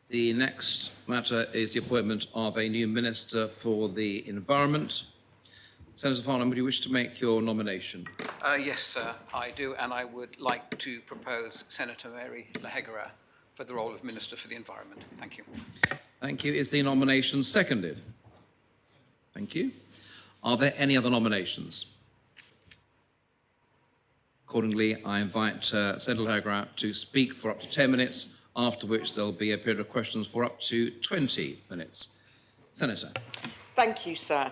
The next matter is the appointment of a new Minister for the Environment. Senator Farnham, would you wish to make your nomination? Yes, sir, I do, and I would like to propose Senator Mary Lahegara for the role of Minister for the Environment. Thank you. Thank you. Is the nomination seconded? Thank you. Are there any other nominations? Accordingly, I invite Senator Lahegara to speak for up to 10 minutes, after which there'll be a period of questions for up to 20 minutes. Senator. Thank you, sir.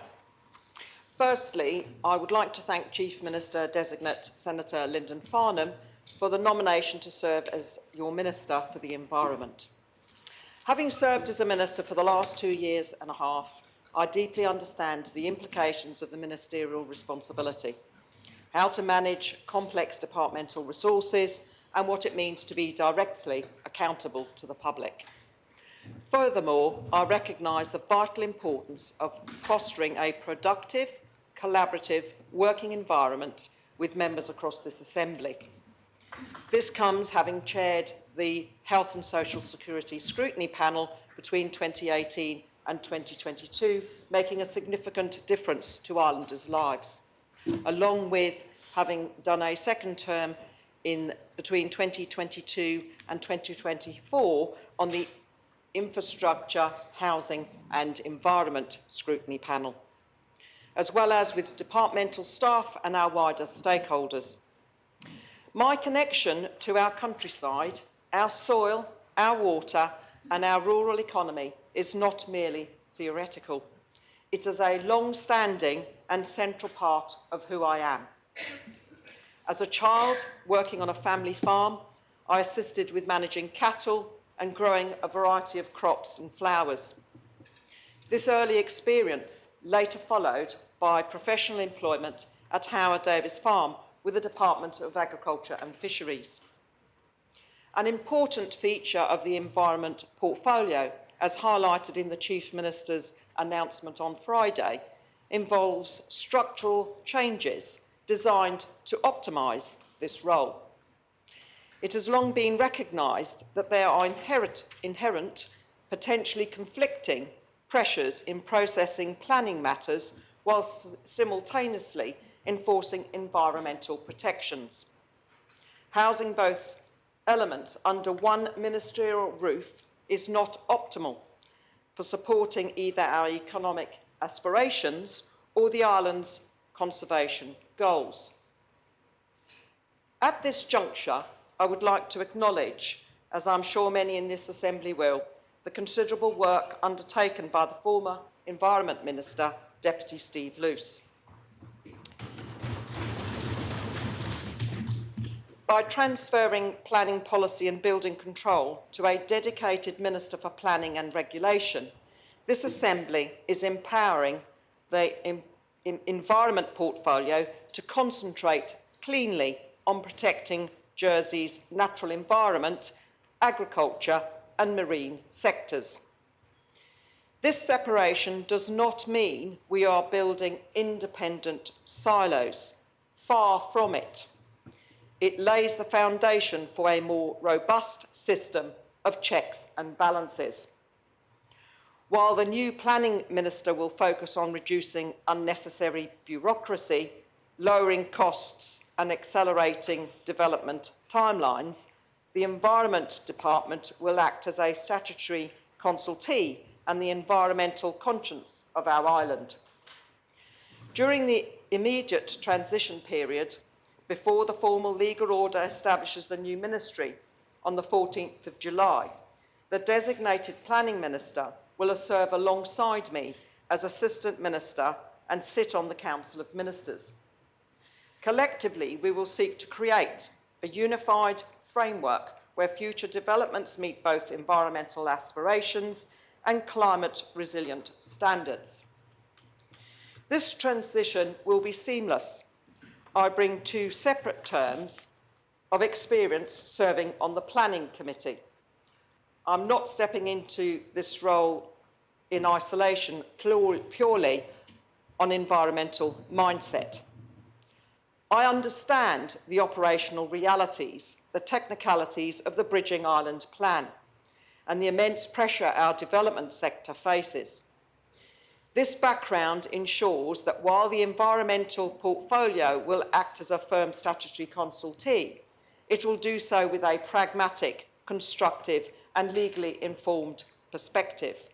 Firstly, I would like to thank Chief Minister-designate Senator Lyndon Farnham for the nomination to serve as your Minister for the Environment. Having served as a Minister for the last 2 years and a half, I deeply understand the implications of the ministerial responsibility, how to manage complex departmental resources, and what it means to be directly accountable to the public. Furthermore, I recognise the vital importance of fostering a productive, collaborative working environment with members across this Assembly. This comes having chaired the Health and Social Security Scrutiny Panel between 2018 and 2022, making a significant difference to Irelanders' lives, along with having done a second term in between 2022 and 2024 on the Infrastructure, Housing and Environment Scrutiny Panel, as well as with departmental staff and our wider stakeholders. My connection to our countryside, our soil, our water and our rural economy is not merely theoretical. It is a long-standing and central part of who I am. As a child working on a family farm, I assisted with managing cattle and growing a variety of crops and flowers. This early experience later followed by professional employment at Howard Davis Farm with the Department of Agriculture and Fisheries. An important feature of the environment portfolio, as highlighted in the Chief Minister's announcement on Friday, involves structural changes designed to optimise this role. It has long been recognised that there are inherent, potentially conflicting pressures in processing planning matters whilst simultaneously enforcing environmental protections. Housing both elements under one ministerial roof is not optimal for supporting either our economic aspirations or the island's conservation goals. At this juncture, I would like to acknowledge, as I'm sure many in this Assembly will, the considerable work undertaken by the former Environment Minister, Deputy Steve Luce. By transferring planning policy and building control to a dedicated Minister for Planning and Regulation, this Assembly is empowering the environment portfolio to concentrate cleanly on protecting Jersey's natural environment, agriculture and marine sectors. This separation does not mean we are building independent silos. Far from it. It lays the foundation for a more robust system of checks and balances. While the new planning minister will focus on reducing unnecessary bureaucracy, lowering costs and accelerating development timelines, the Environment Department will act as a statutory consultee and the environmental conscience of our island. During the immediate transition period, before the formal legal order establishes the new ministry on the 14th of July, the designated planning minister will serve alongside me as Assistant Minister and sit on the Council of Ministers. Collectively, we will seek to create a unified framework where future developments meet both environmental aspirations and climate-resilient standards. This transition will be seamless. I bring 2 separate terms of experience serving on the Planning Committee. I'm not stepping into this role in isolation purely on environmental mindset. I understand the operational realities, the technicalities of the Bridging Island Plan, and the immense pressure our development sector faces. This background ensures that while the environmental portfolio will act as a firm statutory consultee, it will do so with a pragmatic, constructive and legally informed perspective.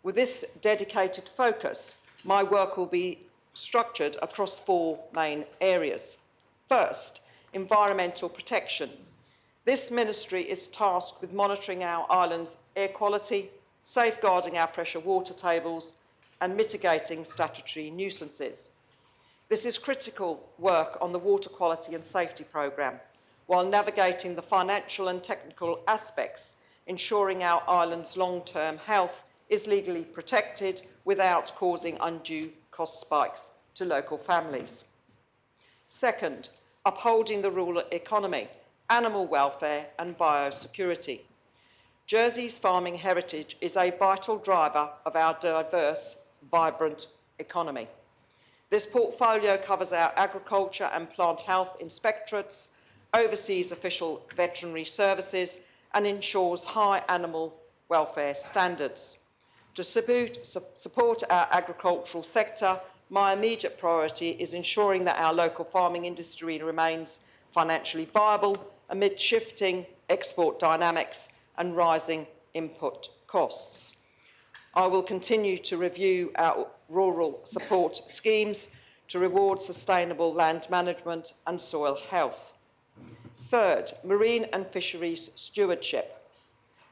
With this dedicated focus, my work will be structured across 4 main areas. First, environmental protection. This ministry is tasked with monitoring our island's air quality, safeguarding our pressure water tables and mitigating statutory nuisances. This is critical work on the water quality and safety programme, while navigating the financial and technical aspects, ensuring our island's long-term health is legally protected without causing undue cost spikes to local families. Second, upholding the rural economy, animal welfare and biosecurity. Jersey's farming heritage is a vital driver of our diverse, vibrant economy. This portfolio covers our agriculture and plant health inspectorates, oversees official veterinary services and ensures high animal welfare standards. To support our agricultural sector, my immediate priority is ensuring that our local farming industry remains financially viable amid shifting export dynamics and rising input costs. I will continue to review our rural support schemes to reward sustainable land management and soil health. Third, marine and fisheries stewardship.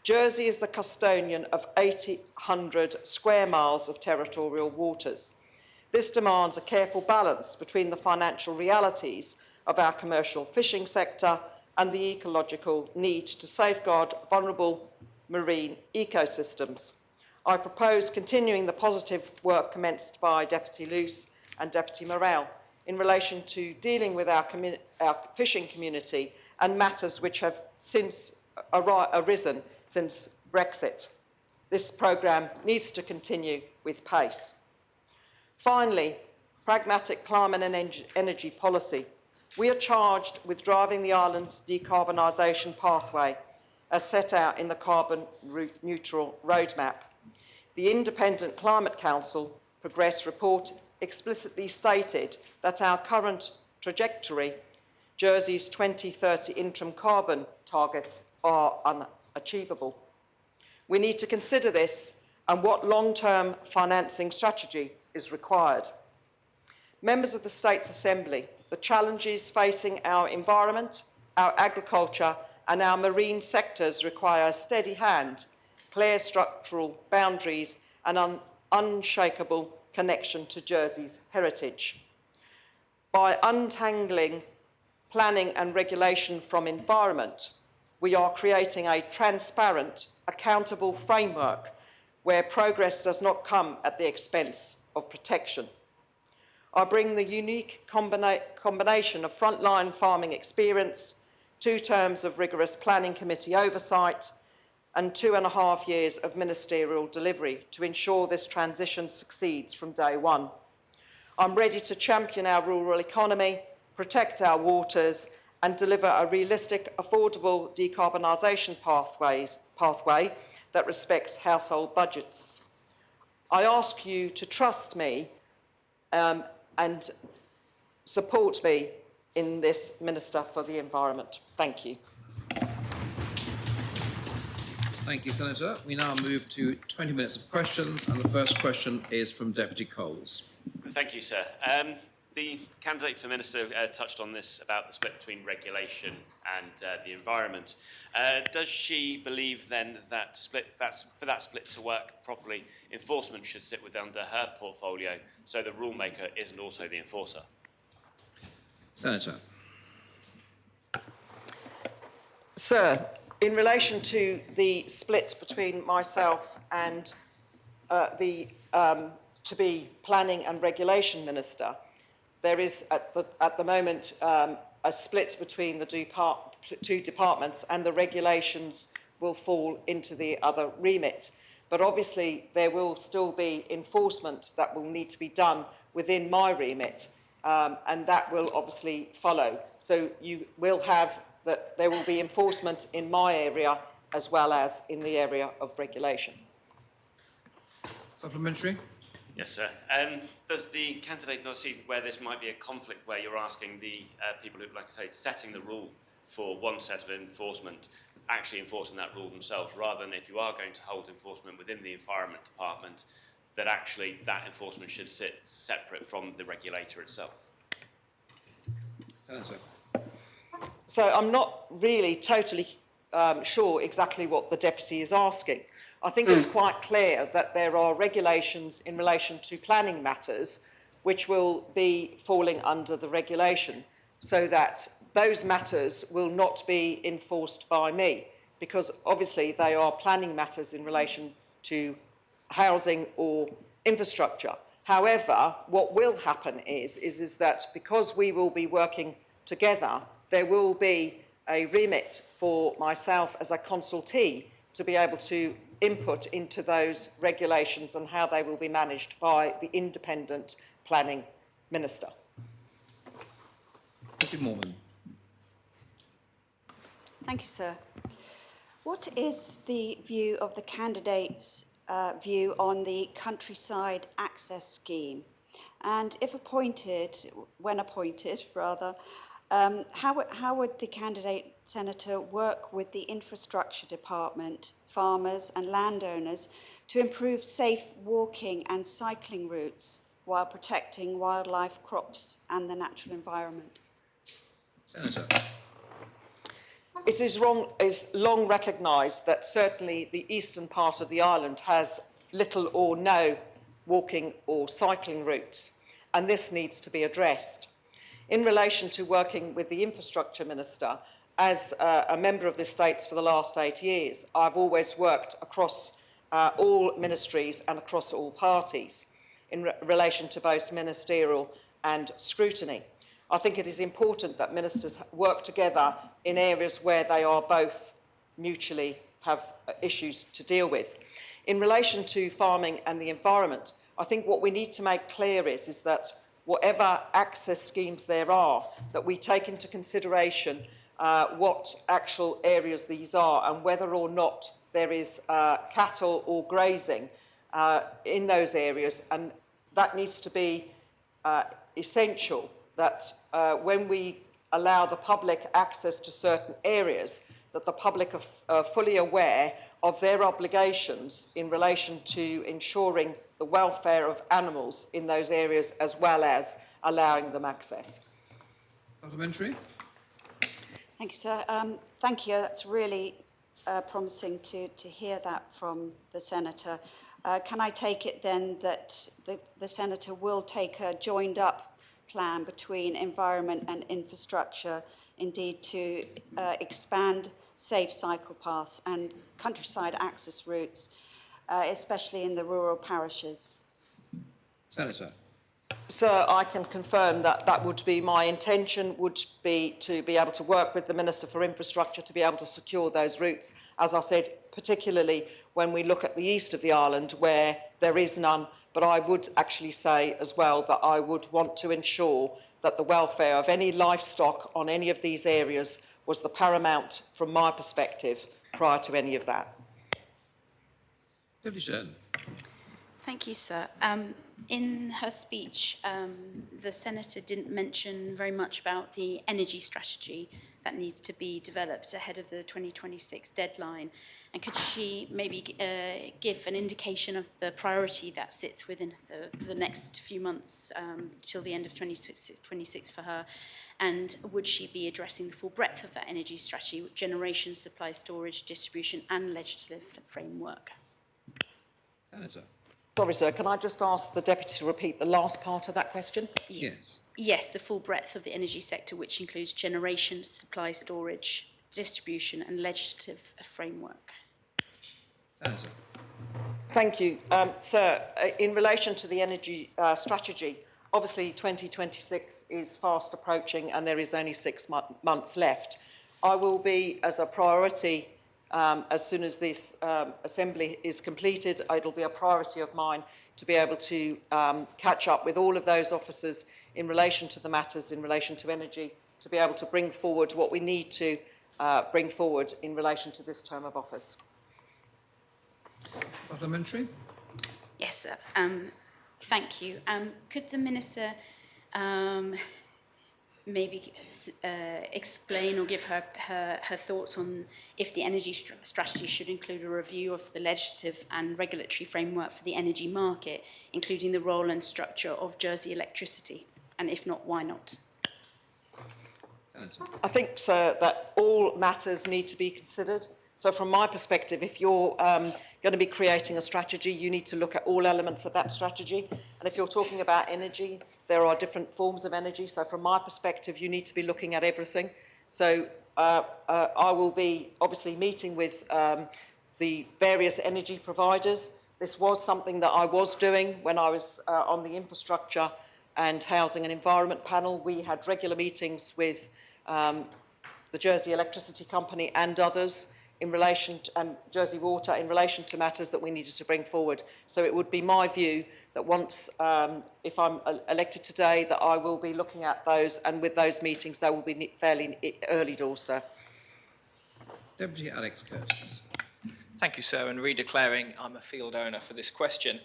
Jersey is the custodian of 800 square miles of territorial waters. This demands a careful balance between the financial realities of our commercial fishing sector and the ecological need to safeguard vulnerable marine ecosystems. I propose continuing the positive work commenced by Deputy Luce and Deputy Morel in relation to dealing with our fishing community and matters which have since arisen since Brexit. This programme needs to continue with pace. Finally, pragmatic climate and energy policy. We are charged with driving the island's decarbonisation pathway as set out in the Carbon Neutral Roadmap. The Independent Climate Council Progress report explicitly stated that our current trajectory, Jersey's 2030 interim carbon targets, are unachievable. We need to consider this and what long-term financing strategy is required. Members of the States Assembly, the challenges facing our environment, our agriculture and our marine sectors require a steady hand, clear structural boundaries and an unshakable connection to Jersey's heritage. By untangling planning and regulation from environment, we are creating a transparent, accountable framework where progress does not come at the expense of protection. I bring the unique combination of frontline farming experience, 2 terms of rigorous planning committee oversight, and 2.5 years of ministerial delivery to ensure this transition succeeds from day one. I'm ready to champion our rural economy, protect our waters, and deliver a realistic, affordable decarbonisation pathway that respects household budgets. I ask you to trust me and support me in this Minister for the Environment. Thank you. Thank you, Senator. We now move to 20 minutes of questions, and the first question is from Deputy Coles. Thank you, sir. The candidate for Minister touched on this about the split between regulation and the environment. Does she believe then that for that split to work properly, enforcement should sit under her portfolio so the rule maker isn't also the enforcer? Senator. Sir, in relation to the split between myself and the to-be Planning and Regulation Minister, there is at the moment a split between the 2 departments, and the regulations will fall into the other remit. But obviously there will still be enforcement that will need to be done within my remit, and that will obviously follow. So you will have that there will be enforcement in my area as well as in the area of regulation. Supplementary? Yes, sir. Does the candidate not see where this might be a conflict where you're asking the people who, like I say, setting the rule for one set of enforcement, actually enforcing that rule themselves, rather than if you are going to hold enforcement within the Environment Department, that actually that enforcement should sit separate from the regulator itself? Senator? So I'm not really totally sure exactly what the Deputy is asking. I think it's quite clear that there are regulations in relation to planning matters which will be falling under the regulation, so that those matters will not be enforced by me, because obviously they are planning matters in relation to housing or infrastructure. However, what will happen is that because we will be working together, there will be a remit for myself as a consultee to be able to input into those regulations and how they will be managed by the independent planning minister. Deputy Morgan? Thank you, sir. What is the view of the candidate's view on the countryside access scheme? And if appointed, when appointed rather, how would the candidate senator work with the infrastructure department, farmers and landowners to improve safe walking and cycling routes while protecting wildlife, crops and the natural environment? Senator? It is long recognised that certainly the eastern part of the island has little or no walking or cycling routes, and this needs to be addressed. In relation to working with the Infrastructure Minister, as a member of the States for the last 8 years, I've always worked across all ministries and across all parties in relation to both ministerial and scrutiny. I think it is important that ministers work together in areas where they are both mutually have issues to deal with. In relation to farming and the environment, I think what we need to make clear is that whatever access schemes there are, that we take into consideration what actual areas these are and whether or not there is cattle or grazing in those areas, and that needs to be essential, that when we allow the public access to certain areas, that the public are fully aware of their obligations in relation to ensuring the welfare of animals in those areas, as well as allowing them access. Supplementary? Thank you, sir. Thank you. That's really promising to hear that from the senator. Can I take it then that the senator will take a joined up plan between environment and infrastructure, indeed to expand safe cycle paths and countryside access routes, especially in the rural parishes? Senator? Sir, I can confirm that that would be my intention, would be to be able to work with the Minister for Infrastructure to be able to secure those routes. As I said, particularly when we look at the east of the island where there is none, but I would actually say as well that I would want to ensure that the welfare of any livestock on any of these areas was the paramount from my perspective prior to any of that. Deputy Shern? Thank you, sir. In her speech, the Senator didn't mention very much about the energy strategy that needs to be developed ahead of the 2026 deadline. And could she maybe give an indication of the priority that sits within the next few months till the end of 2026 for her? And would she be addressing the full breadth of that energy strategy, generation, supply, storage, distribution, and legislative framework? Senator? Sorry, sir, can I just ask the Deputy to repeat the last part of that question? Yes. Yes, the full breadth of the energy sector, which includes generation, supply, storage, distribution, and legislative framework. Senator? Thank you. Sir, in relation to the energy strategy, obviously 2026 is fast approaching and there is only 6 months left. I will be, as a priority, as soon as this assembly is completed, it'll be a priority of mine to be able to catch up with all of those officers in relation to the matters in relation to energy, to be able to bring forward what we need to bring forward in relation to this term of office. Supplementary? Yes, sir. Thank you. Could the Minister maybe explain or give her thoughts on if the energy strategy should include a review of the legislative and regulatory framework for the energy market, including the role and structure of Jersey Electricity? And if not, why not? Senator. I think, sir, that all matters need to be considered. So from my perspective, if you're going to be creating a strategy, you need to look at all elements of that strategy. And if you're talking about energy, there are different forms of energy. So from my perspective, you need to be looking at everything. So I will be obviously meeting with the various energy providers. This was something that I was doing when I was on the Infrastructure and Housing and Environment panel. We had regular meetings with the Jersey Electricity Company and others in relation to, and Jersey Water in relation to matters that we needed to bring forward. So it would be my view that once, if I'm elected today, that I will be looking at those, and with those meetings, they will be fairly early doors, sir. Deputy Alex Curtis. Thank you, sir, and redeclaring I'm a field owner for this question.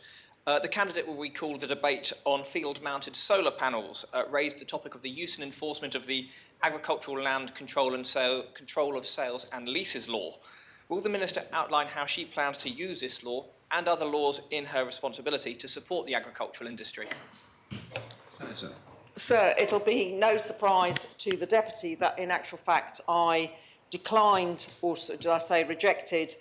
The candidate will recall the debate on field-mounted solar panels, raised the topic of the use and enforcement of the Agricultural Land Control of Sales and Leases Law. Will the Minister outline how she plans to use this law and other laws in her responsibility to support the agricultural industry? Senator. Sir, it'll be no surprise to the Deputy that in actual fact I declined, or did I say rejected,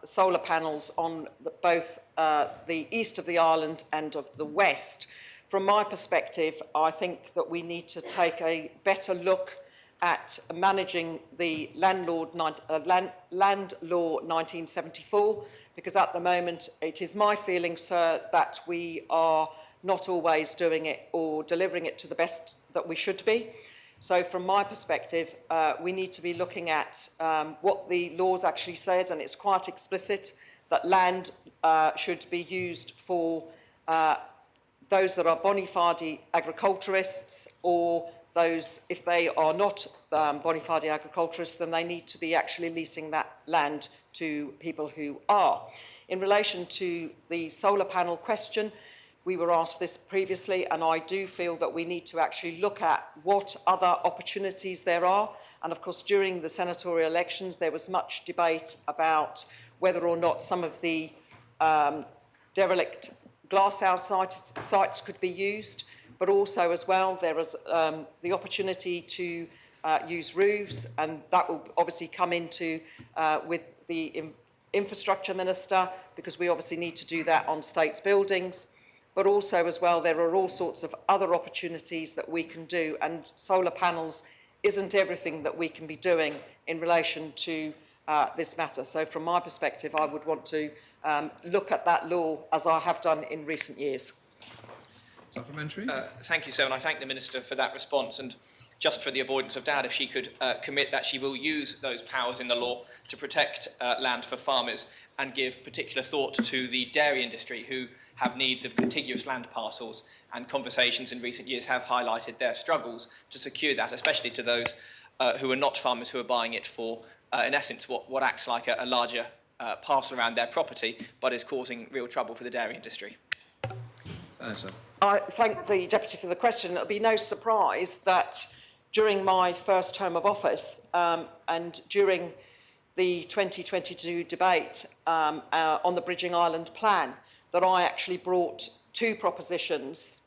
solar panels on both the east of the island and of the west. From my perspective, I think that we need to take a better look at managing the Land Law 1974, because at the moment it is my feeling, sir, that we are not always doing it or delivering it to the best that we should be. So from my perspective, we need to be looking at what the laws actually said, and it's quite explicit that land should be used for those that are bona fide agriculturists, or those, if they are not bona fide agriculturists, then they need to be actually leasing that land to people who are. In relation to the solar panel question, we were asked this previously, and I do feel that we need to actually look at what other opportunities there are. And of course, during the senatorial elections, there was much debate about whether or not some of the derelict glasshouse sites could be used, but also as well, there is the opportunity to use roofs, and that will obviously come into with the Infrastructure Minister, because we obviously need to do that on states' buildings. But also as well, there are all sorts of other opportunities that we can do, and solar panels isn't everything that we can be doing in relation to this matter. So from my perspective, I would want to look at that law as I have done in recent years. Supplementary? Thank you, sir, and I thank the Minister for that response. And just for the avoidance of doubt, if she could commit that she will use those powers in the law to protect land for farmers and give particular thought to the dairy industry, who have needs of contiguous land parcels, and conversations in recent years have highlighted their struggles to secure that, especially to those who are not farmers, who are buying it for, in essence, what acts like a larger parcel around their property, but is causing real trouble for the dairy industry. Senator. I thank the Deputy for the question. It'll be no surprise that during my first term of office and during the 2022 debate on the Bridging Island Plan, that I actually brought three propositions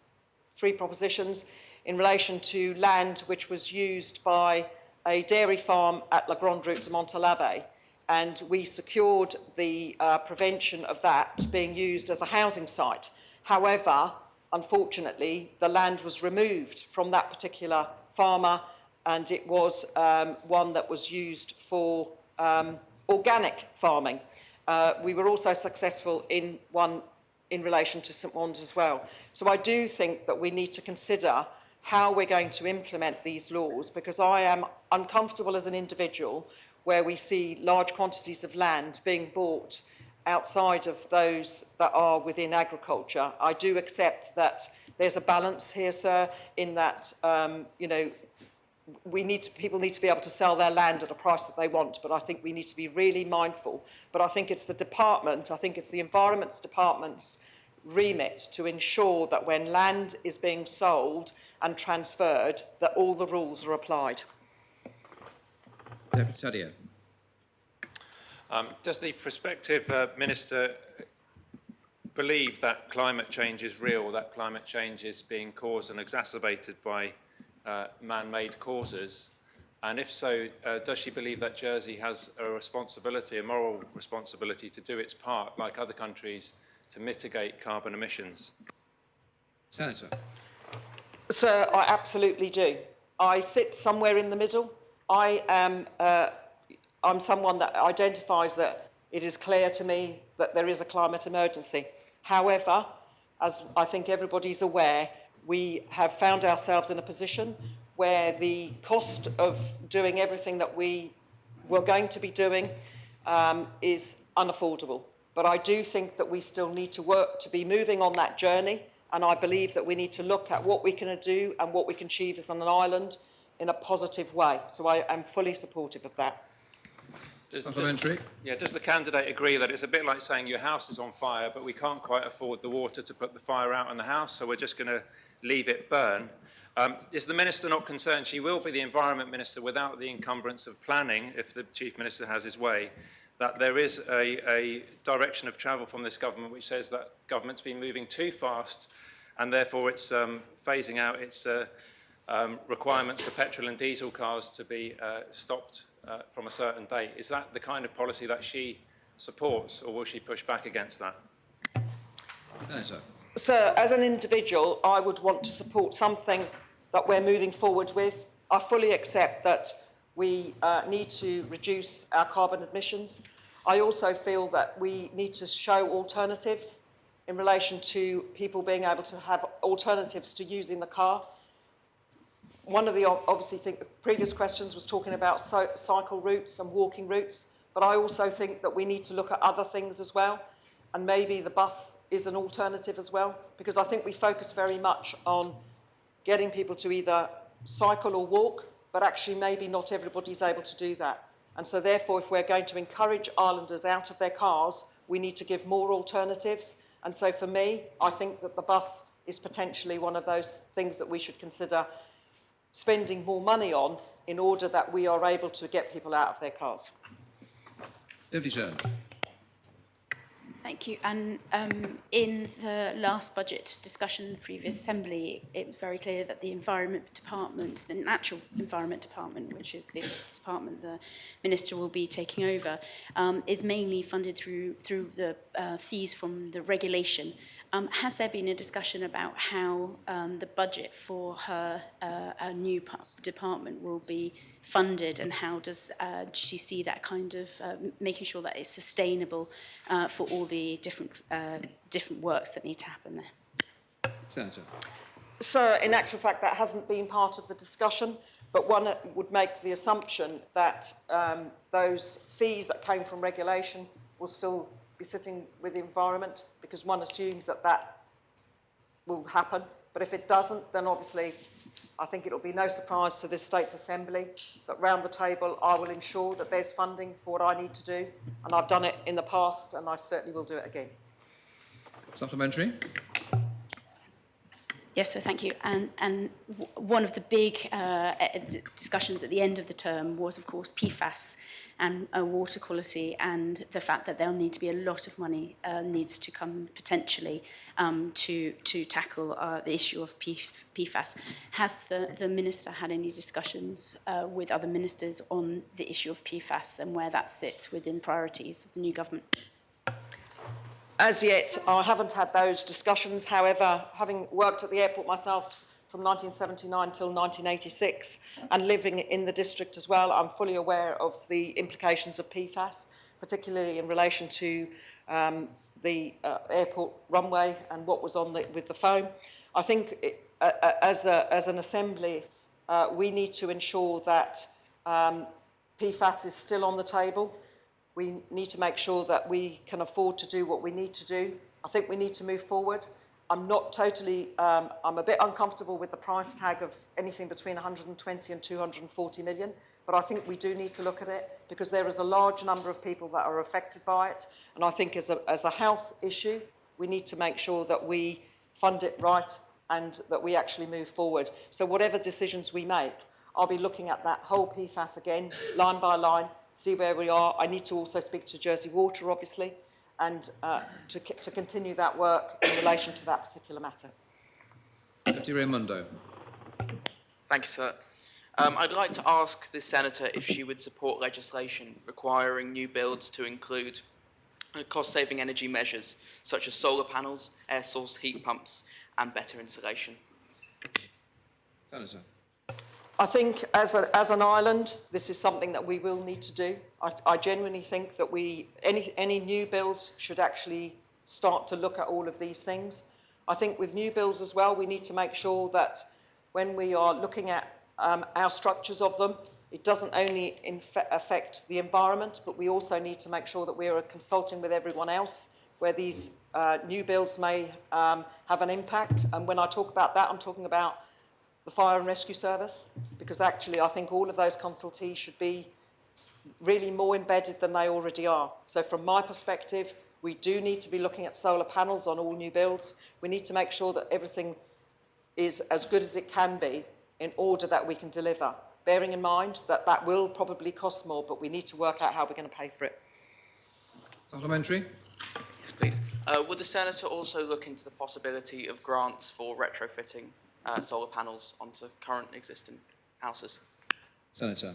in relation to land which was used by a dairy farm at La Grande Route de Montalabé, and we secured the prevention of that being used as a housing site. However, unfortunately, the land was removed from that particular farmer, and it was one that was used for organic farming. We were also successful in one in relation to St Mons as well. So I do think that we need to consider how we're going to implement these laws, because I am uncomfortable as an individual where we see large quantities of land being bought outside of those that are within agriculture. I do accept that there's a balance here, sir, in that, people need to be able to sell their land at a price that they want, but I think we need to be really mindful. But I think it's the Environment Department's remit to ensure that when land is being sold and transferred, that all the rules are applied. Deputy Taddeo. Does the prospective Minister believe that climate change is real, that climate change is being caused and exacerbated by man-made causes? And if so, does she believe that Jersey has a responsibility, a moral responsibility, to do its part, like other countries, to mitigate carbon emissions? Senator. Sir, I absolutely do. I sit somewhere in the middle. I'm someone that identifies that it is clear to me that there is a climate emergency. However, as I think everybody's aware, we have found ourselves in a position where the cost of doing everything that we were going to be doing is unaffordable. But I do think that we still need to work to be moving on that journey, and I believe that we need to look at what we can do and what we can achieve as an island in a positive way. So I am fully supportive of that. Supplementary. Does the candidate agree that it's a bit like saying your house is on fire, but we can't quite afford the water to put the fire out in the house, so we're just going to leave it burn? Is the Minister not concerned? She will be the Environment Minister without the encumbrance of planning, if the Chief Minister has his way, that there is a direction of travel from this government which says that government's been moving too fast and therefore it's phasing out its requirements for petrol and diesel cars to be stopped from a certain date. Is that the kind of policy that she supports, or will she push back against that? Senator. Sir, as an individual, I would want to support something that we're moving forward with. I fully accept that we need to reduce our carbon emissions. I also feel that we need to show alternatives in relation to people being able to have alternatives to using the car. One of the previous questions was talking about cycle routes and walking routes, but I also think that we need to look at other things as well, and maybe the bus is an alternative as well, because I think we focus very much on getting people to either cycle or walk, but actually maybe not everybody's able to do that. And so therefore, if we're going to encourage islanders out of their cars, we need to give more alternatives. And so for me, I think that the bus is potentially one of those things that we should consider spending more money on in order that we are able to get people out of their cars. Deputy Chair. Thank you. And in the last budget discussion in the previous Assembly, it was very clear that the Environment Department, the Natural Environment Department, which is the department the Minister will be taking over, is mainly funded through the fees from the regulation. Has there been a discussion about how the budget for her new department will be funded, and how does she see that kind of making sure that it's sustainable for all the different works that need to happen there? Senator. So, in actual fact, that hasn't been part of the discussion, but one would make the assumption that those fees that came from regulation will still be sitting with the environment, because one assumes that that will happen. But if it doesn't, then obviously I think it'll be no surprise to this State's Assembly that round the table I will ensure that there's funding for what I need to do, and I've done it in the past and I certainly will do it again. Supplementary. Yes, so thank you. And one of the big discussions at the end of the term was, of course, PFAS and water quality, and the fact that there'll need to be a lot of money needs to come potentially to tackle the issue of PFAS. Has the Minister had any discussions with other ministers on the issue of PFAS and where that sits within priorities of the new government? As yet, I haven't had those discussions. However, having worked at the airport myself from 1979 till 1986 and living in the district as well, I'm fully aware of the implications of PFAS, particularly in relation to the airport runway and what was on with the foam. I think as an Assembly, we need to ensure that PFAS is still on the table. We need to make sure that we can afford to do what we need to do. I think we need to move forward. I'm not totally, I'm a bit uncomfortable with the price tag of anything between 120 and 240 million, but I think we do need to look at it because there is a large number of people that are affected by it. And I think as a health issue, we need to make sure that we fund it right and that we actually move forward. So whatever decisions we make, I'll be looking at that whole PFAS again, line by line, see where we are. I need to also speak to Jersey Water, obviously, and to continue that work in relation to that particular matter. Deputy Raimondo. Thank you, sir. I'd like to ask the Senator if she would support legislation requiring new builds to include cost-saving energy measures such as solar panels, air source heat pumps and better insulation. Senator. I think as an island, this is something that we will need to do. I genuinely think that any new builds should actually start to look at all of these things. I think with new builds as well, we need to make sure that when we are looking at our structures of them, it doesn't only affect the environment, but we also need to make sure that we are consulting with everyone else where these new builds may have an impact. And when I talk about that, I'm talking about the Fire and Rescue Service, because actually I think all of those consultees should be really more embedded than they already are. So from my perspective, we do need to be looking at solar panels on all new builds. We need to make sure that everything is as good as it can be in order that we can deliver, bearing in mind that that will probably cost more, but we need to work out how we're going to pay for it. Supplementary. Yes, please. Would the Senator also look into the possibility of grants for retrofitting solar panels onto current existing houses? Senator.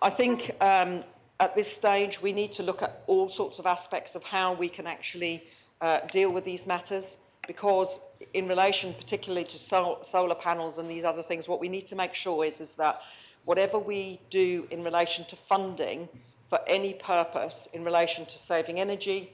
I think at this stage we need to look at all sorts of aspects of how we can actually deal with these matters, because in relation particularly to solar panels and these other things, what we need to make sure is that whatever we do in relation to funding for any purpose in relation to saving energy,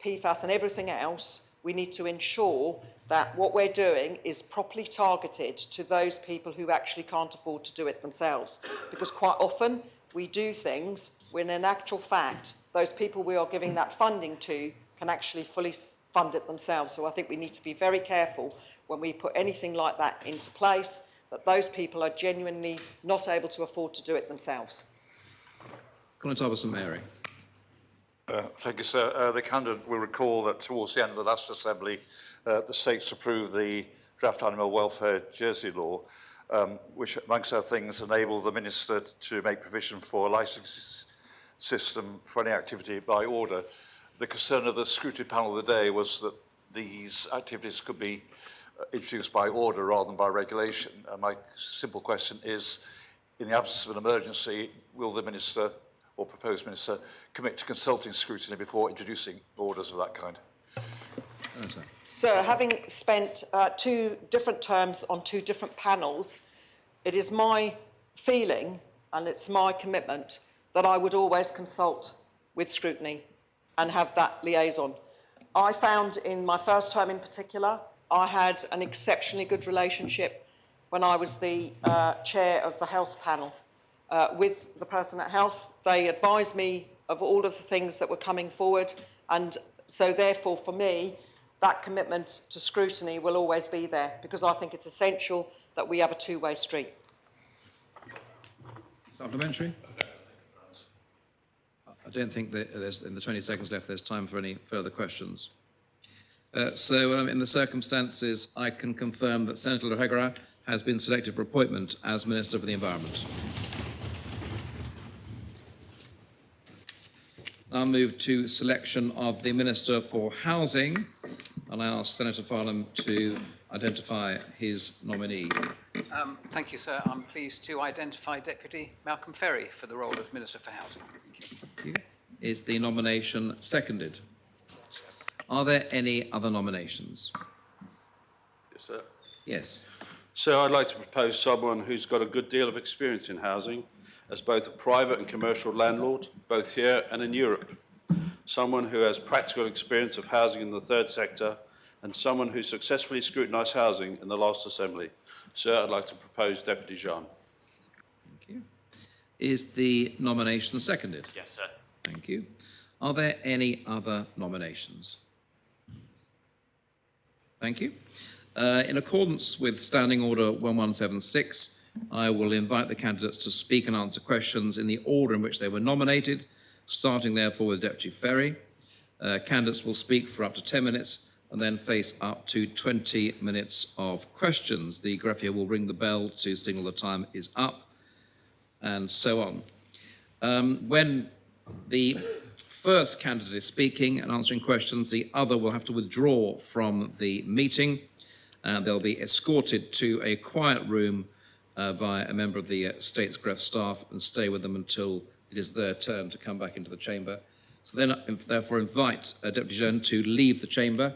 PFAS and everything else, we need to ensure that what we're doing is properly targeted to those people who actually can't afford to do it themselves. Because quite often we do things when in actual fact those people we are giving that funding to can actually fully fund it themselves. So I think we need to be very careful when we put anything like that into place, that those people are genuinely not able to afford to do it themselves. Constable St Mary. Thank you, sir. The candidate will recall that towards the end of the last Assembly, the states approved the draft Animal Welfare Jersey law, which, amongst other things, enabled the Minister to make provision for a licensing system for any activity by order. The concern of the scrutiny panel of the day was that these activities could be introduced by order rather than by regulation. And my simple question is, in the absence of an emergency, will the Minister or proposed Minister commit to consulting scrutiny before introducing orders of that kind? Senator. So, having spent 2 different terms on 2 different panels, it is my feeling and it's my commitment that I would always consult with scrutiny and have that liaison. I found in my first term in particular, I had an exceptionally good relationship when I was the chair of the health panel with the person at health. They advised me of all of the things that were coming forward, and so therefore for me, that commitment to scrutiny will always be there, because I think it's essential that we have a two-way street. Supplementary. I don't think that there's, in the 20 seconds left, there's time for any further questions. In the circumstances, I can confirm that Senator Lahegara has been selected for appointment as Minister for the Environment. I'll move to selection of the Minister for Housing, and I ask Senator Farnham to identify his nominee. Thank you, sir. I'm pleased to identify Deputy Malcolm Ferry for the role of Minister for Housing. Thank you. Is the nomination seconded? Are there any other nominations? Yes, sir. Yes. So I'd like to propose someone who's got a good deal of experience in housing as both a private and commercial landlord, both here and in Europe. Someone who has practical experience of housing in the third sector, and someone who successfully scrutinised housing in the last Assembly. Sir, I'd like to propose Deputy Jean. Thank you. Is the nomination seconded? Yes, sir. Thank you. Are there any other nominations? Thank you. In accordance with Standing Order 1176, I will invite the candidates to speak and answer questions in the order in which they were nominated, starting therefore with Deputy Ferry. Candidates will speak for up to 10 minutes and then face up to 20 minutes of questions. The greffier will ring the bell to signal the time is up, and so on. When the first candidate is speaking and answering questions, the other will have to withdraw from the meeting, and they'll be escorted to a quiet room by a member of the State's Gref staff and stay with them until it is their turn to come back into the chamber. So then, therefore, invite Deputy Jeune to leave the chamber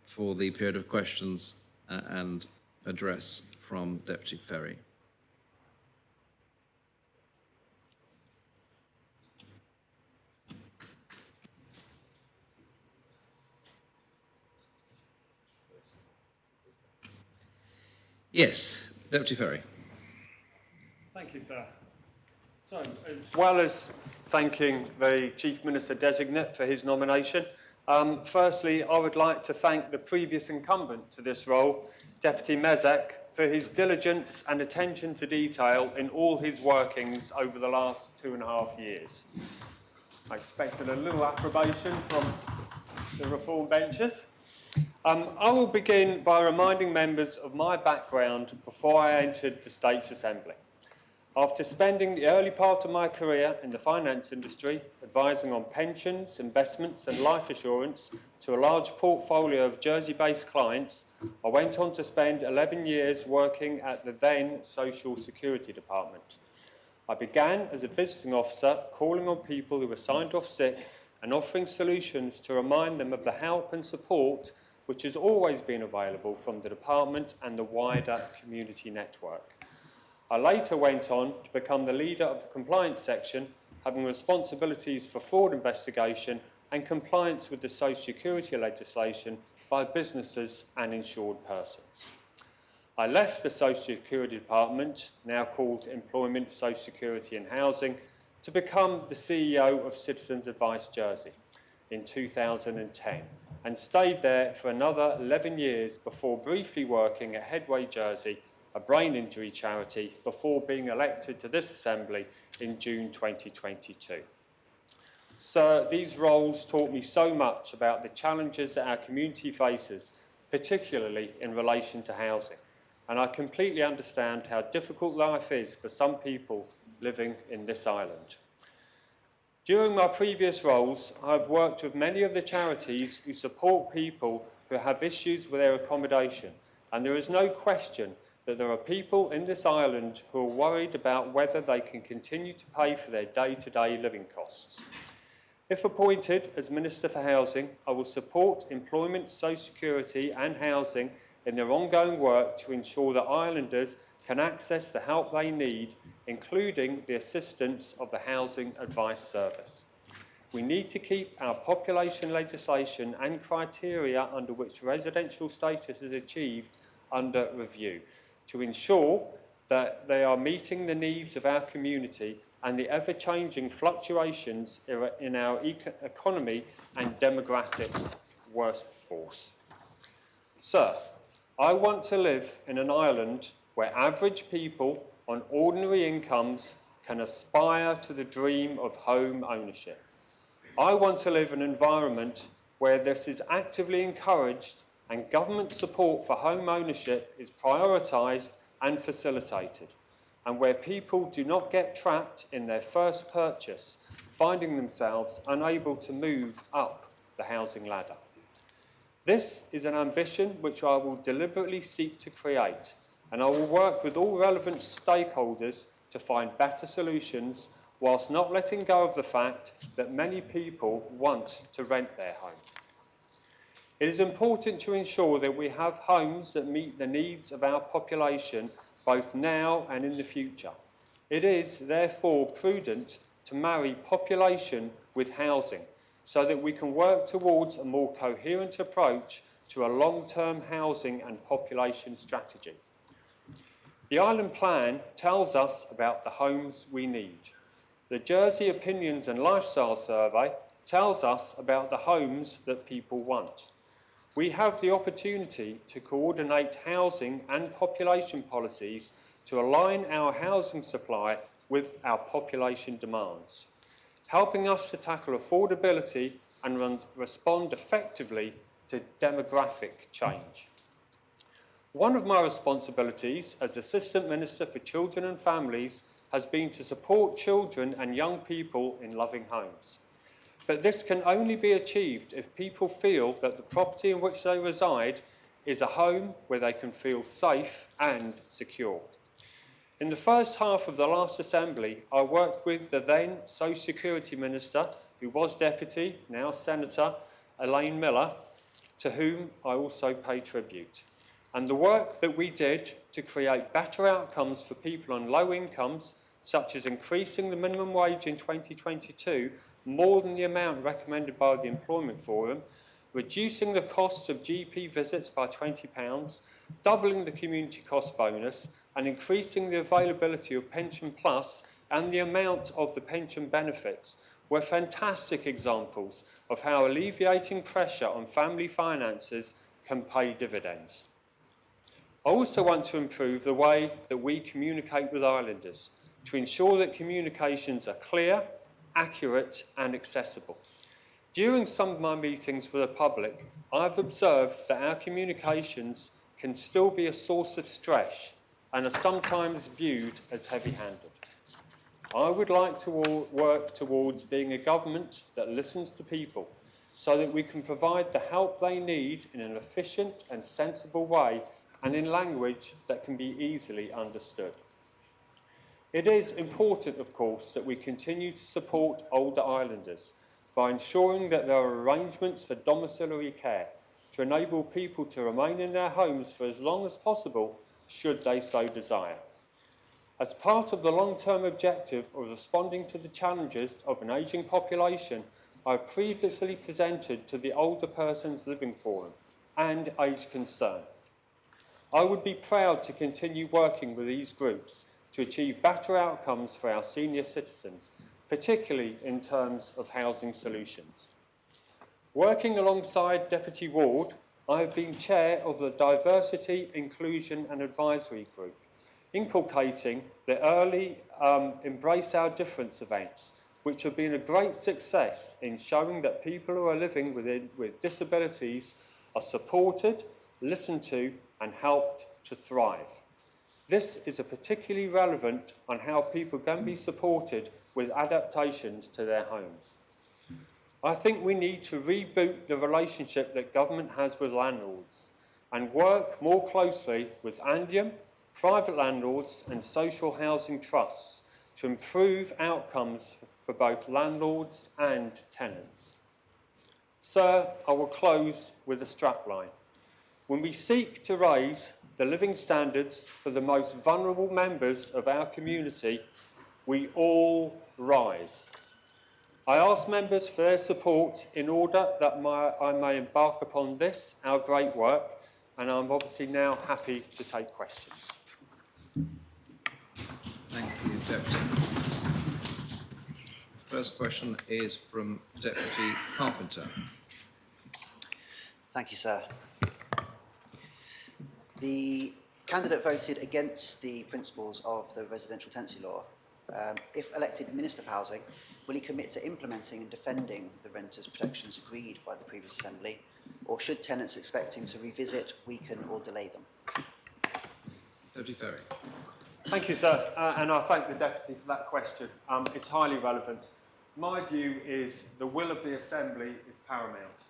for the period of questions and address from Deputy Ferry. Yes, Deputy Ferry. Thank you, sir. So, as well as thanking the Chief Minister Designate for his nomination, firstly, I would like to thank the previous incumbent to this role, Deputy Mezek, for his diligence and attention to detail in all his workings over the last 2.5 years. I expected a little approbation from the reform benches. I will begin by reminding members of my background before I entered the States Assembly. After spending the early part of my career in the finance industry, advising on pensions, investments and life assurance to a large portfolio of Jersey-based clients, I went on to spend 11 years working at the then Social Security Department. I began as a visiting officer, calling on people who were signed off sick and offering solutions to remind them of the help and support which has always been available from the department and the wider community network. I later went on to become the leader of the compliance section, having responsibilities for fraud investigation and compliance with the Social Security legislation by businesses and insured persons. I left the Social Security Department, now called Employment, Social Security and Housing, to become the CEO of Citizens Advice Jersey in 2010 and stayed there for another 11 years before briefly working at Headway Jersey, a brain injury charity, before being elected to this Assembly in June 2022. Sir, these roles taught me so much about the challenges that our community faces, particularly in relation to housing, and I completely understand how difficult life is for some people living in this island. During my previous roles, I've worked with many of the charities who support people who have issues with their accommodation, and there is no question that there are people in this island who are worried about whether they can continue to pay for their day-to-day living costs. If appointed as Minister for Housing, I will support employment, social security and housing in their ongoing work to ensure that islanders can access the help they need, including the assistance of the Housing Advice Service. We need to keep our population legislation and criteria under which residential status is achieved under review to ensure that they are meeting the needs of our community and the ever-changing fluctuations in our economy and demographic workforce. Sir, I want to live in an island where average people on ordinary incomes can aspire to the dream of home ownership. I want to live in an environment where this is actively encouraged and government support for home ownership is prioritised and facilitated, and where people do not get trapped in their first purchase, finding themselves unable to move up the housing ladder. This is an ambition which I will deliberately seek to create, and I will work with all relevant stakeholders to find better solutions whilst not letting go of the fact that many people want to rent their home. It is important to ensure that we have homes that meet the needs of our population both now and in the future. It is, therefore, prudent to marry population with housing so that we can work towards a more coherent approach to a long-term housing and population strategy. The Island Plan tells us about the homes we need. The Jersey Opinions and Lifestyle Survey tells us about the homes that people want. we have the opportunity to coordinate housing and population policies to align our housing supply with our population demands, helping us to tackle affordability and respond effectively to demographic change. One of my responsibilities as Assistant Minister for Children and Families has been to support children and young people in loving homes. But this can only be achieved if people feel that the property in which they reside is a home where they can feel safe and secure. In the first half of the last Assembly, I worked with the then Social Security Minister, who was Deputy, now Senator, Elaine Miller, to whom I also pay tribute. And the work that we did to create better outcomes for people on low incomes, such as increasing the minimum wage in 2022 more than the amount recommended by the Employment Forum, reducing the cost of GP visits by £20, doubling the community cost bonus, and increasing the availability of Pension Plus and the amount of the pension benefits were fantastic examples of how alleviating pressure on family finances can pay dividends. I also want to improve the way that we communicate with islanders to ensure that communications are clear, accurate and accessible. During some of my meetings with the public, I've observed that our communications can still be a source of stress and are sometimes viewed as heavy-handed. I would like to work towards being a government that listens to people so that we can provide the help they need in an efficient and sensible way and in language that can be easily understood. It is important, of course, that we continue to support older islanders by ensuring that there are arrangements for domiciliary care to enable people to remain in their homes for as long as possible, should they so desire. As part of the long-term objective of responding to the challenges of an ageing population, I previously presented to the Older Persons Living Forum and Age Concern. I would be proud to continue working with these groups to achieve better outcomes for our senior citizens, particularly in terms of housing solutions. Working alongside Deputy Ward, I have been chair of the Diversity, Inclusion and Advisory Group, inculcating the early Embrace Our Difference events, which have been a great success in showing that people who are living with disabilities are supported, listened to and helped to thrive. This is particularly relevant on how people can be supported with adaptations to their homes. I think we need to reboot the relationship that government has with landlords and work more closely with Andium, private landlords and social housing trusts to improve outcomes for both landlords and tenants. Sir, I will close with a strapline. When we seek to raise the living standards for the most vulnerable members of our community, we all rise. I ask members for their support in order that I may embark upon this, our great work, and I'm obviously now happy to take questions. Thank you, Deputy. First question is from Deputy Carpenter. Thank you, sir. The candidate voted against the principles of the residential tenancy law. If elected Minister for Housing, will he commit to implementing and defending the renters' protections agreed by the previous Assembly, or should tenants expecting to revisit, weaken or delay them? Deputy Ferry. Thank you, sir, and I thank the Deputy for that question. It's highly relevant. My view is the will of the Assembly is paramount.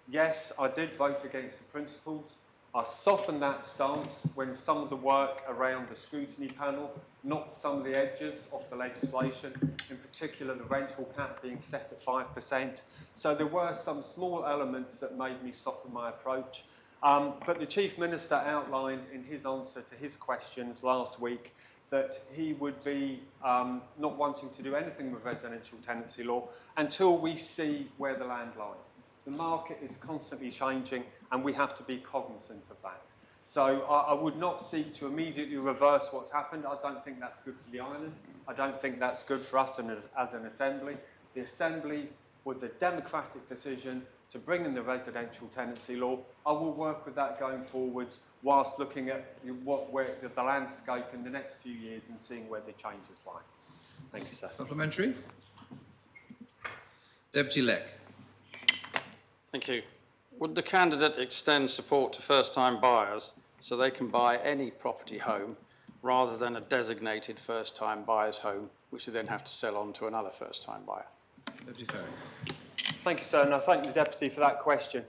Yes, I did vote against the principles. I softened that stance when some of the work around the scrutiny panel knocked some of the edges off the legislation, in particular the rental cap being set at 5%. So there were some small elements that made me soften my approach. But the Chief Minister outlined in his answer to his questions last week that he would be not wanting to do anything with residential tenancy law until we see where the land lies. The market is constantly changing and we have to be cognizant of that. So I would not seek to immediately reverse what's happened. I don't think that's good for the island. I don't think that's good for us as an Assembly. The Assembly was a democratic decision to bring in the residential tenancy law. I will work with that going forwards whilst looking at where the landscape in the next few years and seeing where the changes lie. Thank you, sir. Supplementary. Deputy Leck. Thank you. Would the candidate extend support to first-time buyers so they can buy any property home rather than a designated first-time buyer's home, which they then have to sell on to another first-time buyer? Deputy Ferry. Thank you, sir, and I thank the Deputy for that question.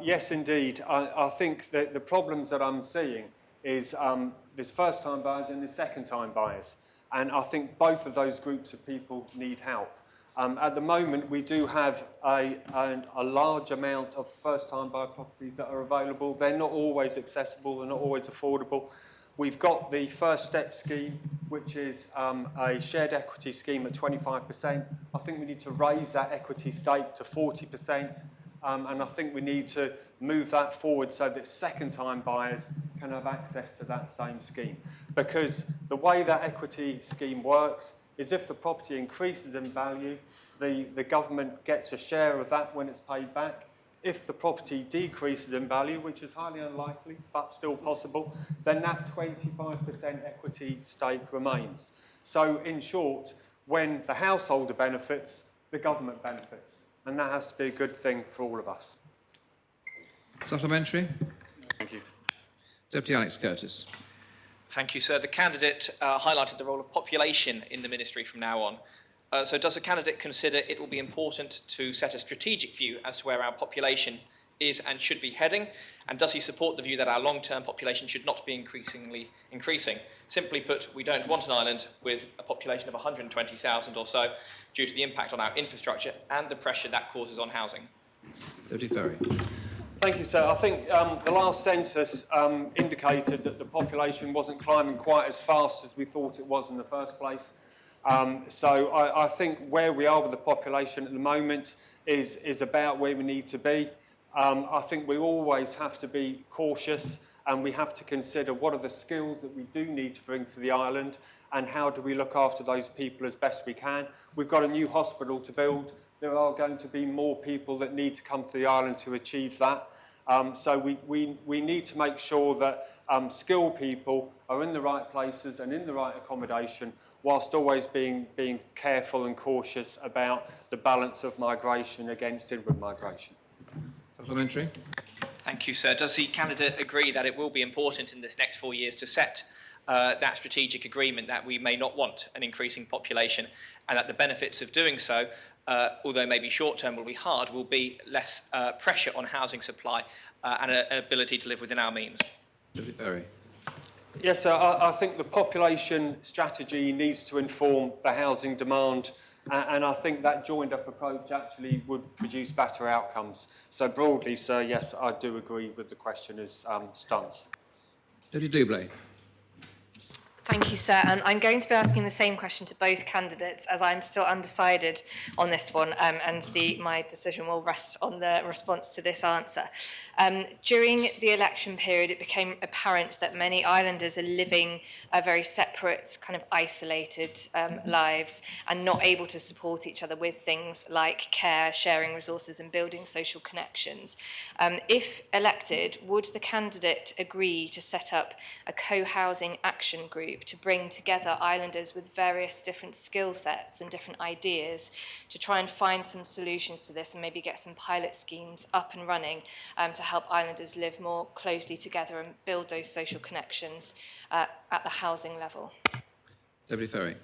Yes, indeed. I think that the problems that I'm seeing is there's first-time buyers and there's second-time buyers. And I think both of those groups of people need help. At the moment, we do have a large amount of first-time buyer properties that are available. They're not always accessible, they're not always affordable. We've got the First Step scheme, which is a shared equity scheme at 25%. I think we need to raise that equity stake to 40%, and I think we need to move that forward so that second-time buyers can have access to that same scheme. Because the way that equity scheme works is if the property increases in value, the government gets a share of that when it's paid back. If the property decreases in value, which is highly unlikely, but still possible, then that 25% equity stake remains. So in short, when the householder benefits, the government benefits. And that has to be a good thing for all of us. Supplementary. Thank you. Deputy Alex Curtis. Thank you, sir. The candidate highlighted the role of population in the ministry from now on. So does the candidate consider it will be important to set a strategic view as to where our population is and should be heading? And does he support the view that our long-term population should not be increasing? Simply put, we don't want an island with a population of 120,000 or so due to the impact on our infrastructure and the pressure that causes on housing. Deputy Ferry. Thank you, sir. I think the last census indicated that the population wasn't climbing quite as fast as we thought it was in the first place. So I think where we are with the population at the moment is about where we need to be. I think we always have to be cautious and we have to consider what are the skills that we do need to bring to the island and how do we look after those people as best we can. We've got a new hospital to build. There are going to be more people that need to come to the island to achieve that. So we need to make sure that skilled people are in the right places and in the right accommodation whilst always being careful and cautious about the balance of migration against inward migration. Supplementary. Thank you, sir. Does the candidate agree that it will be important in this next 4 years to set that strategic agreement that we may not want an increasing population and that the benefits of doing so, although maybe short-term will be hard, will be less pressure on housing supply and an ability to live within our means? Deputy Ferry. Yes, sir. I think the population strategy needs to inform the housing demand, and I think that joined-up approach actually would produce better outcomes. So broadly, sir, yes, I do agree with the questioner's stance. Deputy Doublé. Thank you, sir. And I'm going to be asking the same question to both candidates as I'm still undecided on this one, and my decision will rest on the response to this answer. During the election period, it became apparent that many islanders are living very separate, kind of isolated lives and not able to support each other with things like care, sharing resources and building social connections. If elected, would the candidate agree to set up a co-housing action group to bring together islanders with various different skill sets and different ideas to try and find some solutions to this and maybe get some pilot schemes up and running to help islanders live more closely together and build those social connections at the housing level? Deputy Ferry.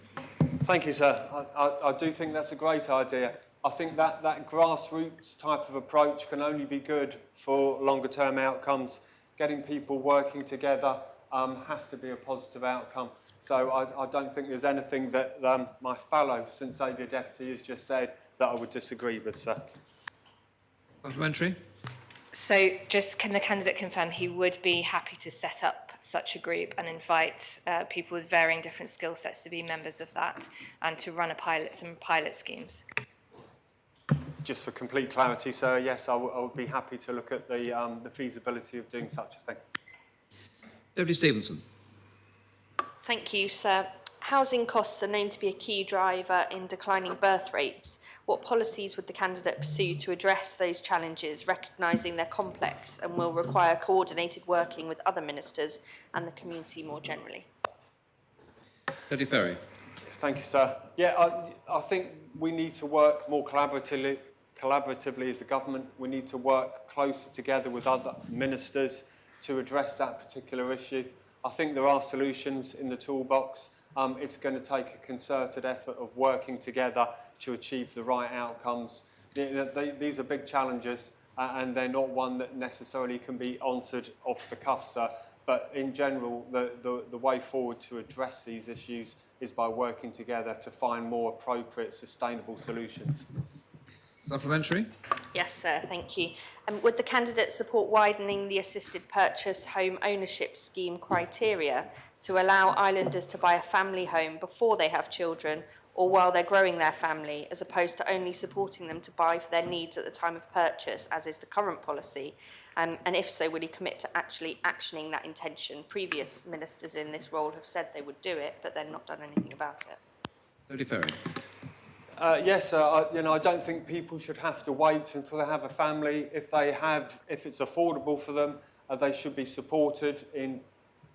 Thank you, sir. I do think that's a great idea. I think that grassroots type of approach can only be good for longer term outcomes. Getting people working together has to be a positive outcome. So I don't think there's anything that my fellow St Saviour Deputy has just said that I would disagree with, sir. Supplementary. So just can the candidate confirm he would be happy to set up such a group and invite people with varying different skill sets to be members of that and to run some pilot schemes? Just for complete clarity, sir, yes, I would be happy to look at the feasibility of doing such a thing. Deputy Stevenson. Thank you, sir. housing costs are known to be a key driver in declining birth rates. What policies would the candidate pursue to address those challenges, recognising they're complex and will require coordinated working with other ministers and the community more generally? Deputy Ferry. Yes, thank you, sir. Yeah, I think we need to work more collaboratively as a government. We need to work closer together with other ministers to address that particular issue. I think there are solutions in the toolbox. It's going to take a concerted effort of working together to achieve the right outcomes. These are big challenges, and they're not one that necessarily can be answered off the cuff, sir. But in general, the way forward to address these issues is by working together to find more appropriate, sustainable solutions. Supplementary? Yes, sir, thank you. Would the candidate support widening the assisted purchase home ownership scheme criteria to allow islanders to buy a family home before they have children or while they're growing their family, as opposed to only supporting them to buy for their needs at the time of purchase, as is the current policy? And if so, will he commit to actually actioning that intention? Previous ministers in this role have said they would do it, but they've not done anything about it. Deputy Ferry. Yes, I don't think people should have to wait until they have a family. If it's affordable for them, they should be supported in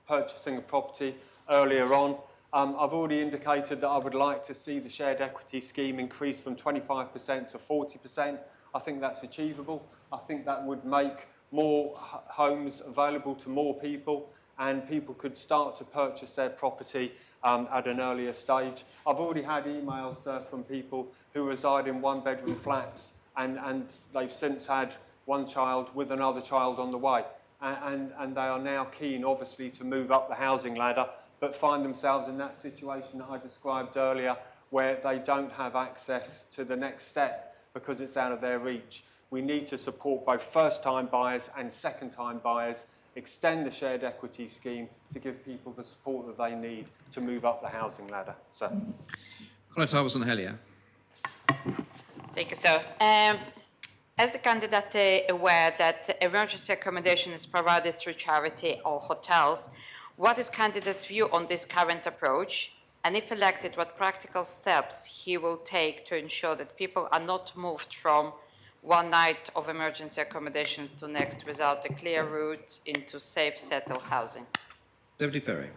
purchasing a property earlier on. I've already indicated that I would like to see the shared equity scheme increase from 25% to 40%. I think that's achievable. I think that would make more homes available to more people, and people could start to purchase their property at an earlier stage. I've already had emails from people who reside in one-bedroom flats, and they've since had one child with another child on the way. And they are now keen, obviously, to move up the housing ladder, but find themselves in that situation that I described earlier, where they don't have access to the next step because it's out of their reach. We need to support both first-time buyers and second-time buyers, extend the shared equity scheme to give people the support that they need to move up the housing ladder. So, Colette Harbison-Hellier. Thank you, sir. As the candidate aware that emergency accommodation is provided through charity or hotels, what is candidate's view on this current approach? And if elected, what practical steps he will take to ensure that people are not moved from one night of emergency accommodation to next without a clear route into safe, settled housing? Deputy Ferry.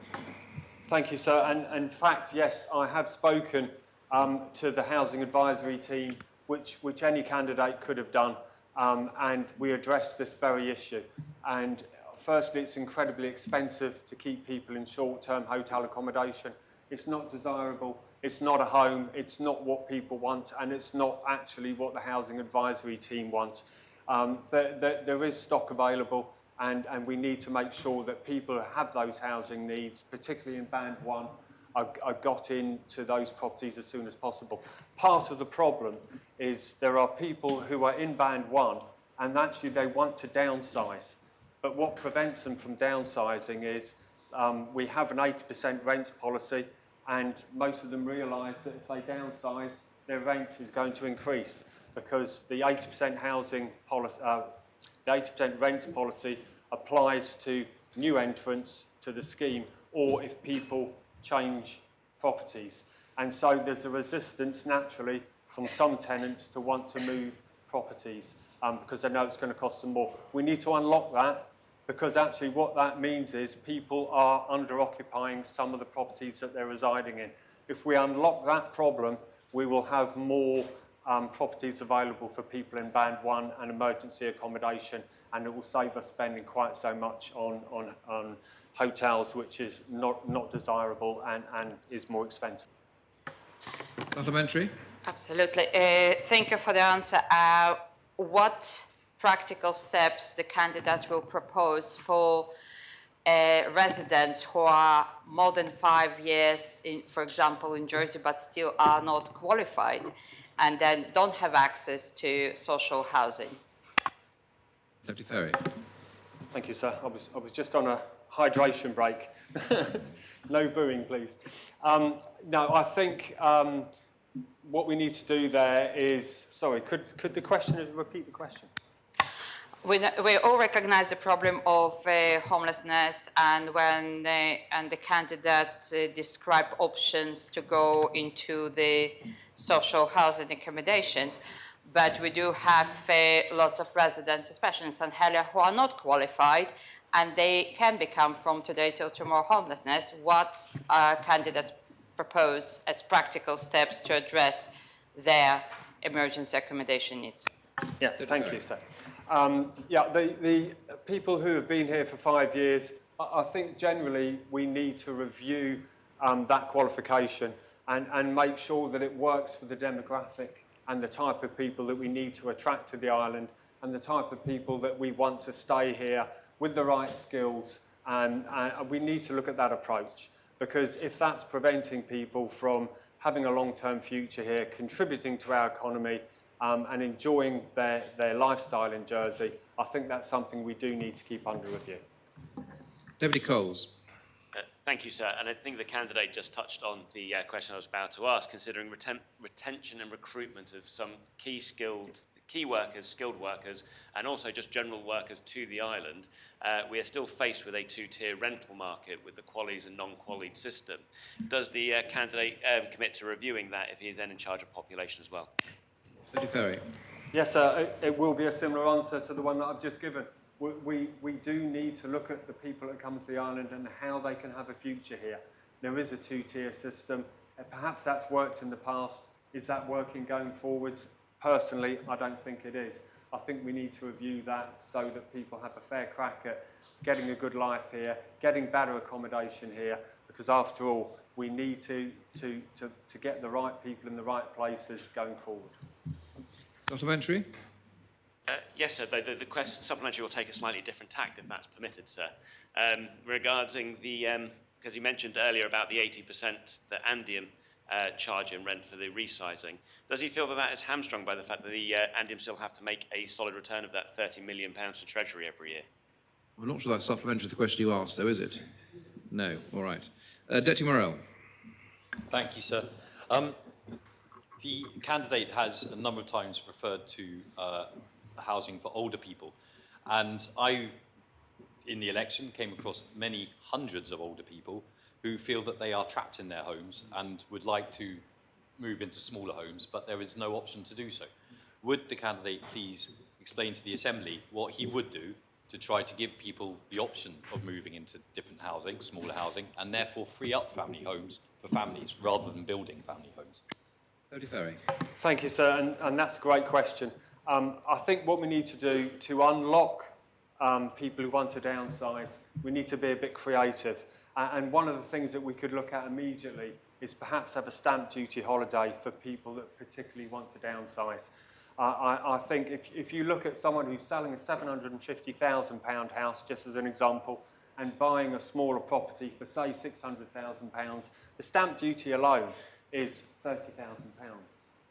thank you, sir. And in fact, yes, I have spoken to the housing advisory team, which any candidate could have done, and we addressed this very issue. And firstly, it's incredibly expensive to keep people in short-term hotel accommodation. It's not desirable, it's not a home, it's not what people want, and it's not actually what the housing advisory team wants. There is stock available, and we need to make sure that people who have those housing needs, particularly in Band 1, are got into those properties as soon as possible. Part of the problem is there are people who are in Band 1 and actually they want to downsize. But what prevents them from downsizing is we have an 80% rent policy, and most of them realise that if they downsize, their rent is going to increase because the 80% housing policy, the 80% rent policy applies to new entrants to the scheme, or if people change properties. And so there's a resistance naturally from some tenants to want to move properties because they know it's going to cost them more. We need to unlock that, because actually what that means is people are under-occupying some of the properties that they're residing in. If we unlock that problem, we will have more properties available for people in Band 1 and emergency accommodation, and it will save us spending quite so much on hotels, which is not desirable and is more expensive. Supplementary? Absolutely. Thank you for the answer. What practical steps the candidate will propose for residents who are more than 5 years, for example, in Jersey, but still are not qualified and then don't have access to social housing? Deputy Ferry. Thank you, sir. I was just on a hydration break. No booing, please. No, I think what we need to do there is... Sorry, could the questioner repeat the question? we all recognize the problem of homelessness, and when and the candidate described options to go into the social housing accommodations, but we do have lots of residents, especially in St Helier, who are not qualified, and they can become from today till tomorrow homelessness. What candidates propose as practical steps to address their emergency accommodation needs? Yeah, thank you, sir. The people who have been here for 5 years, I think generally we need to review that qualification and make sure that it works for the demographic and the type of people that we need to attract to the island and the type of people that we want to stay here with the right skills. And we need to look at that approach, because if that's preventing people from having a long-term future here, contributing to our economy, and enjoying their lifestyle in Jersey, I think that's something we do need to keep under review. Deputy Coles. Thank you, sir. And I think the candidate just touched on the question I was about to ask, considering retention and recruitment of some key workers, skilled workers, and also just general workers to the island. We are still faced with a two-tier rental market with the qualies and non-qualied system. Does the candidate commit to reviewing that if he is then in charge of population as well? Deputy Ferry. Yes, sir. It will be a similar answer to the one that I've just given. We do need to look at the people that come to the island and how they can have a future here. There is a two-tier system. Perhaps that's worked in the past. Is that working going forwards? Personally, I don't think it is. I think we need to review that so that people have a fair crack at getting a good life here, getting better accommodation here, because after all, we need to get the right people in the right places going forward. Supplementary? Yes, sir. The question supplementary will take a slightly different tact, if that's permitted, sir. Regarding the, because you mentioned earlier about the 80% that Andium charge in rent for the resizing, does he feel that that is hamstrung by the fact that the Andium still have to make a solid return of that £30 million to Treasury every year? I'm not sure that's supplementary to the question you asked, though, is it? No. All right. Deputy Morell. Thank you, sir. The candidate has a number of times referred to housing for older people, and I, in the election, came across many hundreds of older people who feel that they are trapped in their homes and would like to move into smaller homes, but there is no option to do so. Would the candidate please explain to the Assembly what he would do to try to give people the option of moving into different housing, smaller housing, and therefore free up family homes for families rather than building family homes? Deputy Ferry. Thank you, sir, and that's a great question. I think what we need to do to unlock people who want to downsize, we need to be a bit creative. And one of the things that we could look at immediately is perhaps have a stamp duty holiday for people that particularly want to downsize. I think if you look at someone who's selling a £750,000 house, just as an example, and buying a smaller property for, say, £600,000, the stamp duty alone is £30,000.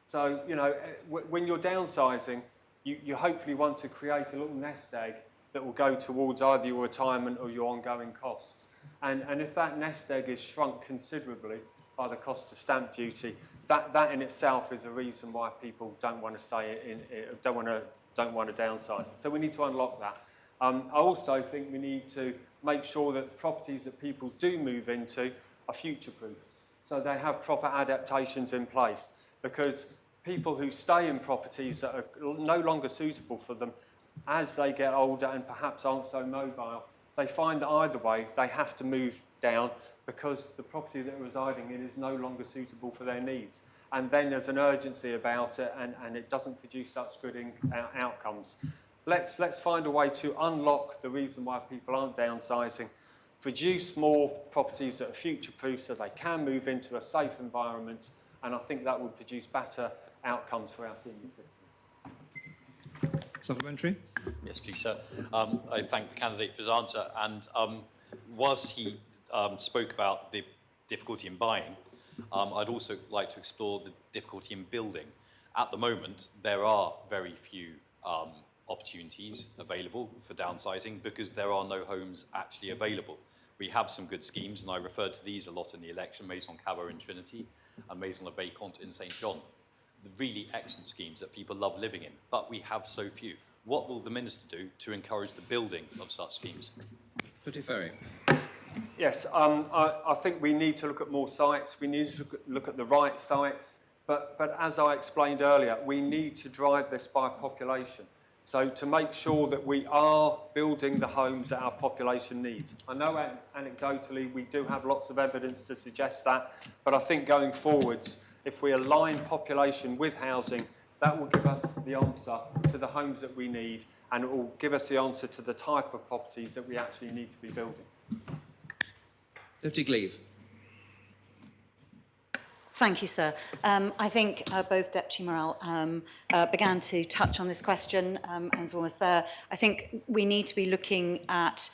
So, you know, when you're downsizing, you hopefully want to create a little nest egg that will go towards either your retirement or your ongoing costs. And if that nest egg is shrunk considerably by the cost of stamp duty, that in itself is a reason why people don't want to stay in, don't want to downsize. So we need to unlock that. I also think we need to make sure that the properties that people do move into are future-proof, so they have proper adaptations in place, because people who stay in properties that are no longer suitable for them, as they get older and perhaps aren't so mobile, they find that either way they have to move down because the property that they're residing in is no longer suitable for their needs. And then there's an urgency about it, and it doesn't produce such good outcomes. Let's find a way to unlock the reason why people aren't downsizing, produce more properties that are future-proof so they can move into a safe environment, and I think that would produce better outcomes for our senior citizens. Supplementary? Yes, please, sir. I thank the candidate for his answer. And whilst he spoke about the difficulty in buying, I'd also like to explore the difficulty in building. At the moment, there are very few opportunities available for downsizing because there are no homes actually available. We have some good schemes, and I referred to these a lot in the election, Maison Cabot in Trinity and Maison Le Vacant in St. John. The really excellent schemes that people love living in, but we have so few. what will the Minister do to encourage the building of such schemes? Deputy Ferry. Yes, I think we need to look at more sites. We need to look at the right sites. But as I explained earlier, we need to drive this by population. So to make sure that we are building the homes that our population needs. I know anecdotally we do have lots of evidence to suggest that, but I think going forwards, if we align population with housing, that will give us the answer to the homes that we need, and it will give us the answer to the type of properties that we actually need to be building. Deputy Gleave. Thank you, sir. I think both Deputy Morell began to touch on this question and is almost there. I think we need to be looking at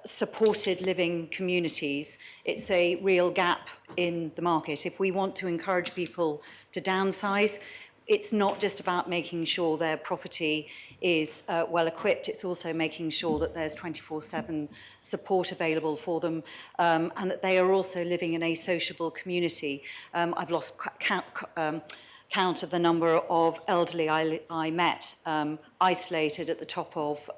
supported living communities. It's a real gap in the market. If we want to encourage people to downsize, it's not just about making sure their property is well equipped, it's also making sure that there's 24/7 support available for them and that they are also living in a sociable community. I've lost count of the number of elderly I met isolated at the top of,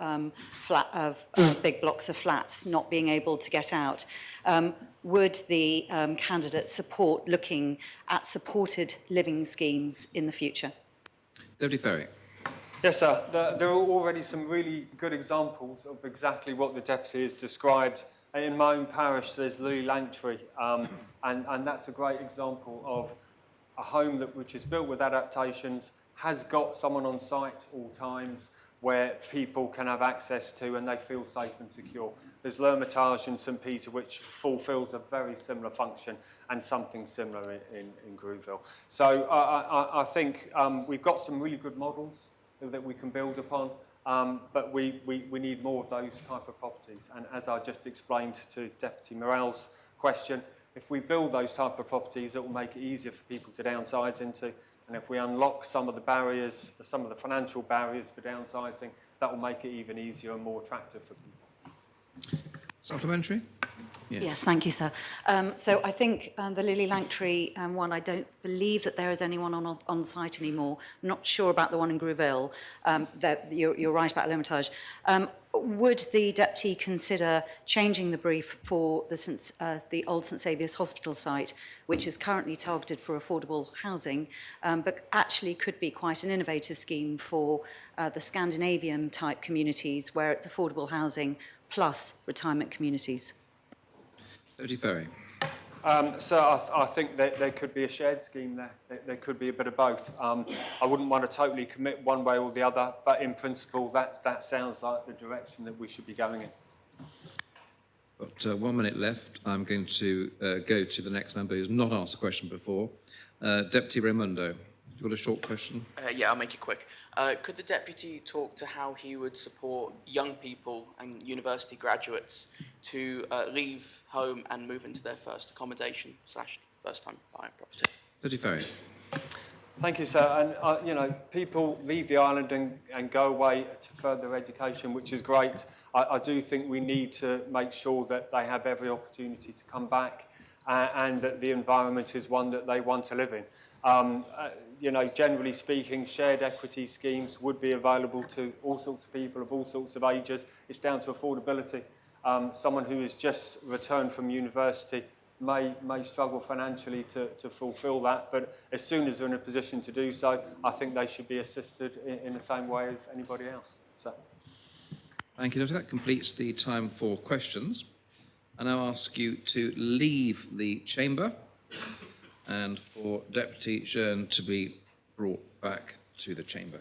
big blocks of flats, not being able to get out. Would the candidate support looking at supported living schemes in the future? Deputy Ferry. Yes, sir. There are already some really good examples of exactly what the Deputy has described. In my own parish, there's Lily Langtree, and that's a great example of a home which is built with adaptations, has got someone on site all times where people can have access to and they feel safe and secure. There's L'Hermitage in St Peter, which fulfils a very similar function, and something similar in Grouville. So I think we've got some really good models that we can build upon, but we need more of those type of properties. And as I just explained to Deputy Morell's question, if we build those type of properties, it will make it easier for people to downsize into. And if we unlock some of the barriers, some of the financial barriers for downsizing, that will make it even easier and more attractive for people. Supplementary? Yes, thank you, sir. So I think the Lily Langtree one, I don't believe that there is anyone on site anymore. I'm not sure about the one in Grouville. You're right about L'Hermitage. Would the Deputy consider changing the brief for the old St Saviour's Hospital site, which is currently targeted for affordable housing, but actually could be quite an innovative scheme for the Scandinavian type communities where it's affordable housing plus retirement communities? Deputy Ferry. So I think that there could be a shared scheme there. There could be a bit of both. I wouldn't want to totally commit one way or the other, but in principle, that sounds like the direction that we should be going in. Got 1 minute left. I'm going to go to the next member who's not asked a question before. Deputy Raimondo, you've got a short question? Yeah, I'll make it quick. Could the Deputy talk to how he would support young people and university graduates to leave home and move into their first accommodation / first time buying property? Deputy Ferry. Thank you, sir. And, you know, people leave the island and go away to further education, which is great. I do think we need to make sure that they have every opportunity to come back and that the environment is one that they want to live in. You know, generally speaking, shared equity schemes would be available to all sorts of people of all sorts of ages. It's down to affordability. Someone who has just returned from university may struggle financially to fulfil that, but as soon as they're in a position to do so, I think they should be assisted in the same way as anybody else. So. Thank you, Deputy. That completes the time for questions. I now ask you to leave the chamber and for Deputy Jeune to be brought back to the chamber.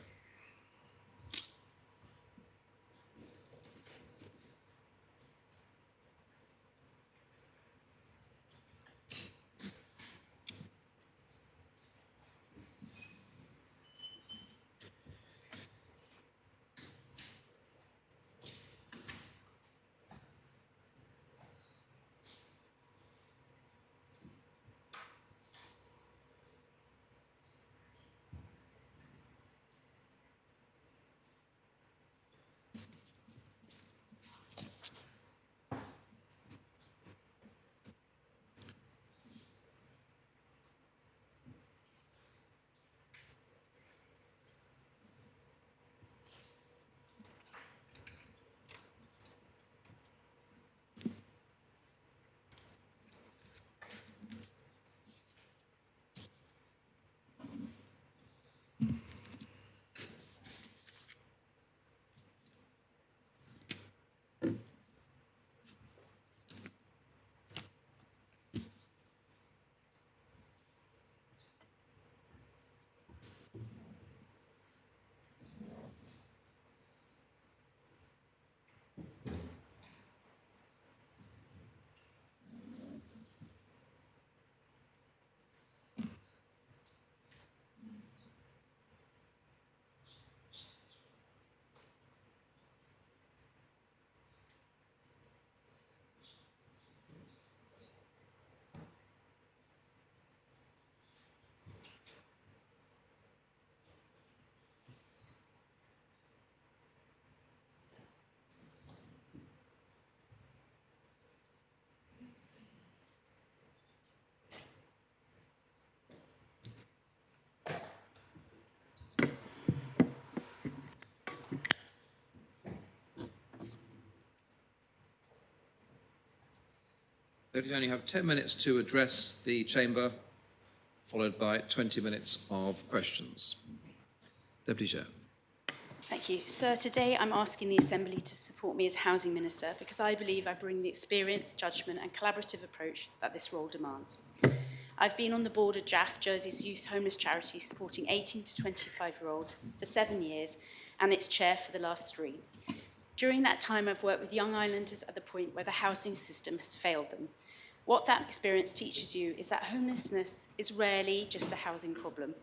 Deputy Chair, you have 10 minutes to address the Chamber, followed by 20 minutes of questions. Deputy Chair. Thank you. Sir, today I'm asking the Assembly to support me as Housing Minister because I believe I bring the experience, judgment and collaborative approach that this role demands. I've been on the board of JAF, Jersey's youth homeless charity, supporting 18 to 25-year-olds for 7 years and its chair for the last 3. During that time, I've worked with young islanders at the point where the housing system has failed them. What that experience teaches you is that homelessness is rarely just a housing problem.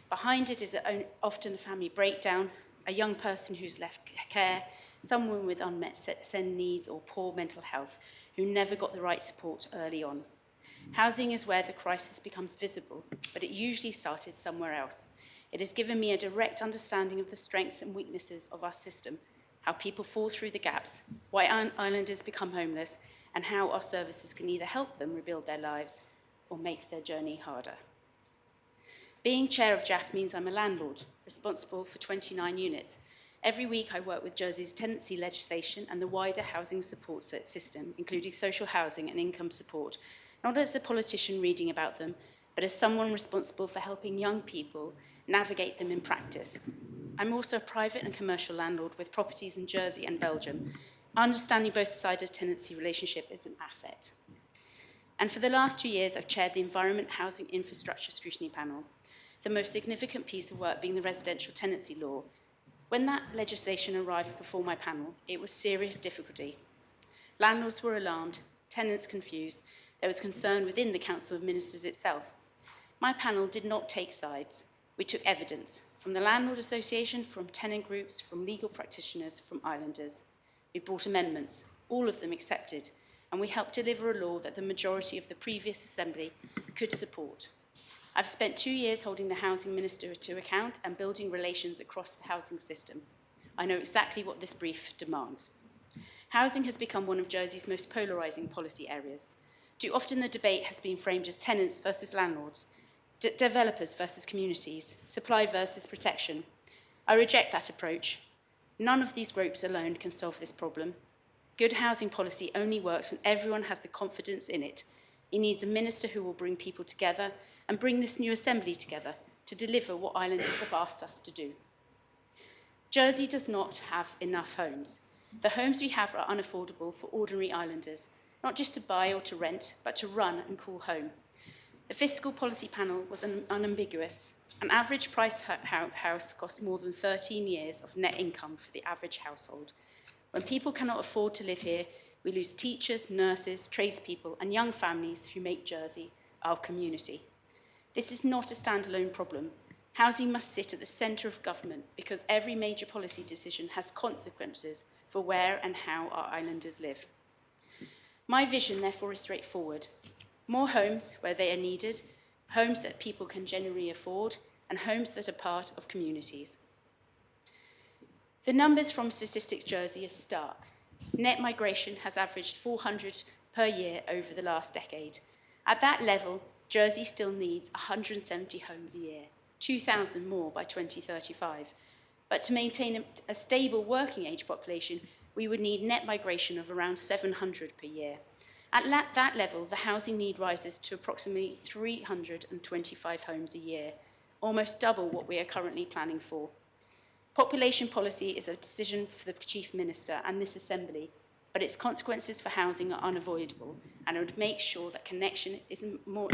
Behind it is often a family breakdown, a young person who's left care, someone with unmet SEND needs or poor mental health who never got the right support early on. Housing is where the crisis becomes visible, but it usually started somewhere else. It has given me a direct understanding of the strengths and weaknesses of our system, how people fall through the gaps, why islanders become homeless, and how our services can either help them rebuild their lives or make their journey harder. Being chair of JAF means I'm a landlord, responsible for 29 units. Every week I work with Jersey's tenancy legislation and the wider housing support system, including social housing and income support, not as a politician reading about them, but as someone responsible for helping young people navigate them in practice. I'm also a private and commercial landlord with properties in Jersey and Belgium. Understanding both sides of tenancy relationship is an asset. And for the last 2 years, I've chaired the Environment Housing Infrastructure Scrutiny Panel, the most significant piece of work being the residential tenancy law. When that legislation arrived before my panel, it was serious difficulty. Landlords were alarmed, tenants confused, there was concern within the Council of Ministers itself. My panel did not take sides. We took evidence from the Landlord Association, from tenant groups, from legal practitioners, from islanders. We brought amendments, all of them accepted, and we helped deliver a law that the majority of the previous Assembly could support. I've spent 2 years holding the Housing Minister to account and building relations across the housing system. I know exactly what this brief demands. Housing has become one of Jersey's most polarising policy areas. Too often the debate has been framed as tenants versus landlords, developers versus communities, supply versus protection. I reject that approach. None of these groups alone can solve this problem. Good housing policy only works when everyone has the confidence in it. It needs a minister who will bring people together and bring this new Assembly together to deliver what islanders have asked us to do. Jersey does not have enough homes. The homes we have are unaffordable for ordinary islanders, not just to buy or to rent, but to run and call home. The Fiscal Policy Panel was unambiguous. An average price house costs more than 13 years of net income for the average household. When people cannot afford to live here, we lose teachers, nurses, tradespeople, and young families who make Jersey our community. This is not a standalone problem. Housing must sit at the centre of government because every major policy decision has consequences for where and how our islanders live. My vision, therefore, is straightforward. More homes where they are needed, homes that people can genuinely afford, and homes that are part of communities. The numbers from Statistics Jersey are stark. Net migration has averaged 400 per year over the last decade. At that level, Jersey still needs 170 homes a year, 2,000 more by 2035. But to maintain a stable working age population, we would need net migration of around 700 per year. At that level, the housing need rises to approximately 325 homes a year, almost double what we are currently planning for. Population policy is a decision for the Chief Minister and this Assembly, but its consequences for housing are unavoidable, and I would make sure that connection is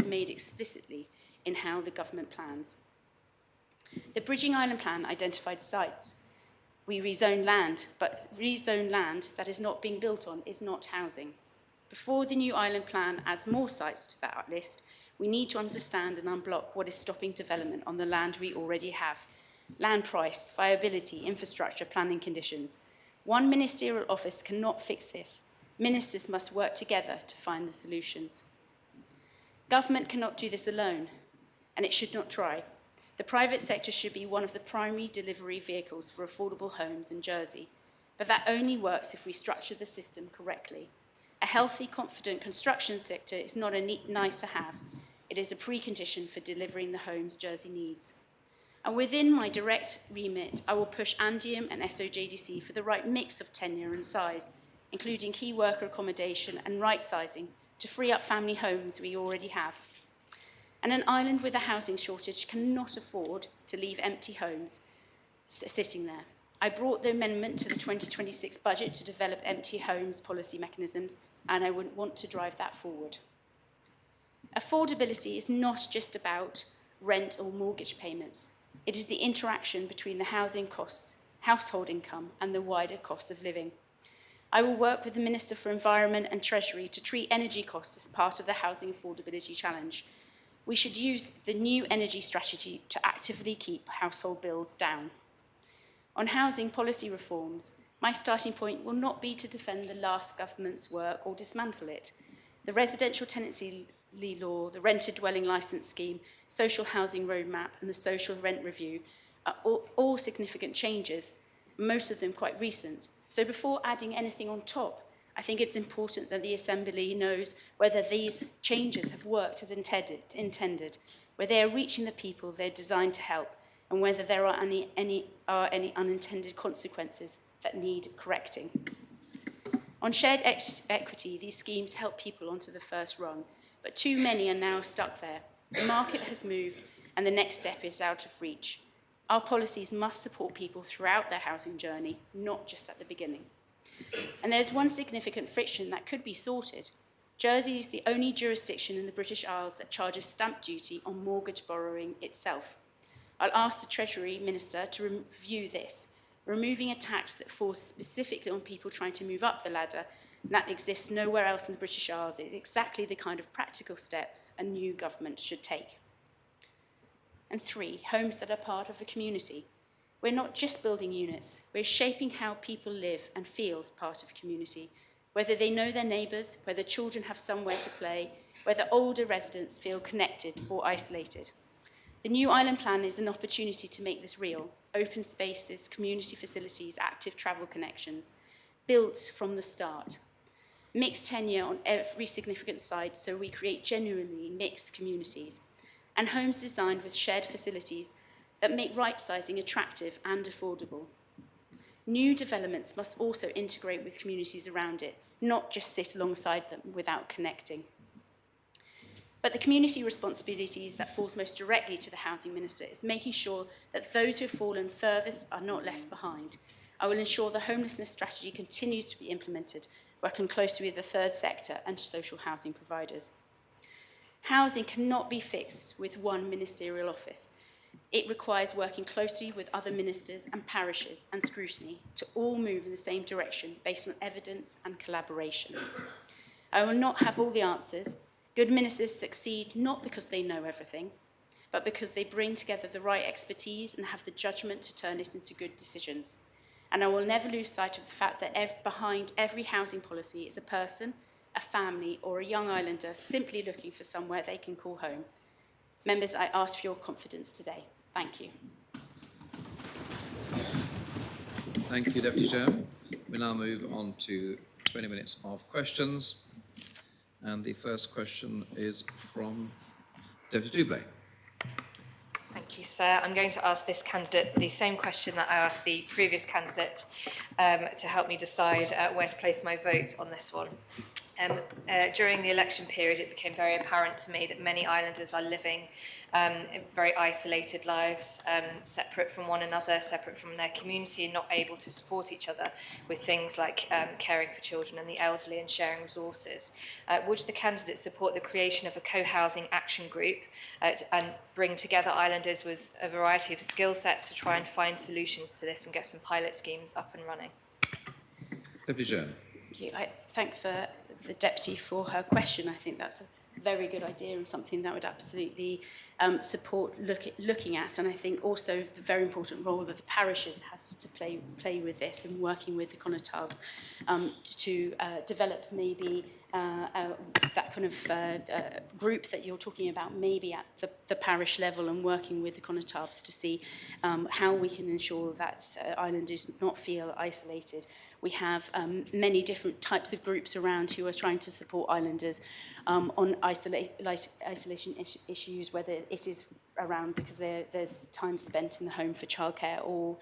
made explicitly in how the government plans. The Bridging Island Plan identified sites. We rezone land, but rezone land that is not being built on is not housing. Before the new island plan adds more sites to that list, we need to understand and unblock what is stopping development on the land we already have. Land price, viability, infrastructure, planning conditions. One ministerial office cannot fix this. Ministers must work together to find the solutions. Government cannot do this alone, and it should not try. The private sector should be one of the primary delivery vehicles for affordable homes in Jersey, but that only works if we structure the system correctly. A healthy, confident construction sector is not a nice to have. It is a precondition for delivering the homes Jersey needs. And within my direct remit, I will push Andium and SOJDC for the right mix of tenure and size, including key worker accommodation and right-sizing to free up family homes we already have. And an island with a housing shortage cannot afford to leave empty homes sitting there. I brought the amendment to the 2026 budget to develop empty homes policy mechanisms, and I would want to drive that forward. Affordability is not just about rent or mortgage payments. It is the interaction between the housing costs, household income, and the wider cost of living. I will work with the Minister for Environment and Treasury to treat energy costs as part of the housing affordability challenge. We should use the new energy strategy to actively keep household bills down. On housing policy reforms, my starting point will not be to defend the last government's work or dismantle it. The residential tenancy law, the rented dwelling licence scheme, social housing roadmap and the social rent review are all significant changes, most of them quite recent. So before adding anything on top, I think it's important that the Assembly knows whether these changes have worked as intended, whether they are reaching the people they're designed to help, and whether there are any unintended consequences that need correcting. On shared equity, these schemes help people onto the first rung, but too many are now stuck there. The market has moved, and the next step is out of reach. Our policies must support people throughout their housing journey, not just at the beginning. And there's one significant friction that could be sorted. Jersey is the only jurisdiction in the British Isles that charges stamp duty on mortgage borrowing itself. I'll ask the Treasury Minister to review this. Removing a tax that falls specifically on people trying to move up the ladder and that exists nowhere else in the British Isles is exactly the kind of practical step a new government should take. And 3, homes that are part of a community. We're not just building units, we're shaping how people live and feel as part of a community, whether they know their neighbours, whether children have somewhere to play, whether older residents feel connected or isolated. The new island plan is an opportunity to make this real. Open spaces, community facilities, active travel connections, built from the start. Mixed tenure on every significant site so we create genuinely mixed communities. And homes designed with shared facilities that make right-sizing attractive and affordable. New developments must also integrate with communities around it, not just sit alongside them without connecting. But the community responsibilities that falls most directly to the Housing Minister is making sure that those who have fallen furthest are not left behind. I will ensure the homelessness strategy continues to be implemented, working closely with the third sector and social housing providers. Housing cannot be fixed with one ministerial office. It requires working closely with other ministers and parishes and scrutiny to all move in the same direction based on evidence and collaboration. I will not have all the answers. Good ministers succeed not because they know everything, but because they bring together the right expertise and have the judgment to turn it into good decisions. And I will never lose sight of the fact that behind every housing policy is a person, a family, or a young islander simply looking for somewhere they can call home. Members, I ask for your confidence today. Thank you. Thank you, Deputy Chair. We now move on to 20 minutes of questions. And the first question is from Deputy Doublé. Thank you, sir. I'm going to ask this candidate the same question that I asked the previous candidate to help me decide where to place my vote on this one. During the election period, it became very apparent to me that many islanders are living very isolated lives, separate from one another, separate from their community, and not able to support each other with things like caring for children and the elderly and sharing resources. Would the candidate support the creation of a co-housing action group and bring together islanders with a variety of skill sets to try and find solutions to this and get some pilot schemes up and running? Deputy Chair. Thank you. I thank the Deputy for her question. I think that's a very good idea and something that would absolutely support looking at. And I think also the very important role that the parishes have to play with this and working with the Conotabs to develop maybe that kind of group that you're talking about, maybe at the parish level, and working with the Conotabs to see how we can ensure that islanders not feel isolated. We have many different types of groups around who are trying to support islanders on isolation issues, whether it is around because there's time spent in the home for childcare, or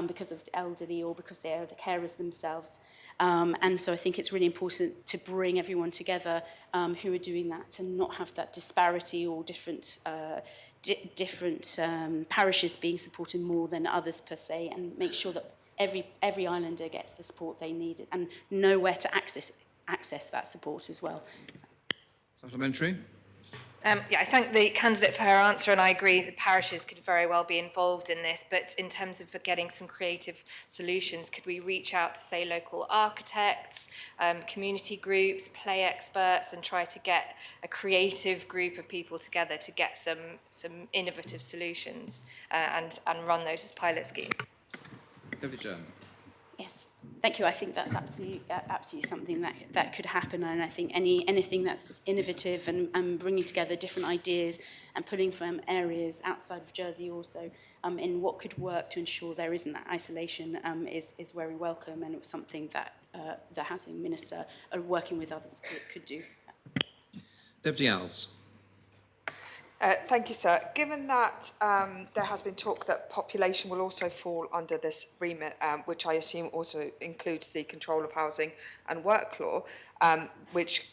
because of the elderly, or because they are the carers themselves. And so I think it's really important to bring everyone together who are doing that, and not have that disparity or different parishes being supported more than others per se, and make sure that every islander gets the support they need and know where to access that support as well. Supplementary. Yeah, I thank the candidate for her answer, and I agree that parishes could very well be involved in this, but in terms of getting some creative solutions, could we reach out to, say, local architects, community groups, play experts, and try to get a creative group of people together to get some innovative solutions and run those as pilot schemes? Deputy Chair. Yes, thank you. I think that's absolutely something that could happen, and I think anything that's innovative and bringing together different ideas and pulling from areas outside of Jersey also in what could work to ensure there isn't that isolation is very welcome, and it was something that the Housing Minister, working with others, could do. Deputy Alves. Thank you, sir. Given that there has been talk that population will also fall under this remit, which I assume also includes the Control of Housing and Work Law, which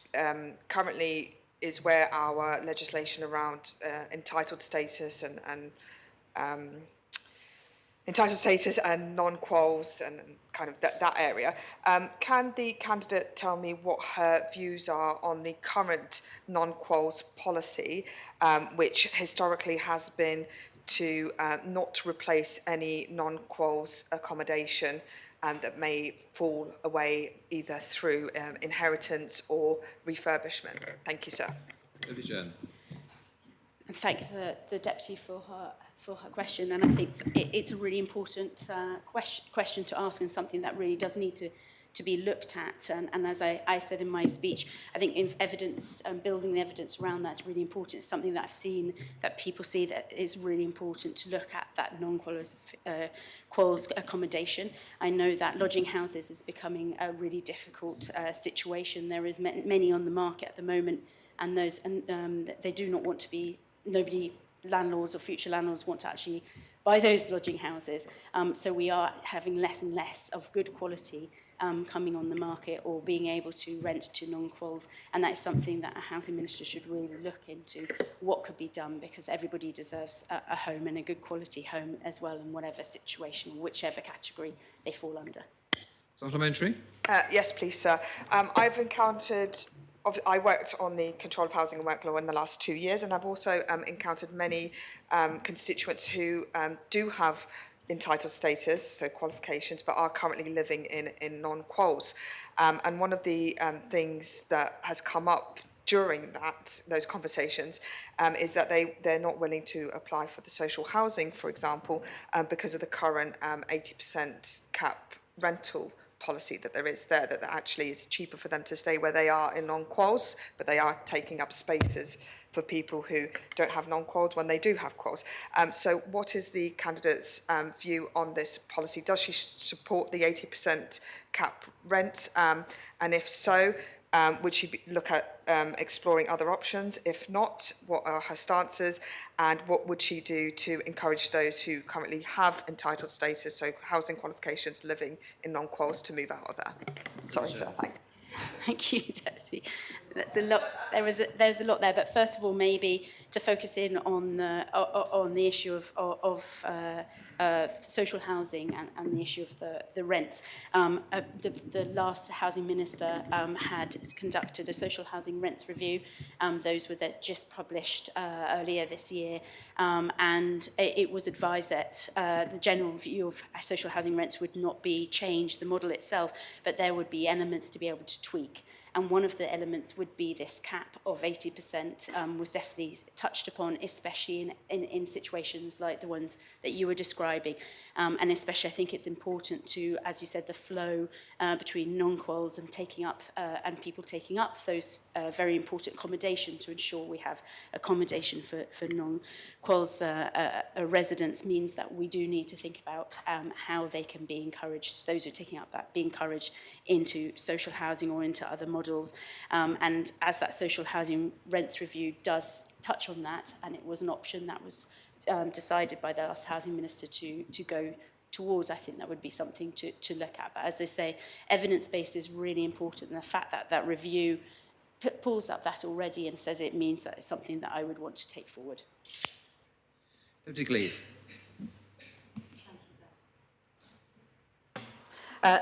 currently is where our legislation around entitled status and non-quals and kind of that area. Can the candidate tell me what her views are on the current non-quals policy, which historically has been to not replace any non-quals accommodation that may fall away either through inheritance or refurbishment? Thank you, sir. Deputy Chair. And thank the Deputy for her question, and I think it's a really important question to ask, and something that really does need to be looked at. And as I said in my speech, I think evidence, building the evidence around that is really important. It's something that I've seen that people see that is really important to look at, that non-quals accommodation. I know that lodging houses is becoming a really difficult situation. There is many on the market at the moment, and they do not want to be, landlords or future landlords want to actually buy those lodging houses. So we are having less and less of good quality coming on the market, or being able to rent to non-quals, and that is something that a housing minister should really look into, what could be done, because everybody deserves a home, and a good quality home as well, in whatever situation or whichever category they fall under. Supplementary. Yes, please, sir. I've encountered I worked on the Control of Housing and Work Law in the last 2 years, and I've also encountered many constituents who do have entitled status, so qualifications, but are currently living in non-quals. And one of the things that has come up during those conversations is that they're not willing to apply for the social housing, for example, because of the current 80% cap rental policy that there is there, that actually it's cheaper for them to stay where they are in non-quals, but they are taking up spaces for people who don't have non-quals when they do have quals. So what is the candidate's view on this policy? Does she support the 80% cap rent? And if so, would she look at exploring other options? If not, what are her stances? And what would she do to encourage those who currently have entitled status, so housing qualifications, living in non-quals, to move out of there? Sorry, sir, thanks. Thank you, Deputy. That's a lot. There's a lot there, but first of all, maybe to focus in on the issue of social housing and the issue of the rents. The last housing minister had conducted a social housing rents review. Those were just published earlier this year, and it was advised that the general view of social housing rents would not be changed, the model itself, but there would be elements to be able to tweak. And one of the elements would be this cap of 80% was definitely touched upon, especially in situations like the ones that you were describing. And especially I think it's important to, as you said, the flow between non-quals and people taking up those very important accommodation to ensure we have accommodation for non-quals residents means that we do need to think about how they can be encouraged, those who are taking up that, be encouraged into social housing or into other models. And as that social housing rents review does touch on that, and it was an option that was decided by the last housing minister to go towards, I think that would be something to look at. But as they say, evidence-based is really important, and the fact that that review pulls up that already and says it means that it's something that I would want to take forward. Deputy Gleave.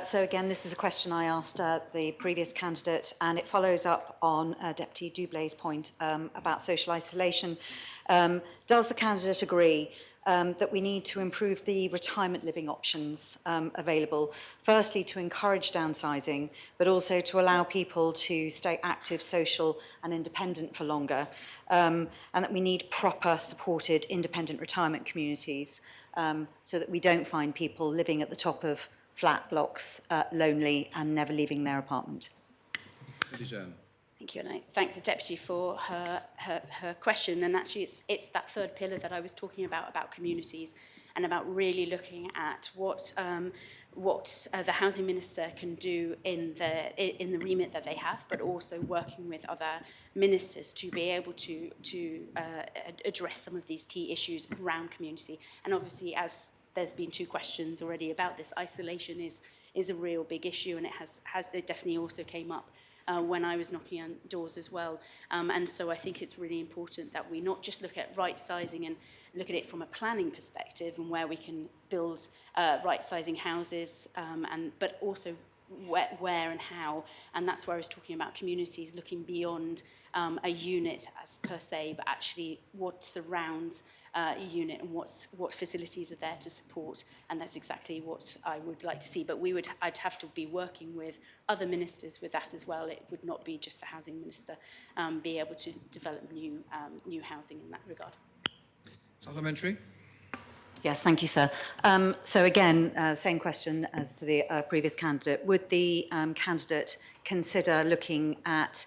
So again, this is a question I asked the previous candidate, and it follows up on Deputy Dublay's point about social isolation. Does the candidate agree that we need to improve the retirement living options available, firstly to encourage downsizing, but also to allow people to stay active, social and independent for longer, and that we need proper supported independent retirement communities so that we don't find people living at the top of flat blocks, lonely and never leaving their apartment. Thank you, and I thank the Deputy for her question. And actually, it's that third pillar that I was talking about communities, and about really looking at what the Housing Minister can do in the remit that they have, but also working with other ministers to be able to address some of these key issues around community. And obviously, as there's been two questions already about this, isolation is a real big issue, and it definitely also came up when I was knocking on doors as well. And so I think it's really important that we not just look at right-sizing and look at it from a planning perspective and where we can build right-sizing houses, but also where and how. And that's where I was talking about communities looking beyond a unit as per se, but actually what surrounds a unit and what facilities are there to support, and that's exactly what I would like to see. But I'd have to be working with other ministers with that as well. It would not be just the housing minister be able to develop new housing in that regard. Supplementary. Yes, thank you, sir. So again, same question as to the previous candidate. Would the candidate consider looking at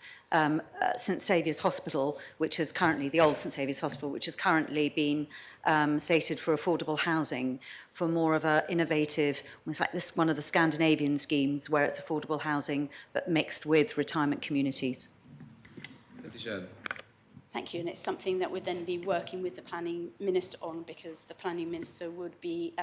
St Saviour's Hospital, which is currently, the old St Saviour's Hospital, which has currently been slated for affordable housing, for more of an innovative, almost like this, one of the Scandinavian schemes where it's affordable housing but mixed with retirement communities? Thank you, and it's something that would then be working with the planning minister on, because the planning minister would be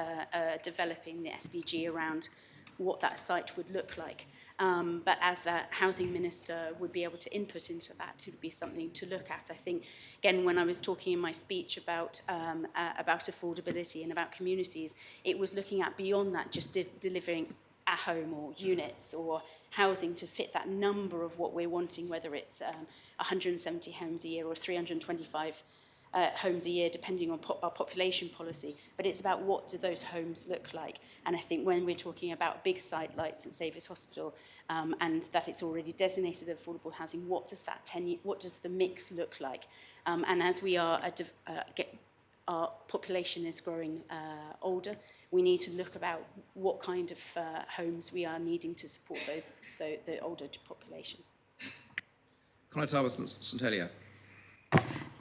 developing the SPG around what that site would look like. But as the housing minister would be able to input into that, it would be something to look at. I think, again, when I was talking in my speech about affordability and about communities, it was looking at beyond that, just delivering a home or units or housing to fit that number of what we're wanting, whether it's 170 homes a year or 325 homes a year, depending on our population policy. But it's about what do those homes look like. And I think when we're talking about a big site like St Saviour's Hospital, and that it's already designated affordable housing, what does the mix look like? And as we are our population is growing older, we need to look about what kind of homes we are needing to support the older population. Conatawa St Helier.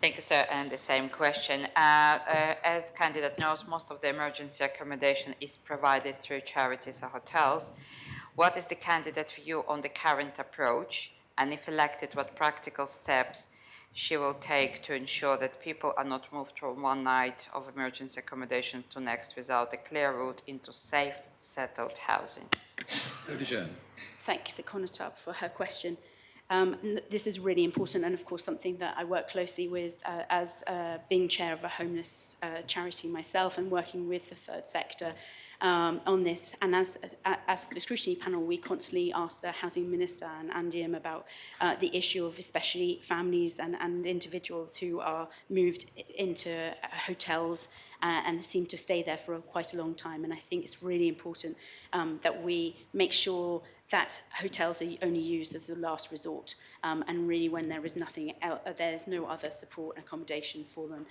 Thank you, sir. And the same question. As candidate knows, most of the emergency accommodation is provided through charities or hotels. What is the candidate's view on the current approach? And if elected, what practical steps she will take to ensure that people are not moved from one night of emergency accommodation to next without a clear route into safe, settled housing? Thank you, Conatawa, for her question. This is really important, and of course something that I work closely with as being chair of a homeless charity myself, and working with the third sector on this. And as the scrutiny panel, we constantly ask the housing minister and Andiam about the issue of especially families and individuals who are moved into hotels and seem to stay there for quite a long time. And I think it's really important that we make sure that hotels are only used as the last resort, and really when there is nothing else, there's no other support and accommodation for them.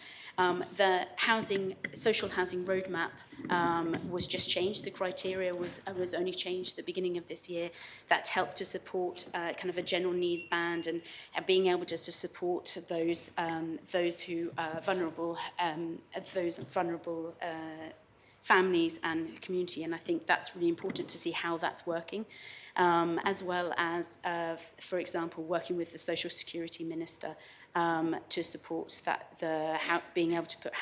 The social housing roadmap was just changed. The criteria was only changed at the beginning of this year. That helped to support kind of a general needs band and being able to support those who are vulnerable, families and community, and I think that's really important to see how that's working, as well as, for example, working with the Social Security Minister to support that being able to put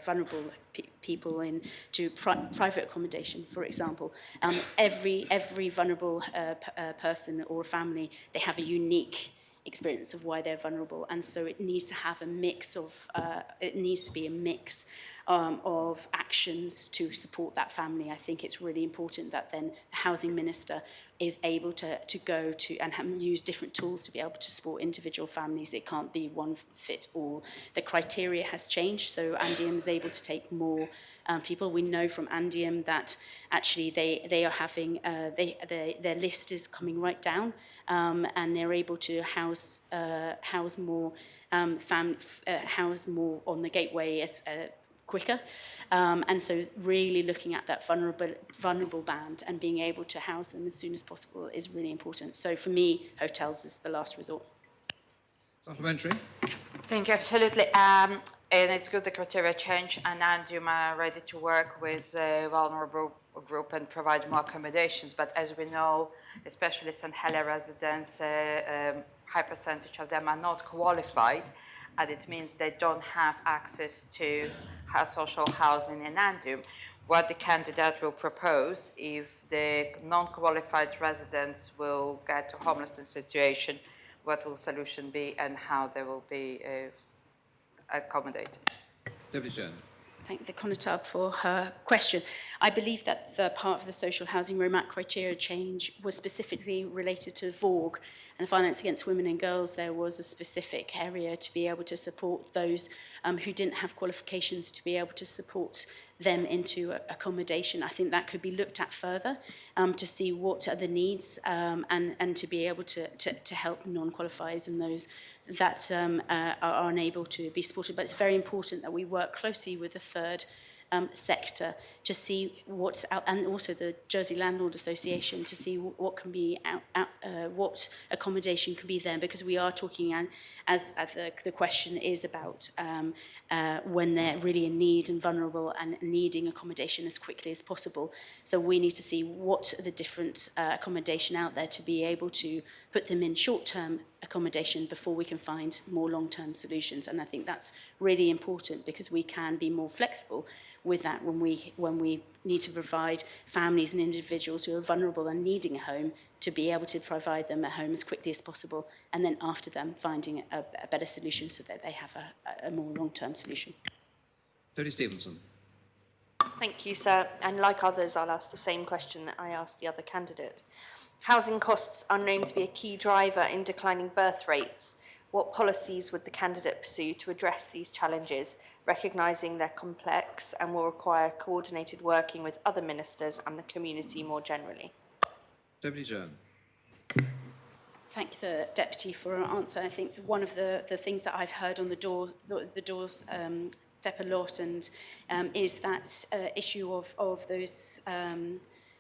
vulnerable people into private accommodation, for example. Every vulnerable person or family, they have a unique experience of why they're vulnerable, and so it needs to have a mix of of actions to support that family. I think it's really important that then the housing minister is able to go to and use different tools to be able to support individual families. It can't be one fit all. The criteria has changed, so Andium is able to take more people. We know from Andium that actually they are having their list is coming right down, and they're able to house more on the gateway quicker, and so really looking at that vulnerable band and being able to house them as soon as possible is really important. So for me, hotels is the last resort. Supplementary. Thank you, absolutely. And it's good the criteria change, and Andium are ready to work with a vulnerable group and provide more accommodations. But as we know, especially St. Helier residents, high percentage of them are not qualified, and it means they don't have access to social housing in Andium. What the candidate will propose, if the non-qualified residents will get to homelessness situation, what will solution be and how they will be accommodated? Deputy Chair. Thank the Connotab for her question. I believe that the part of the social housing roadmap criteria change was specifically related to VAWG and violence against women and girls. There was a specific area to be able to support those who didn't have qualifications, to be able to support them into accommodation. I think that could be looked at further to see what are the needs and to be able to help non-qualified and those that are unable to be supported. But it's very important that we work closely with the third sector to see what's out, and also the Jersey Landlord Association, to see what can be what accommodation can be there, because we are talking, as the question is about when they're really in need and vulnerable and needing accommodation as quickly as possible. So we need to see what are the different accommodation out there to be able to put them in short-term accommodation before we can find more long-term solutions. And I think that's really important, because we can be more flexible with that when we need to provide families and individuals who are vulnerable and needing a home, to be able to provide them a home as quickly as possible, and then after them finding a better solution so that they have a more long-term solution. Tony Stevenson. Thank you, sir. And like others, I'll ask the same question that I asked the other candidate. Housing costs are known to be a key driver in declining birth rates. What policies would the candidate pursue to address these challenges, recognising they're complex and will require coordinated working with other ministers and the community more generally? Deputy Chair. Thank the Deputy for her answer. I think one of the things that I've heard on the doors step a lot, and is that issue of those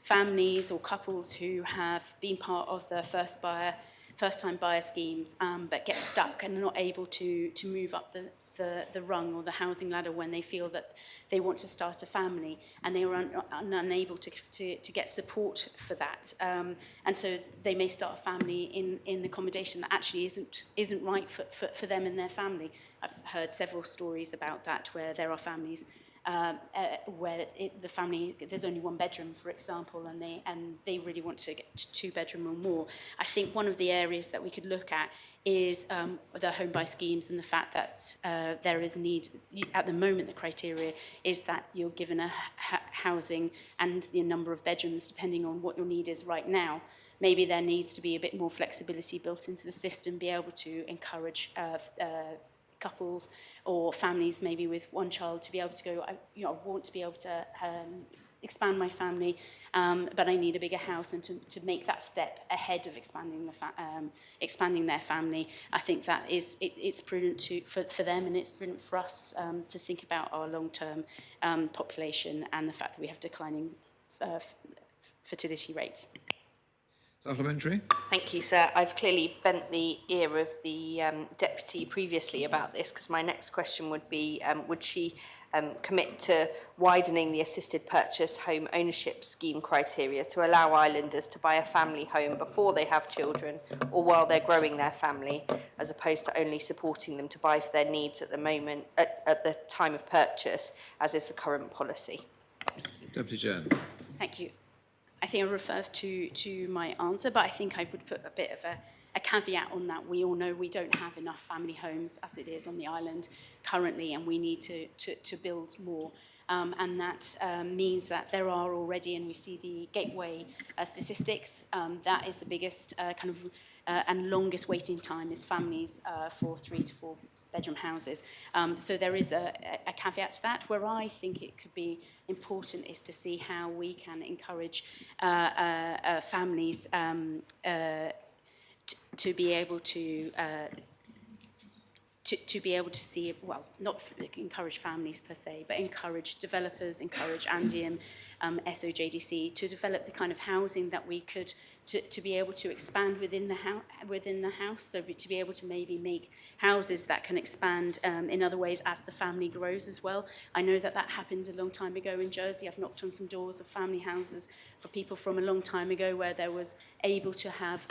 families or couples who have been part of the first-time buyer schemes, but get stuck and are not able to move up the rung or the housing ladder when they feel that they want to start a family, and they are unable to get support for that, and so they may start a family in accommodation that actually isn't right for them and their family. I've heard several stories about that, where there are families where the family, there's only one bedroom, for example, and they really want to get to 2-bedroom or more. I think one of the areas that we could look at is the home buy schemes, and the fact that there is need at the moment. The criteria is that you're given a housing and the number of bedrooms depending on what your need is right now. Maybe there needs to be a bit more flexibility built into the system, be able to encourage couples or families maybe with one child to be able to go, I want to be able to expand my family, but I need a bigger house, and to make that step ahead of expanding their family, I think that it's prudent for them, and it's prudent for us to think about our long-term population and the fact that we have declining fertility rates. Supplementary. Thank you, sir. I've clearly bent the ear of the deputy previously about this, because my next question would be, would she commit to widening the assisted purchase home ownership scheme criteria to allow islanders to buy a family home before they have children or while they're growing their family, as opposed to only supporting them to buy for their needs at the moment, at the time of purchase, as is the current policy? Deputy Chair. Thank you. I think I referred to my answer, but I think I would put a bit of a caveat on that. We all know we don't have enough family homes as it is on the island currently, and we need to build more. And that means that there are already, and we see the Gateway statistics, that is the biggest and longest waiting time is families for 3 to 4 bedroom houses. So there is a caveat to that. Where I think it could be important is to see how we can encourage families to be able to see, well, not encourage families per se, but encourage developers, encourage Andium, SOJDC to develop the kind of housing that we could to be able to expand within the house, so to be able to maybe make houses that can expand in other ways as the family grows as well. I know that happened a long time ago in Jersey. I've knocked on some doors of family houses for people from a long time ago where there was able to have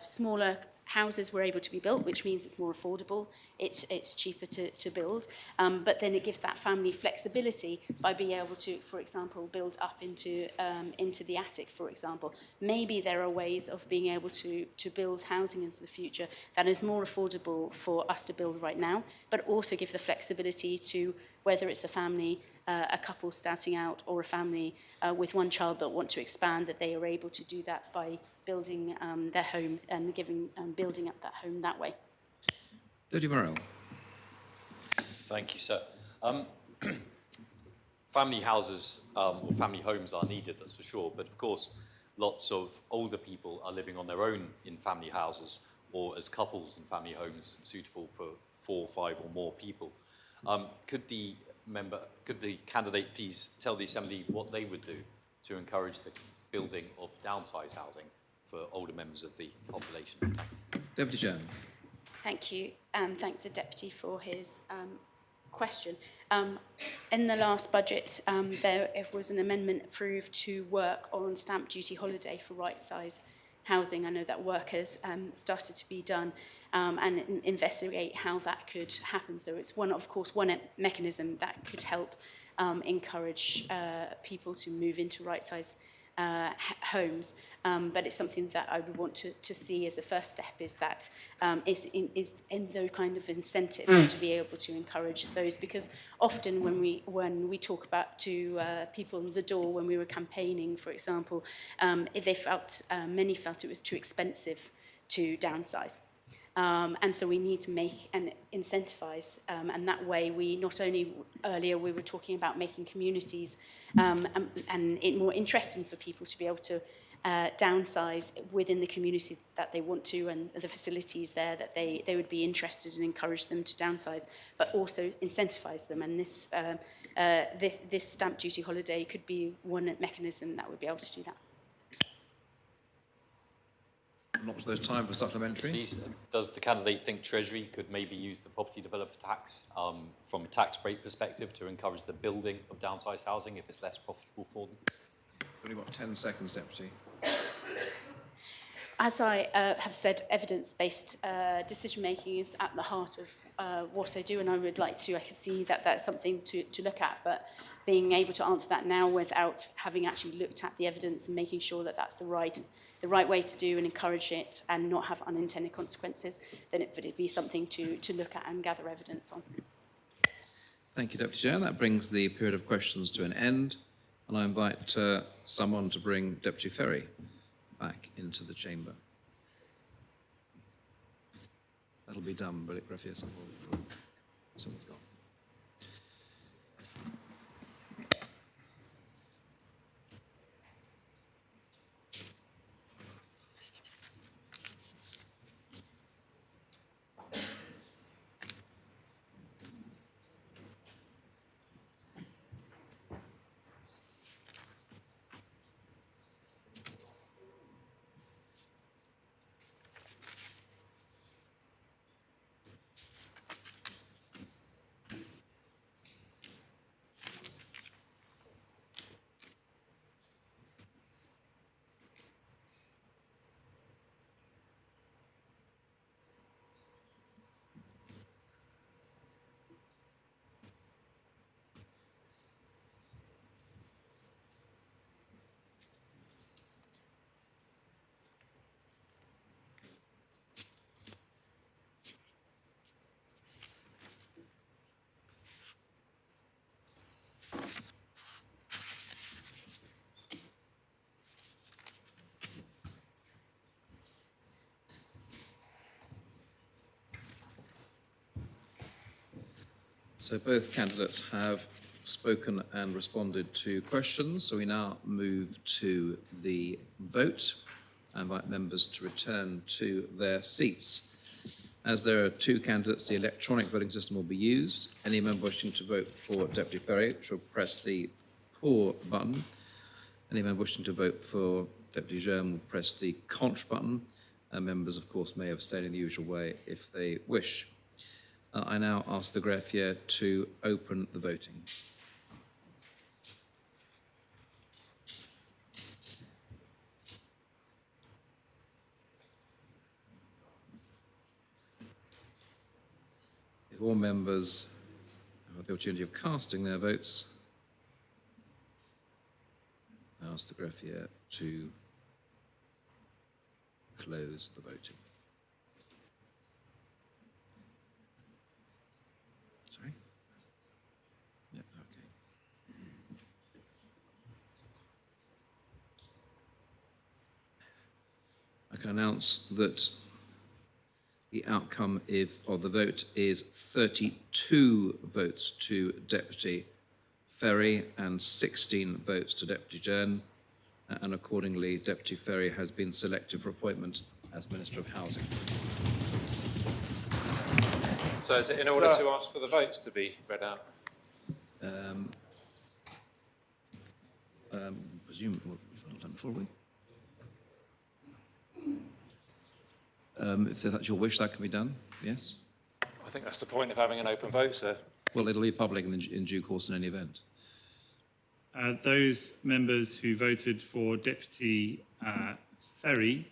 smaller houses were able to be built, which means it's more affordable, it's cheaper to build, but then it gives that family flexibility by being able to, for example, build up into the attic, for example. Maybe there are ways of being able to build housing into the future that is more affordable for us to build right now, but also give the flexibility to, whether it's a family, a couple starting out, or a family with one child but want to expand, that they are able to do that by building their home and building up that home that way. Deputy Morrell. Thank you, sir. Family houses or family homes are needed, that's for sure. But of course, lots of older people are living on their own in family houses or as couples in family homes suitable for 4, 5 or more people. Could the candidate please tell the Assembly what they would do to encourage the building of downsized housing for older members of the population? Deputy Chair. Thank you, and thank the Deputy for his question. In the last budget, there was an amendment approved to work on stamp duty holiday for right-size housing. I know that work has started to be done and investigate how that could happen. So it's one mechanism that could help encourage people to move into right-size homes, but it's something that I would want to see as a first step, is that is in those kind of incentives to be able to encourage those, because often when we talk about to people on the door when we were campaigning, for example, many felt it was too expensive to downsize. And so we need to make and incentivize, and that way we not only, earlier we were talking about making communities and it more interesting for people to be able to downsize within the community that they want to, and the facilities there that they would be interested and encourage them to downsize, but also incentivize them. And this stamp duty holiday could be one mechanism that would be able to do that. Not there's time for supplementary. Please, does the candidate think Treasury could maybe use the property developer tax from a tax break perspective to encourage the building of downsized housing if it's less profitable for them? We've only got 10 seconds, Deputy. As I have said, evidence-based decision-making is at the heart of what I do, and I would like to, I can see that that's something to look at, but being able to answer that now without having actually looked at the evidence and making sure that that's the right way to do and encourage it and not have unintended consequences, then it would be something to look at and gather evidence on. Thank you, Deputy Chair. That brings the period of questions to an end, and I invite someone to bring Deputy Ferry back into the chamber. That'll be done, but someone's gone. So both candidates have spoken and responded to questions. So we now move to the vote. I invite members to return to their seats. As there are two candidates, the electronic voting system will be used. Any member wishing to vote for Deputy Ferry should press the pour button. Any member wishing to vote for Deputy Jeune will press the contre button. Members, of course, may abstain in the usual way if they wish. I now ask the greffier to open the voting. If all members have the opportunity of casting their votes, I ask the greffier to close the voting. Sorry? Yeah, okay. I can announce that the outcome of the vote is 32 votes to Deputy Ferry and 16 votes to Deputy Jeune, and accordingly Deputy Ferry has been selected for appointment as Minister of Housing. So is it in order to ask for the votes to be read out? Presume we've not done before, we? If that's your wish, that can be done, yes? I think that's the point of having an open vote, sir. Well, it'll be public in due course in any event. Those members who voted for Deputy Ferry,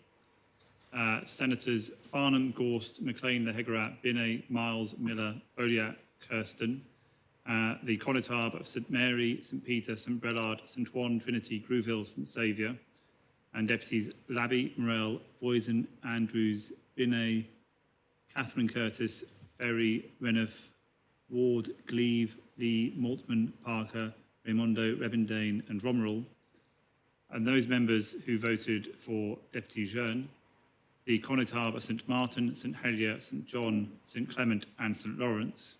Senators Farnham, Gorst, McLean, Lehegarat, Binney, Miles, Miller, Boliak, Kirsten, the Connotab of St Mary, St Peter, St Brelard, St Juan, Trinity, Grovehill, St Saviour, and Deputies Labby, Morell, Boysen, Andrews, Binney, Catherine Curtis, Ferry, Renouf, Ward, Gleave, Lee, Maltman, Parker, Raimondo, Rebendane and Romerell, and those members who voted for Deputy Jeune, the Connotab of St Martin, St Helier, St John, St Clement and St Lawrence,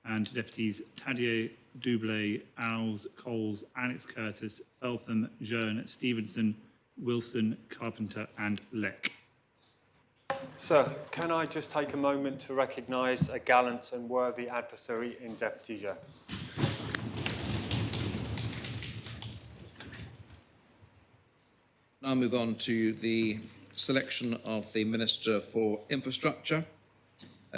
and Deputies Tadier, Doublé, Owls, Coles, Alex Curtis, Feltham, Jeune, Stevenson, Wilson, Carpenter and Leck. Sir, can I just take a moment to recognise a gallant and worthy adversary in Deputy Jeune? Now move on to the selection of the Minister for Infrastructure.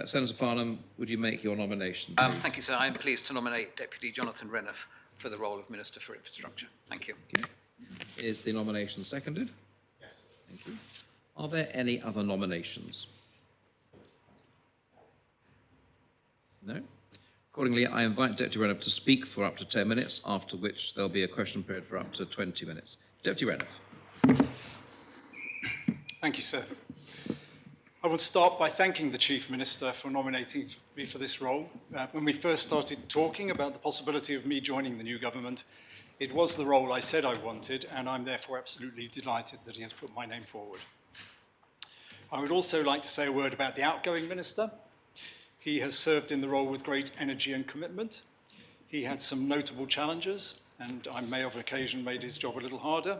Senator Farnham, would you make your nomination, please? Thank you, sir. I am pleased to nominate Deputy Jonathan Renouf for the role of Minister for Infrastructure. Thank you. Okay. Is the nomination seconded? Yes. Thank you. Are there any other nominations? No? Accordingly, I invite Deputy Renouf to speak for up to 10 minutes, after which there'll be a question period for up to 20 minutes. Deputy Renouf. Thank you, sir. I will start by thanking the Chief Minister for nominating me for this role. When we first started talking about the possibility of me joining the new government, it was the role I said I wanted, and I'm therefore absolutely delighted that he has put my name forward. I would also like to say a word about the outgoing minister. He has served in the role with great energy and commitment. He had some notable challenges, and I may have on occasion made his job a little harder,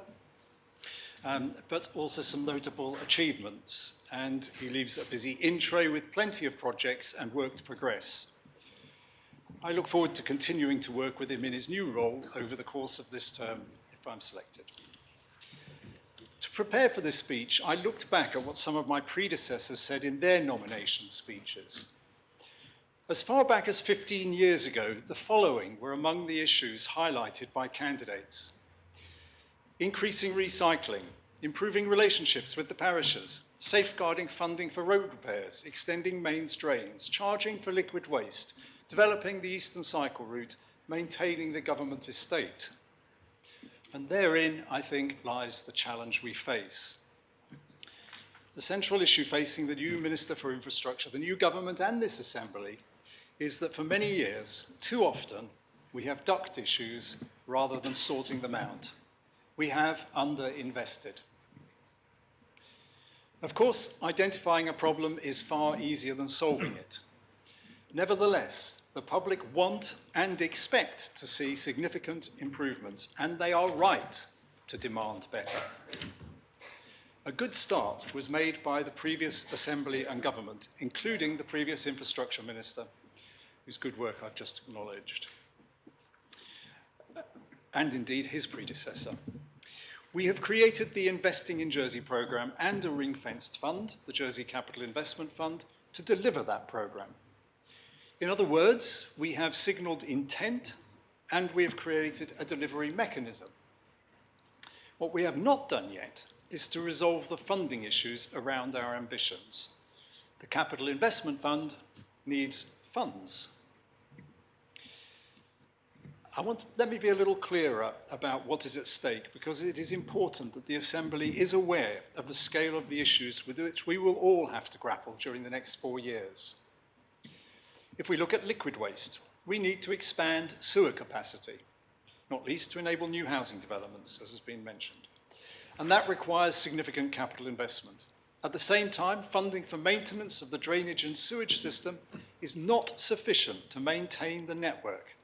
but also some notable achievements. And he leaves a busy in-tray with plenty of projects and work to progress. I look forward to continuing to work with him in his new role over the course of this term, if I'm selected. To prepare for this speech, I looked back at what some of my predecessors said in their nomination speeches. As far back as 15 years ago, the following were among the issues highlighted by candidates: increasing recycling, improving relationships with the parishes, safeguarding funding for road repairs, extending mains drains, charging for liquid waste, developing the Eastern Cycle route, maintaining the government estate. And therein, I think, lies the challenge we face. The central issue facing the new Minister for Infrastructure, the new government and this Assembly, is that for many years, too often, we have ducked issues rather than sorting them out. We have underinvested. Of course, identifying a problem is far easier than solving it. Nevertheless, The public want and expect to see significant improvements, and they are right to demand better. A good start was made by the previous Assembly and Government, including the previous Infrastructure Minister, whose good work I've just acknowledged, and indeed his predecessor. We have created the Investing in Jersey programme and a ring-fenced fund, the Jersey Capital Investment Fund, to deliver that programme. In other words, we have signalled intent and we have created a delivery mechanism. What we have not done yet is to resolve the funding issues around our ambitions. The Capital Investment Fund needs funds. Let me be a little clearer about what is at stake, because it is important that the Assembly is aware of the scale of the issues with which we will all have to grapple during the next 4 years. If we look at liquid waste, we need to expand sewer capacity, not least to enable new housing developments, as has been mentioned. And that requires significant capital investment. At the same time, funding for maintenance of the drainage and sewage system is not sufficient to maintain the network.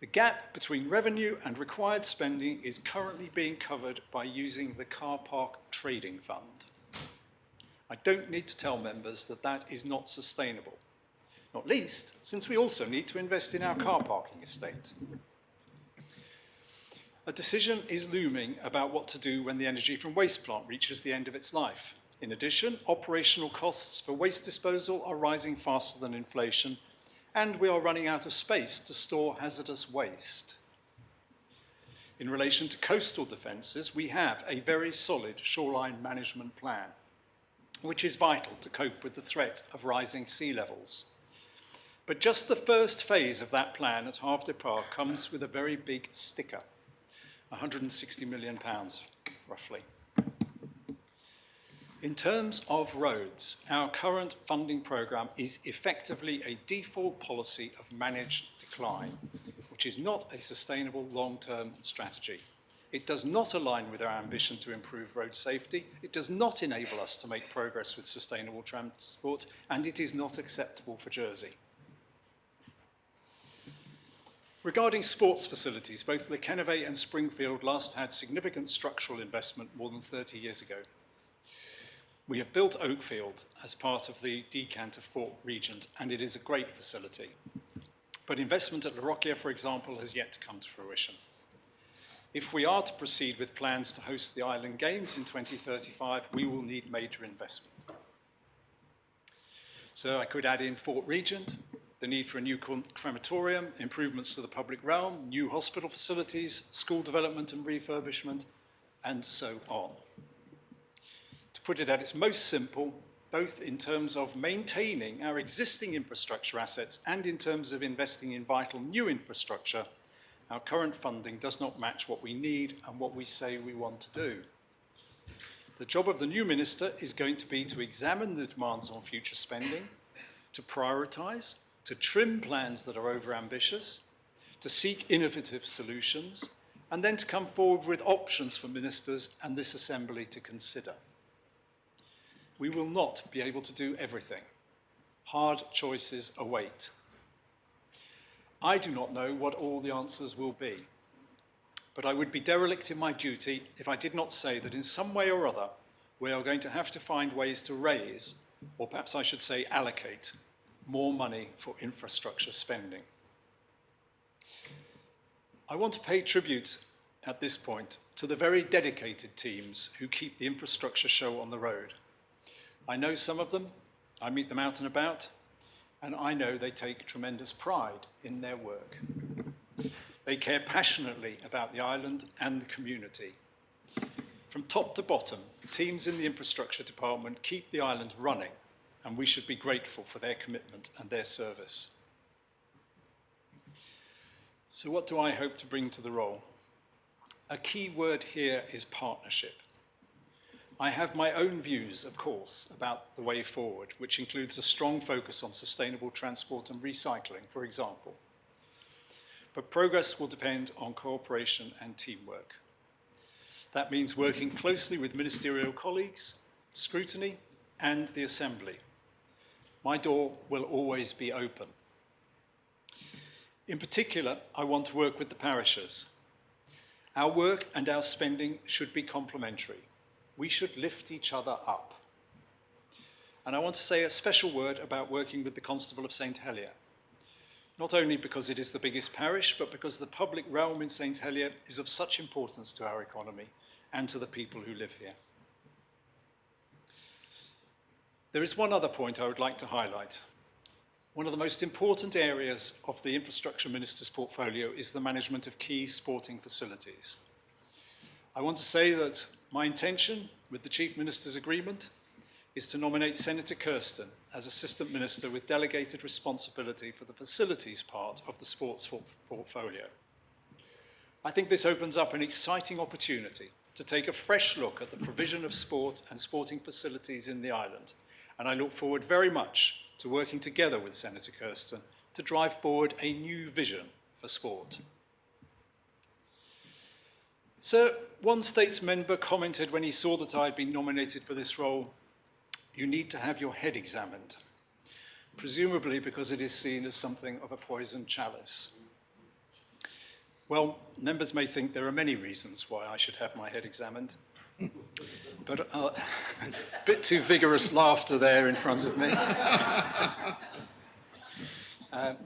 The gap between revenue and required spending is currently being covered by using the Car Park Trading Fund. I don't need to tell members that that is not sustainable, not least since we also need to invest in our car parking estate. A decision is looming about what to do when the energy from waste plant reaches the end of its life. In addition, operational costs for waste disposal are rising faster than inflation, and we are running out of space to store hazardous waste. In relation to coastal defences, we have a very solid shoreline management plan, which is vital to cope with the threat of rising sea levels. But just the first phase of that plan at Havre de Parc comes with a very big sticker, £160 million, roughly. In terms of roads, our current funding programme is effectively a default policy of managed decline, which is not a sustainable long-term strategy. It does not align with our ambition to improve road safety, it does not enable us to make progress with sustainable transport, and it is not acceptable for Jersey. Regarding sports facilities, both Le Kennevet and Springfield last had significant structural investment more than 30 years ago. We have built Oakfield as part of the Decanter Fort Regent, and it is a great facility. But investment at La Rocquiere, for example, has yet to come to fruition. If we are to proceed with plans to host the Island Games in 2035, we will need major investment. So I could add in Fort Regent, the need for a new crematorium, improvements to the public realm, new hospital facilities, school development and refurbishment, and so on. To put it at its most simple, both in terms of maintaining our existing infrastructure assets and in terms of investing in vital new infrastructure, our current funding does not match what we need and what we say we want to do. The job of the new minister is going to be to examine the demands on future spending, to prioritise, to trim plans that are overambitious, to seek innovative solutions, and then to come forward with options for ministers and this Assembly to consider. We will not be able to do everything. Hard choices await. I do not know what all the answers will be, but I would be derelict in my duty if I did not say that in some way or other we are going to have to find ways to raise, or perhaps I should say allocate, more money for infrastructure spending. I want to pay tribute at this point to the very dedicated teams who keep the infrastructure show on the road. I know some of them, I meet them out and about, and I know they take tremendous pride in their work. They care passionately about the island and the community. From top to bottom, teams in the infrastructure department keep the island running, and we should be grateful for their commitment and their service. So what do I hope to bring to the role? A key word here is partnership. I have my own views, of course, about the way forward, which includes a strong focus on sustainable transport and recycling, for example. But progress will depend on cooperation and teamwork. That means working closely with ministerial colleagues, scrutiny, and the Assembly. My door will always be open. In particular, I want to work with the parishes. Our work and our spending should be complementary. We should lift each other up. And I want to say a special word about working with the Constable of St Helier. Not only because it is the biggest parish, but because the public realm in St Helier is of such importance to our economy and to the people who live here. There is one other point I would like to highlight. One of the most important areas of the Infrastructure Minister's portfolio is the management of key sporting facilities. I want to say that my intention with the Chief Minister's agreement is to nominate Senator Kirsten as Assistant Minister with delegated responsibility for the facilities part of the sports portfolio. I think this opens up an exciting opportunity to take a fresh look at the provision of sport and sporting facilities in the island, and I look forward very much to working together with Senator Kirsten to drive forward a new vision for sport. So, one States member commented when he saw that I had been nominated for this role, "You need to have your head examined," presumably because it is seen as something of a poisoned chalice. Well, members may think there are many reasons why I should have my head examined, but a bit too vigorous laughter there in front of me.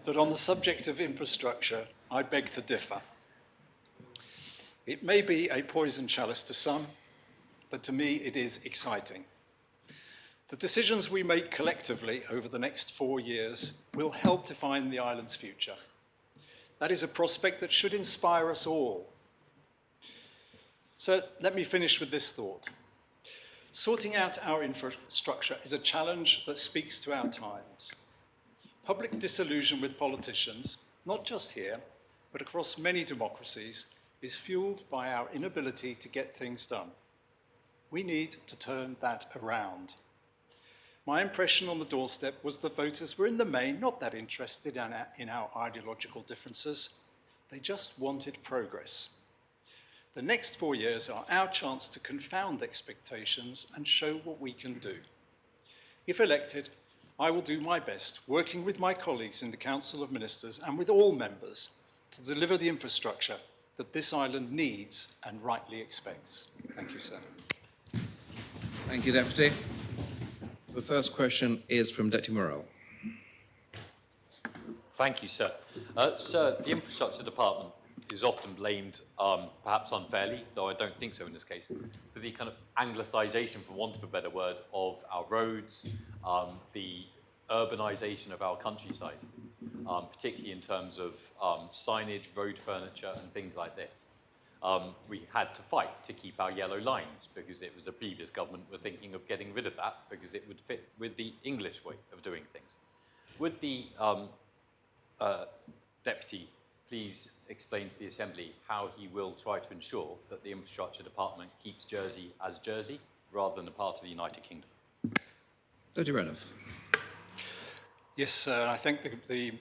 But on the subject of infrastructure, I beg to differ. It may be a poison chalice to some, but to me it is exciting. The decisions we make collectively over the next 4 years will help define the island's future. That is a prospect that should inspire us all. So let me finish with this thought. Sorting out our infrastructure is a challenge that speaks to our times. Public disillusion with politicians, not just here, but across many democracies, is fueled by our inability to get things done. We need to turn that around. My impression on the doorstep was that voters were in the main not that interested in our ideological differences. They just wanted progress. The next 4 years are our chance to confound expectations and show what we can do. If elected, I will do my best, working with my colleagues in the Council of Ministers and with all members, to deliver the infrastructure that this island needs and rightly expects. Thank you, sir. Thank you, Deputy. The first question is from Deputy Morrell. Thank you, sir. Sir, the Infrastructure Department is often blamed, perhaps unfairly, though I don't think so in this case, for the kind of anglicisation, for want of a better word, of our roads, the urbanisation of our countryside, particularly in terms of signage, road furniture and things like this. We had to fight to keep our yellow lines because it was the previous government were thinking of getting rid of that because it would fit with the English way of doing things. Would the Deputy please explain to the Assembly how he will try to ensure that the Infrastructure Department keeps Jersey as Jersey rather than a part of the United Kingdom? Deputy Renouf. Yes, I thank the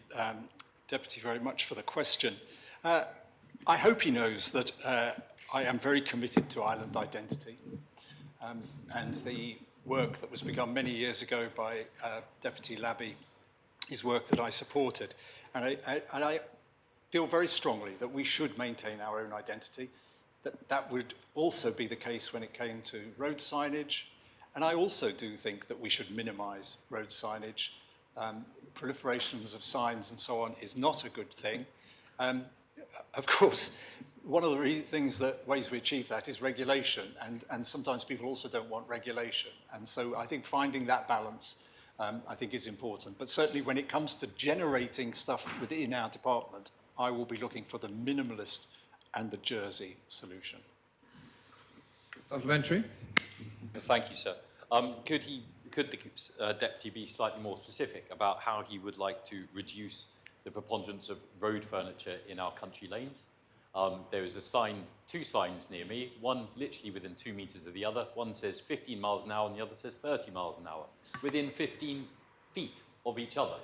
Deputy very much for the question. I hope he knows that I am very committed to island identity and the work that was begun many years ago by Deputy Labby is work that I supported. And I feel very strongly that we should maintain our own identity, that would also be the case when it came to road signage. And I also do think that we should minimise road signage. Proliferations of signs and so on is not a good thing. Of course, one of the ways we achieve that is regulation, and sometimes people also don't want regulation. And so I think finding that balance, I think is important. But certainly when it comes to generating stuff within our department, I will be looking for the minimalist and the Jersey solution. Supplementary. Thank you, sir. Could the Deputy be slightly more specific about how he would like to reduce the preponderance of road furniture in our country lanes? There is a sign, 2 signs near me, one literally within 2 metres of the other. One says 15 miles an hour and the other says 30 miles an hour, within 15 feet of each other.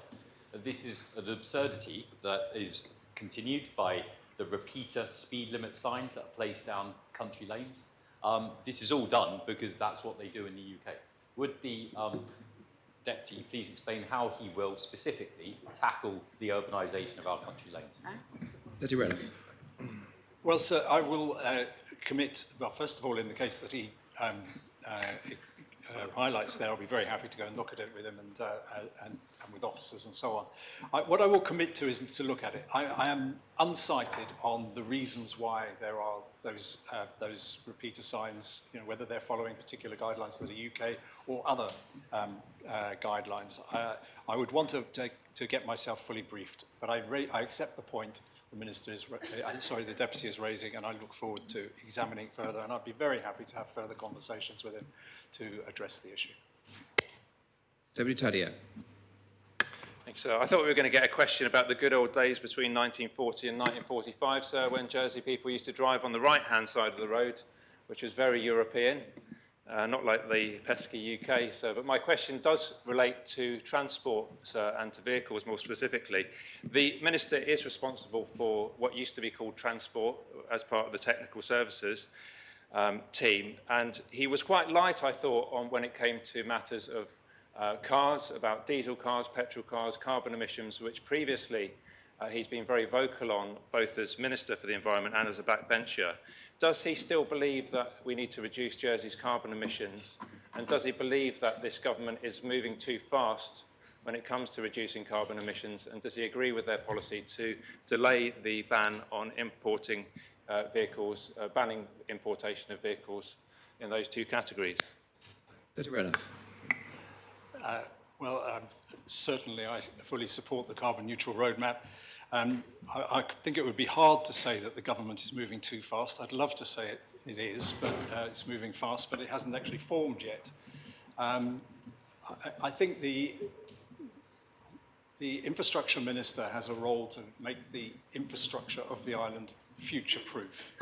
This is an absurdity that is continued by the repeater speed limit signs that are placed down country lanes. This is all done because that's what they do in the UK. Would the Deputy please explain how he will specifically tackle the urbanisation of our country lanes? Deputy Renouf. Well, sir, I will commit, well, first of all, in the case that he highlights there, I'll be very happy to go and look at it with him and with officers and so on. What I will commit to is to look at it. I am unsighted on the reasons why there are those repeater signs, you know, whether they're following particular guidelines that are UK or other guidelines. I would want to get myself fully briefed, but I accept the point the Minister is, the Deputy is raising, and I look forward to examining further, and I'd be very happy to have further conversations with him to address the issue. Deputy Tadier. Thanks, sir. I thought we were going to get a question about the good old days between 1940 and 1945, sir, when Jersey people used to drive on the right-hand side of the road, which was very European. Not like the pesky UK, sir, but my question does relate to transport, sir, and to vehicles more specifically. The Minister is responsible for what used to be called transport as part of the technical services team, and he was quite light, I thought, on when it came to matters of cars, about diesel cars, petrol cars, carbon emissions, which previously he's been very vocal on, both as Minister for the Environment and as a backbencher. Does he still believe that we need to reduce Jersey's carbon emissions? And does he believe that this government is moving too fast when it comes to reducing carbon emissions? And does he agree with their policy to delay the ban on importing vehicles, banning importation of vehicles in those two categories? Deputy Renouf. Certainly I fully support the carbon neutral roadmap. I think it would be hard to say that the government is moving too fast. I'd love to say it is, but it's moving fast, but it hasn't actually formed yet. I think the Infrastructure Minister has a role to make the infrastructure of the island future-proof.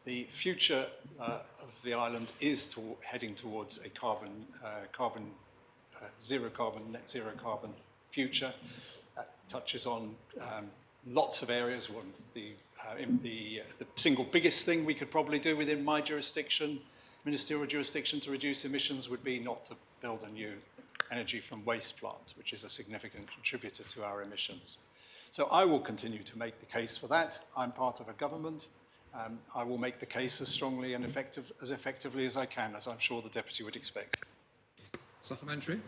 The future of the island is heading towards a net zero carbon future. That touches on lots of areas. One, the single biggest thing we could probably do within my jurisdiction, ministerial jurisdiction, to reduce emissions would be not to build a new energy from waste plant, which is a significant contributor to our emissions. So I will continue to make the case for that. I'm part of a government. I will make the case as strongly and effectively as I can, as I'm sure the Deputy would expect. Supplementary?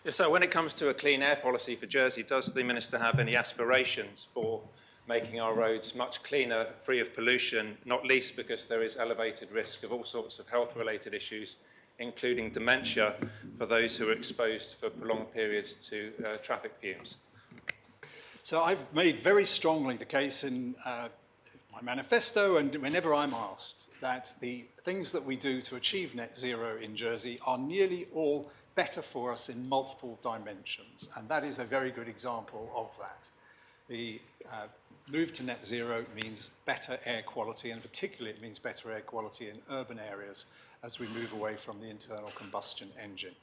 Yes, so when it comes to a clean air policy for Jersey, does the Minister have any aspirations for making our roads much cleaner, free of pollution, not least because there is elevated risk of all sorts of health-related issues, including dementia, for those who are exposed for prolonged periods to traffic fumes? So I've made very strongly the case in my manifesto, and whenever I'm asked, that the things that we do to achieve net zero in Jersey are nearly all better for us in multiple dimensions, and that is a very good example of that. The move to net zero means better air quality, and particularly it means better air quality in urban areas as we move away from the internal combustion engine.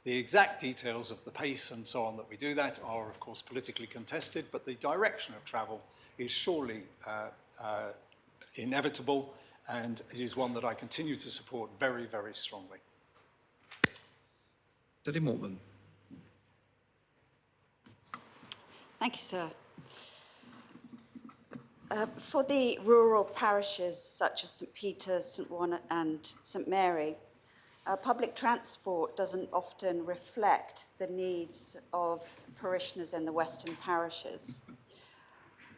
The exact details of the pace and so on that we do that are, of course, politically contested, but the direction of travel is surely inevitable, and it is one that I continue to support very, very strongly. Deputy Mortman. Thank you, sir. For the rural parishes such as St Peter's, St Juan and St Mary, public transport doesn't often reflect the needs of parishioners in the western parishes.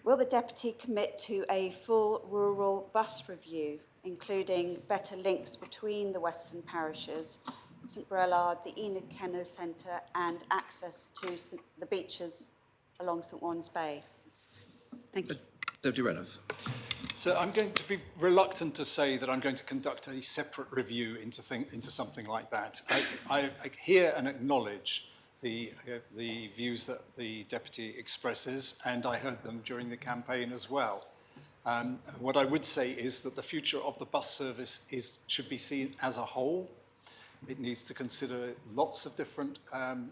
Will the Deputy commit to a full rural bus review, including better links between the western parishes, St Brelard, the Enid Kenno Centre, and access to the beaches along St Juan's Bay? Thank you. Deputy Renouf. So I'm going to be reluctant to say that I'm going to conduct a separate review into something like that. I hear and acknowledge the views that the Deputy expresses, and I heard them during the campaign as well. What I would say is that the future of the bus service should be seen as a whole. It needs to consider lots of different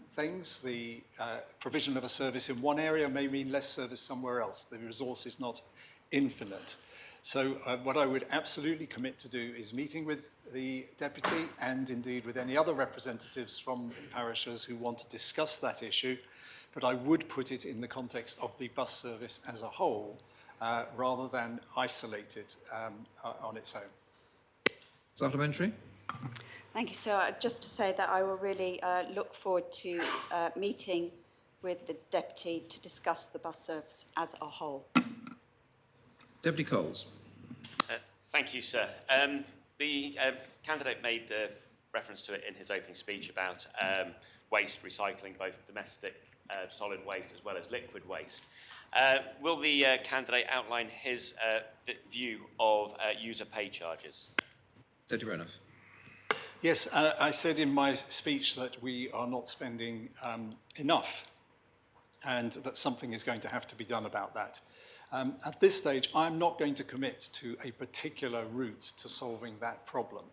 things. The provision of a service in one area may mean less service somewhere else. The resource is not infinite. So what I would absolutely commit to do is meeting with the deputy and indeed with any other representatives from parishes who want to discuss that issue, but I would put it in the context of the bus service as a whole rather than isolate it on its own. Supplementary? Thank you, sir. Just to say that I will really look forward to meeting with the deputy to discuss the bus service as a whole. Deputy Coles. Thank you, sir. The candidate made reference to it in his opening speech about waste recycling, both domestic solid waste as well as liquid waste. Will the candidate outline his view of user pay charges? Deputy Renouf. Yes, I said in my speech that we are not spending enough and that something is going to have to be done about that. At this stage, I'm not going to commit to a particular route to solving that problem.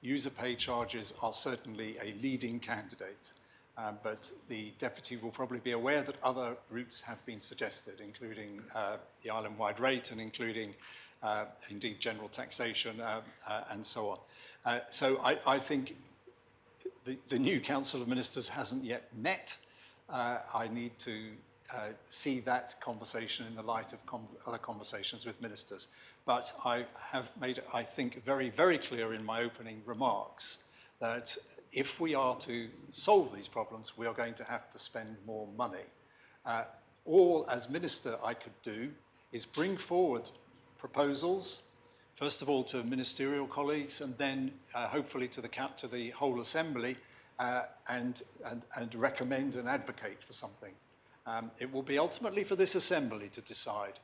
User pay charges are certainly a leading candidate, but the deputy will probably be aware that other routes have been suggested, including the island-wide rate and including indeed general taxation and so on. So I think the new Council of Ministers hasn't yet met. I need to see that conversation in the light of other conversations with ministers. But I have made, I think, very, very clear in my opening remarks that if we are to solve these problems, we are going to have to spend more money. All, as minister, I could do is bring forward proposals, first of all to ministerial colleagues, and then hopefully to the whole assembly, and recommend and advocate for something. It will be ultimately for this assembly to decide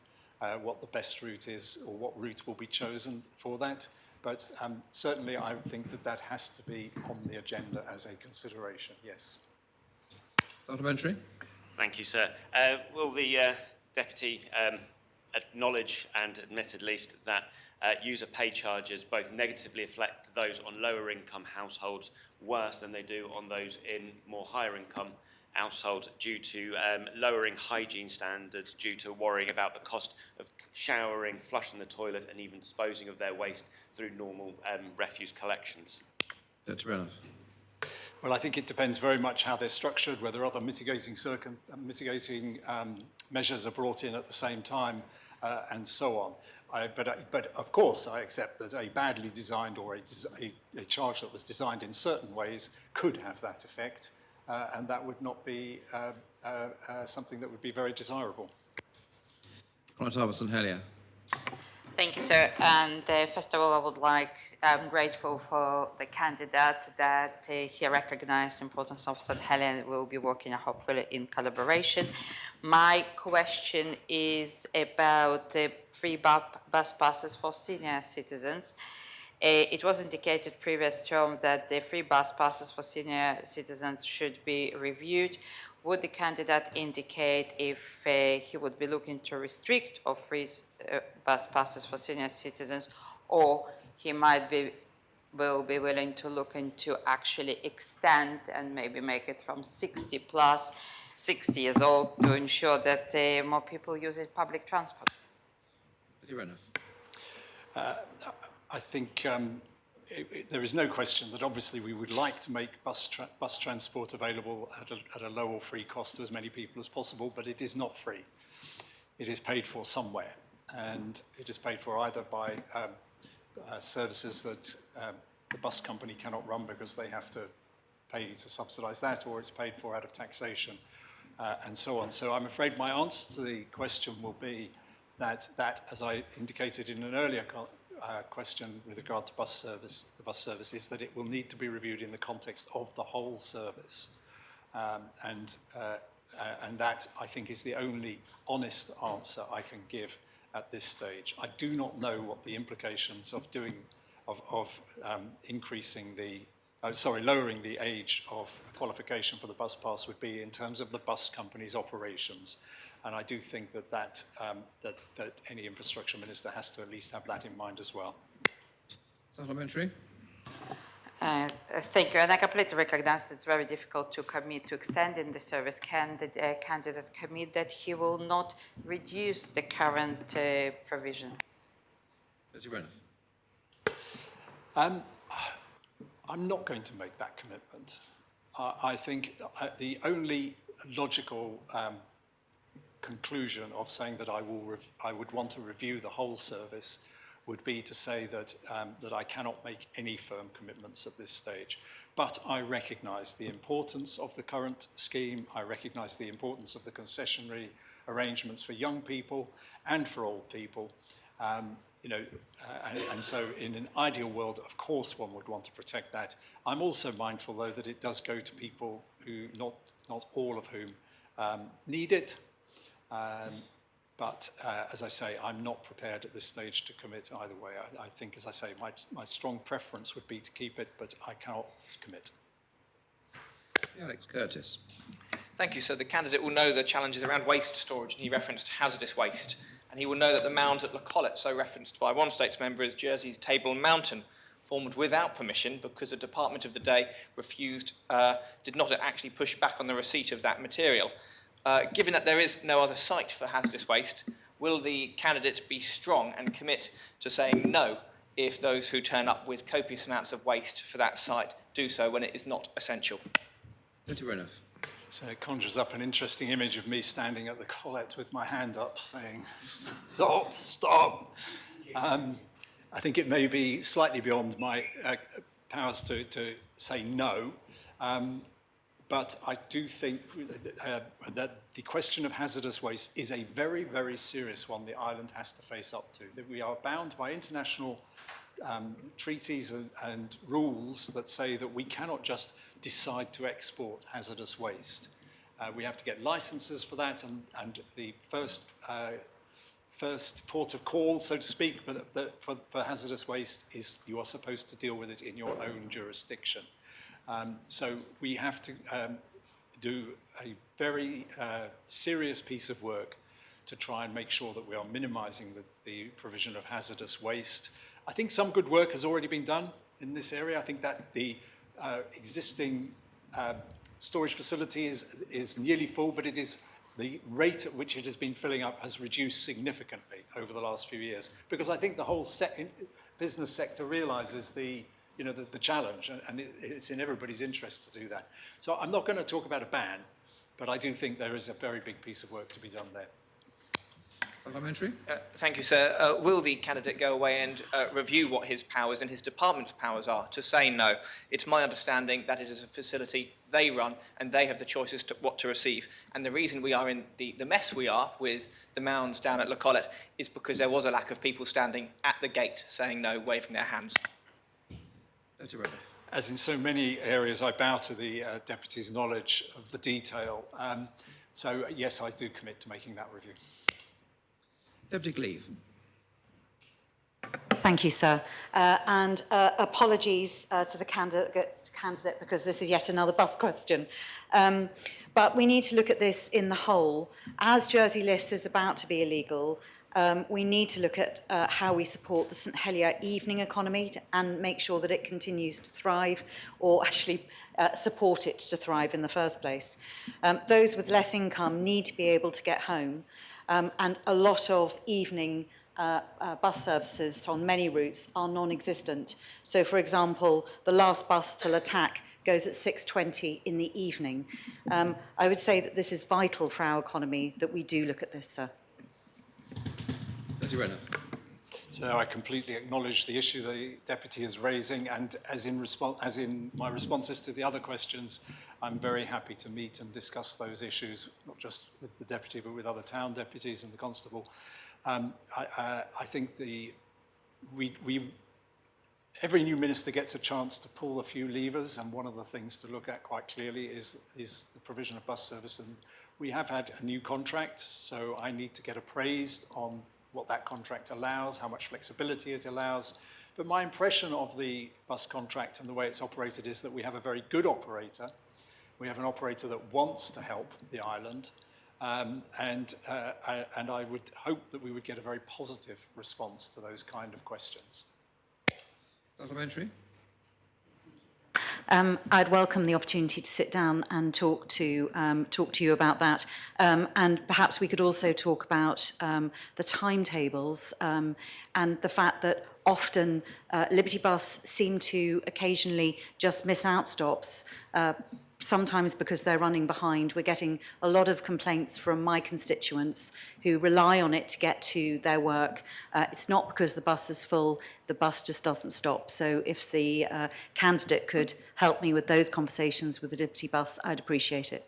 what the best route is or what route will be chosen for that. But certainly I think that has to be on the agenda as a consideration, yes. Supplementary? Thank you, sir. Will the deputy acknowledge and admit at least that user pay charges both negatively affect those on lower income households worse than they do on those in more higher income households due to lowering hygiene standards, due to worrying about the cost of showering, flushing the toilet and even disposing of their waste through normal refuse collections? Dr. Renouf. Well, I think it depends very much how they're structured, whether other mitigating measures are brought in at the same time, and so on. But of course, I accept that a badly designed or a charge that was designed in certain ways could have that effect, and that would not be something that would be very desirable. Conrad Harbison-Hellier. Thank you, sir. And first of all, I'm grateful for the candidate that he recognized the importance of St. Helens. We'll be working hopefully in collaboration. My question is about free bus passes for senior citizens. It was indicated previous term that the free bus passes for senior citizens should be reviewed. Would the candidate indicate if he would be looking to restrict or freeze bus passes for senior citizens, or he will be willing to look into actually extend and maybe make it from 60 years old to ensure that more people use public transport? I think there is no question that obviously we would like to make bus transport available at a low or free cost to as many people as possible, but it is not free. It is paid for somewhere, and it is paid for either by services that the bus company cannot run because they have to pay to subsidise that, or it's paid for out of taxation, and so on. So I'm afraid my answer to the question will be that, as I indicated in an earlier question with regard to the bus service is that it will need to be reviewed in the context of the whole service. And that, I think, is the only honest answer I can give at this stage. I do not know what the implications of lowering the age of qualification for the bus pass would be in terms of the bus company's operations. And I do think that any infrastructure minister has to at least have that in mind as well. Supplementary. Thank you. And I completely recognize it's very difficult to commit to extending the service. Can the candidate commit that he will not reduce the current provision? Deputy Renouf. I'm not going to make that commitment. I think the only logical conclusion of saying that I would want to review the whole service would be to say that, that I cannot make any firm commitments at this stage. But I recognise the importance of the current scheme. I recognise the importance of the concessionary arrangements for young people and for old people. You know, and so in an ideal world, of course, one would want to protect that. I'm also mindful, though, that it does go to people who, not all of whom, need it. But as I say, I'm not prepared at this stage to commit either way. I think, as I say, my strong preference would be to keep it, but I cannot commit. Alex Curtis. Thank you. So the candidate will know the challenges around waste storage, and he referenced hazardous waste. And he will know that the mound at La Collette, so referenced by one States member as Jersey's Table Mountain, formed without permission because the department of the day refused, did not actually push back on the receipt of that material. Given that there is no other site for hazardous waste, will the candidate be strong and commit to saying no if those who turn up with copious amounts of waste for that site do so when it is not essential? Deputy Renouf. So it conjures up an interesting image of me standing at the Collette with my hand up saying, stop, stop. I think it may be slightly beyond my powers to say no, but I do think that the question of hazardous waste is a very, very serious one the island has to face up to. That we are bound by international treaties and rules that say that we cannot just decide to export hazardous waste. We have to get licenses for that, and the first port of call, so to speak, for hazardous waste is you are supposed to deal with it in your own jurisdiction. So we have to do a very serious piece of work to try and make sure that we are minimising the provision of hazardous waste. I think some good work has already been done in this area. I think that the existing storage facility is nearly full, but it is the rate at which it has been filling up has reduced significantly over the last few years, because I think the whole business sector realises the challenge, and it's in everybody's interest to do that. So I'm not going to talk about a ban, but I do think there is a very big piece of work to be done there. Supplementary? Thank you, sir. Will the candidate go away and review what his powers and his department's powers are to say no? It's my understanding that it is a facility they run and they have the choices to what to receive. And the reason we are in the mess we are with the mounds down at La Collette is because there was a lack of people standing at the gate saying no, waving their hands. As in so many areas, I bow to the Deputy's knowledge of the detail. So yes, I do commit to making that review. Deputy Cleave. Thank you, sir. And apologies to the candidate because this is yet another bus question. But we need to look at this in the whole. As Jersey Lifts is about to be illegal, we need to look at how we support the St Helier evening economy and make sure that it continues to thrive, or actually support it to thrive in the first place. Those with less income need to be able to get home, and a lot of evening bus services on many routes are non-existent. So, for example, the last bus to Latak goes at 6:20 in the evening. I would say that this is vital for our economy, that we do look at this, sir. So I completely acknowledge the issue the Deputy is raising, and as in my responses to the other questions, I'm very happy to meet and discuss those issues, not just with the Deputy, but with other town deputies and the Constable. I think every new minister gets a chance to pull a few levers, and one of the things to look at quite clearly is the provision of bus service. And we have had a new contract, so I need to get appraised on what that contract allows, how much flexibility it allows. But my impression of the bus contract and the way it's operated is that we have a very good operator. We have an operator that wants to help the island. And I would hope that we would get a very positive response to those kind of questions. Supplementary? I'd welcome the opportunity to sit down and talk to you about that. And perhaps we could also talk about the timetables and the fact that often Liberty Bus seem to occasionally just miss out stops, sometimes because they're running behind. We're getting a lot of complaints from my constituents who rely on it to get to their work. It's not because the bus is full, the bus just doesn't stop. So if the candidate could help me with those conversations with the Liberty Bus, I'd appreciate it.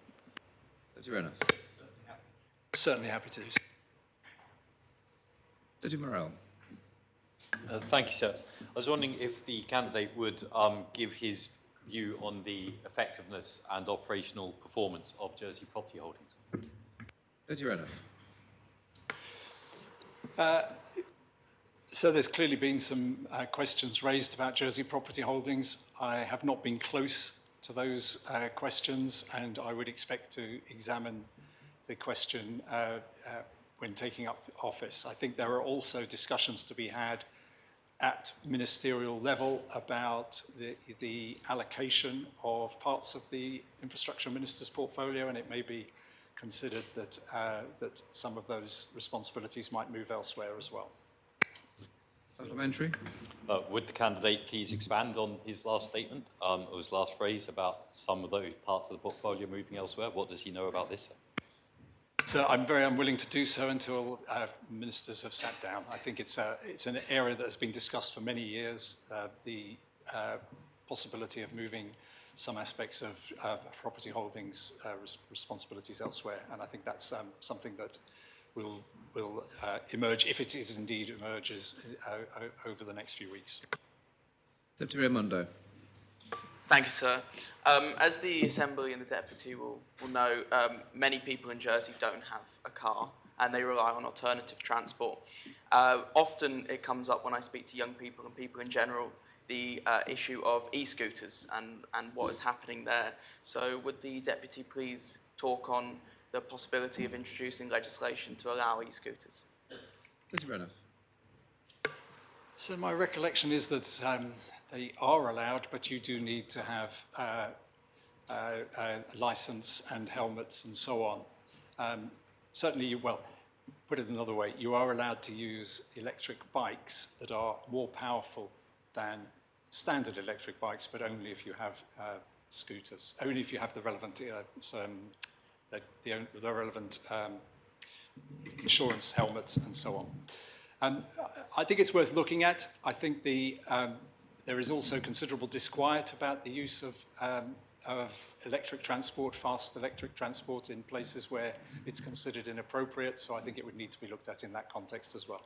Deputy Rowner. Certainly happy to do so. Deputy Morrell. Thank you, sir. I was wondering if the candidate would give his view on the effectiveness and operational performance of Jersey Property Holdings. Deputy Rowner. So there's clearly been some questions raised about Jersey Property Holdings. I have not been close to those questions, and I would expect to examine the question when taking up office. I think there are also discussions to be had at ministerial level about the allocation of parts of the infrastructure minister's portfolio, and it may be considered that that some of those responsibilities might move elsewhere as well. Supplementary. Would the candidate please expand on his last statement, or his last phrase about some of those parts of the portfolio moving elsewhere? What does he know about this? So I'm very unwilling to do so until ministers have sat down. I think it's an area that has been discussed for many years, the possibility of moving some aspects of property holdings responsibilities elsewhere, and I think that's something that will emerge, if it is indeed emerges, over the next few weeks. Deputy Raimondo. Thank you, sir. As the Assembly and the Deputy will know, many people in Jersey don't have a car and they rely on alternative transport. Often it comes up when I speak to young people and people in general, the issue of e-scooters and what is happening there. So would the Deputy please talk on the possibility of introducing legislation to allow e-scooters? Deputy Breniff. So my recollection is that they are allowed, but you do need to have a license and helmets and so on. Certainly, well, put it another way, you are allowed to use electric bikes that are more powerful than standard electric bikes, but only if you have scooters, only if you have the relevant the relevant insurance helmets and so on. I think it's worth looking at. I think there is also considerable disquiet about the use of electric transport, fast electric transport in places where it's considered inappropriate. So I think it would need to be looked at in that context as well.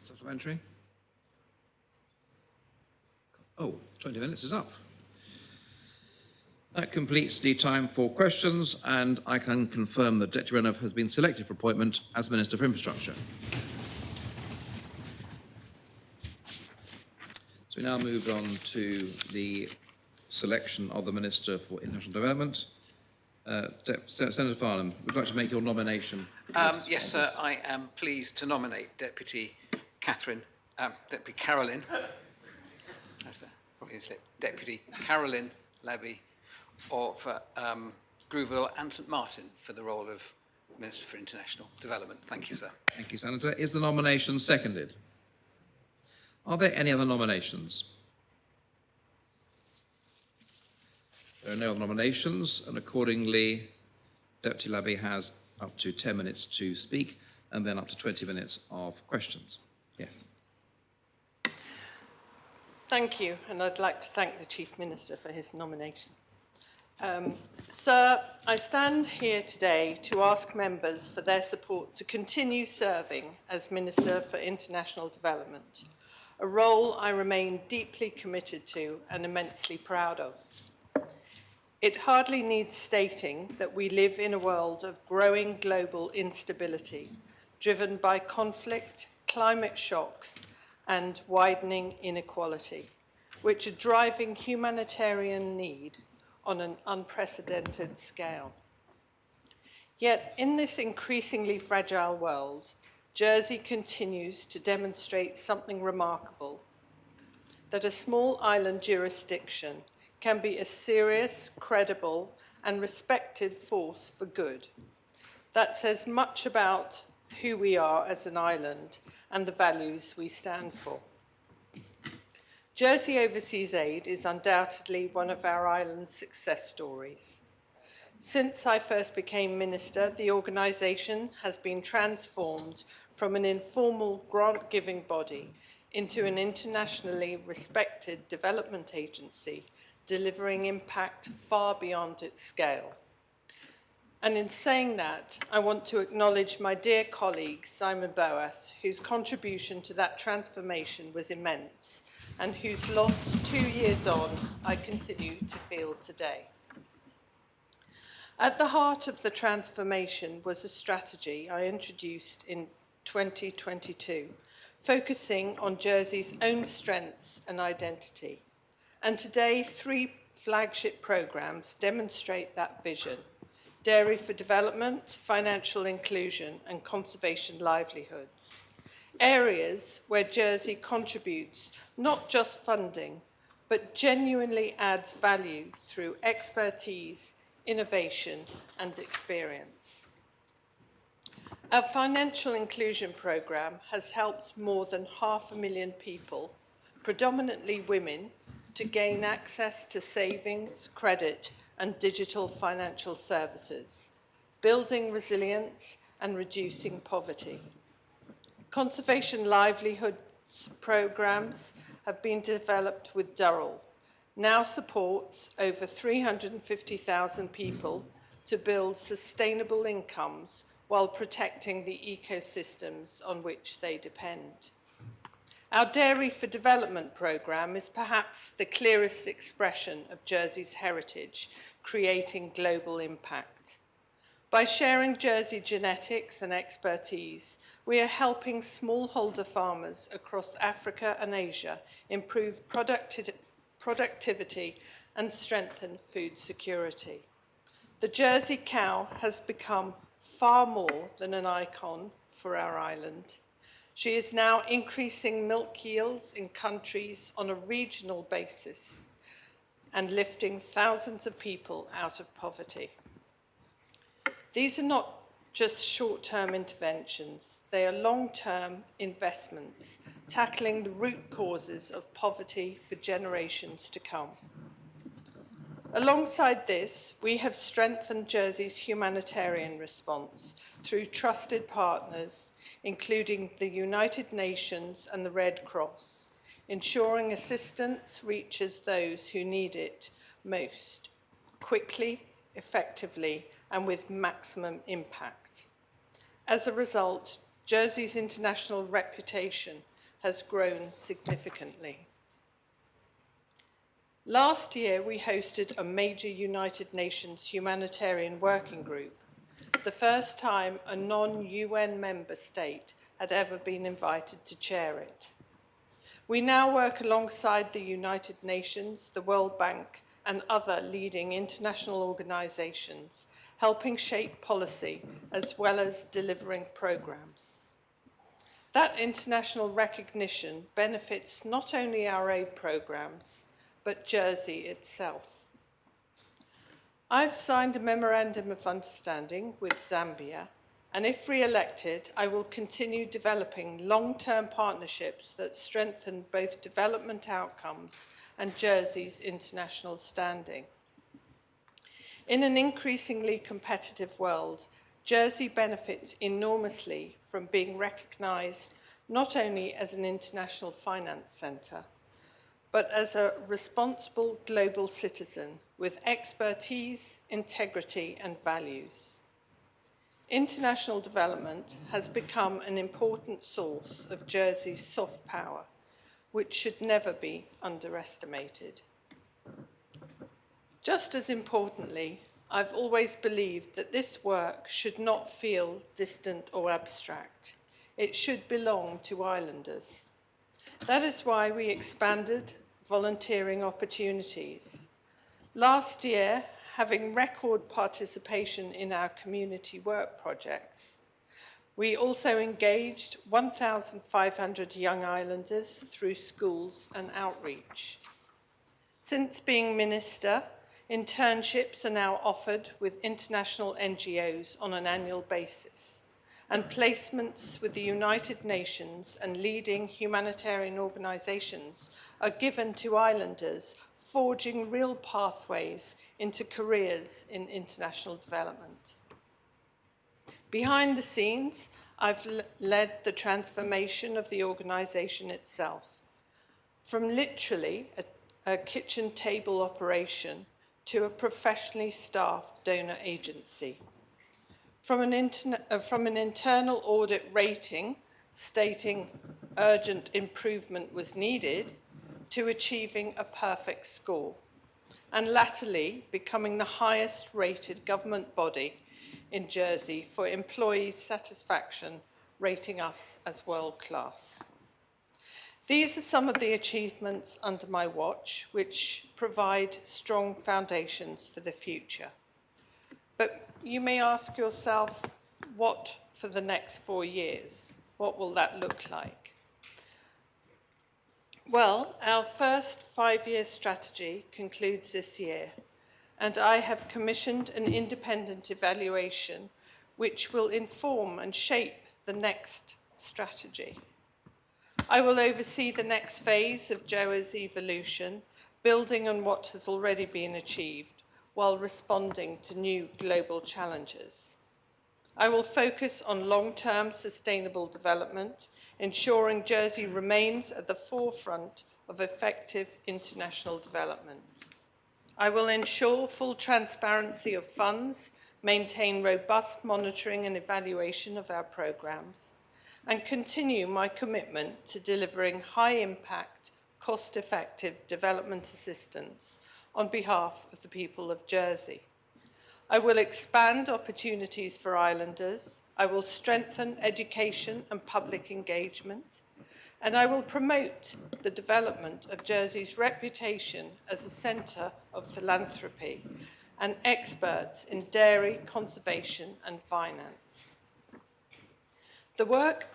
Supplementary. Oh, 20 minutes is up. That completes the time for questions, and I can confirm that Deputy Renov has been selected for appointment as Minister for Infrastructure. So we now move on to the selection of the Minister for International Development. Senator Farnham, would you like to make your nomination? Yes, sir. I am pleased to nominate Deputy Carolyn, Deputy Carolyn Labby of Grouville and St Martin for the role of Minister for International Development. Thank you, sir. Thank you, Senator. Is the nomination seconded? Are there any other nominations? There are no other nominations, and accordingly, Deputy Labby has up to 10 minutes to speak, and then up to 20 minutes of questions. Yes. Thank you, and I'd like to thank the Chief Minister for his nomination. Sir, I stand here today to ask members for their support to continue serving as Minister for International Development, a role I remain deeply committed to and immensely proud of. It hardly needs stating that we live in a world of growing global instability, driven by conflict, climate shocks, and widening inequality, which are driving humanitarian need on an unprecedented scale. Yet, in this increasingly fragile world, Jersey continues to demonstrate something remarkable, that a small island jurisdiction can be a serious, credible, and respected force for good. That says much about who we are as an island and the values we stand for. Jersey Overseas Aid is undoubtedly one of our island's success stories. Since I first became minister, the organisation has been transformed from an informal grant-giving body into an internationally respected development agency, delivering impact far beyond its scale. And in saying that, I want to acknowledge my dear colleague, Simon Boas, whose contribution to that transformation was immense, and whose loss 2 years on I continue to feel today. At the heart of the transformation was a strategy I introduced in 2022, focusing on Jersey's own strengths and identity. And today, 3 flagship programmes demonstrate that vision: Dairy for Development, Financial Inclusion, and Conservation Livelihoods. Areas where Jersey contributes not just funding, but genuinely adds value through expertise, innovation, and experience. Our Financial Inclusion programme has helped more than 500,000 people, predominantly women, to gain access to savings, credit, and digital financial services, building resilience and reducing poverty. Conservation livelihoods programmes have been developed with Durrell, now supports over 350,000 people to build sustainable incomes while protecting the ecosystems on which they depend. Our Dairy for Development programme is perhaps the clearest expression of Jersey's heritage, creating global impact. By sharing Jersey genetics and expertise, we are helping smallholder farmers across Africa and Asia improve productivity and strengthen food security. The Jersey cow has become far more than an icon for our island. She is now increasing milk yields in countries on a regional basis and lifting thousands of people out of poverty. These are not just short-term interventions, they are long-term investments, tackling the root causes of poverty for generations to come. Alongside this, we have strengthened Jersey's humanitarian response through trusted partners, including the United Nations and the Red Cross, ensuring assistance reaches those who need it most, quickly, effectively, and with maximum impact. As a result, Jersey's international reputation has grown significantly. Last year, we hosted a major United Nations humanitarian working group, the first time a non-UN member state had ever been invited to chair it. We now work alongside the United Nations, the World Bank, and other leading international organisations, helping shape policy as well as delivering programmes. That international recognition benefits not only our aid programmes, but Jersey itself. I've signed a memorandum of understanding with Zambia, and if re-elected, I will continue developing long-term partnerships that strengthen both development outcomes and Jersey's international standing. In an increasingly competitive world, Jersey benefits enormously from being recognised not only as an international finance centre, but as a responsible global citizen with expertise, integrity, and values. International development has become an important source of Jersey's soft power, which should never be underestimated. Just as importantly, I've always believed that this work should not feel distant or abstract. It should belong to islanders. That is why we expanded volunteering opportunities. Last year, having record participation in our community work projects, we also engaged 1,500 young islanders through schools and outreach. Since being Minister, internships are now offered with international NGOs on an annual basis, and placements with the United Nations and leading humanitarian organisations are given to islanders, forging real pathways into careers in international development. Behind the scenes, I've led the transformation of the organisation itself, from literally a kitchen table operation to a professionally staffed donor agency. From an internal audit rating stating urgent improvement was needed to achieving a perfect score, and latterly becoming the highest rated government body in Jersey for employee satisfaction, rating us as world class. These are some of the achievements under my watch, which provide strong foundations for the future. But you may ask yourself, what for the next 4 years? What will that look like? Well, our first 5-year strategy concludes this year, and I have commissioned an independent evaluation which will inform and shape the next strategy. I will oversee the next phase of JOA's evolution, building on what has already been achieved, while responding to new global challenges. I will focus on long-term sustainable development, ensuring Jersey remains at the forefront of effective international development. I will ensure full transparency of funds, maintain robust monitoring and evaluation of our programmes, and continue my commitment to delivering high-impact, cost-effective development assistance on behalf of the people of Jersey. I will expand opportunities for islanders, I will strengthen education and public engagement, and I will promote the development of Jersey's reputation as a centre of philanthropy and experts in dairy, conservation and finance. The work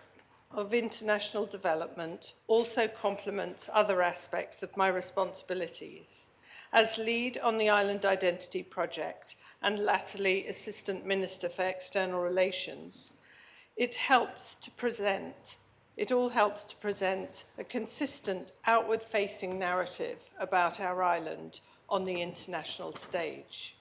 of international development also complements other aspects of my responsibilities. As lead on the Island Identity Project and latterly Assistant Minister for External Relations, it all helps to present a consistent outward-facing narrative about our island on the international stage.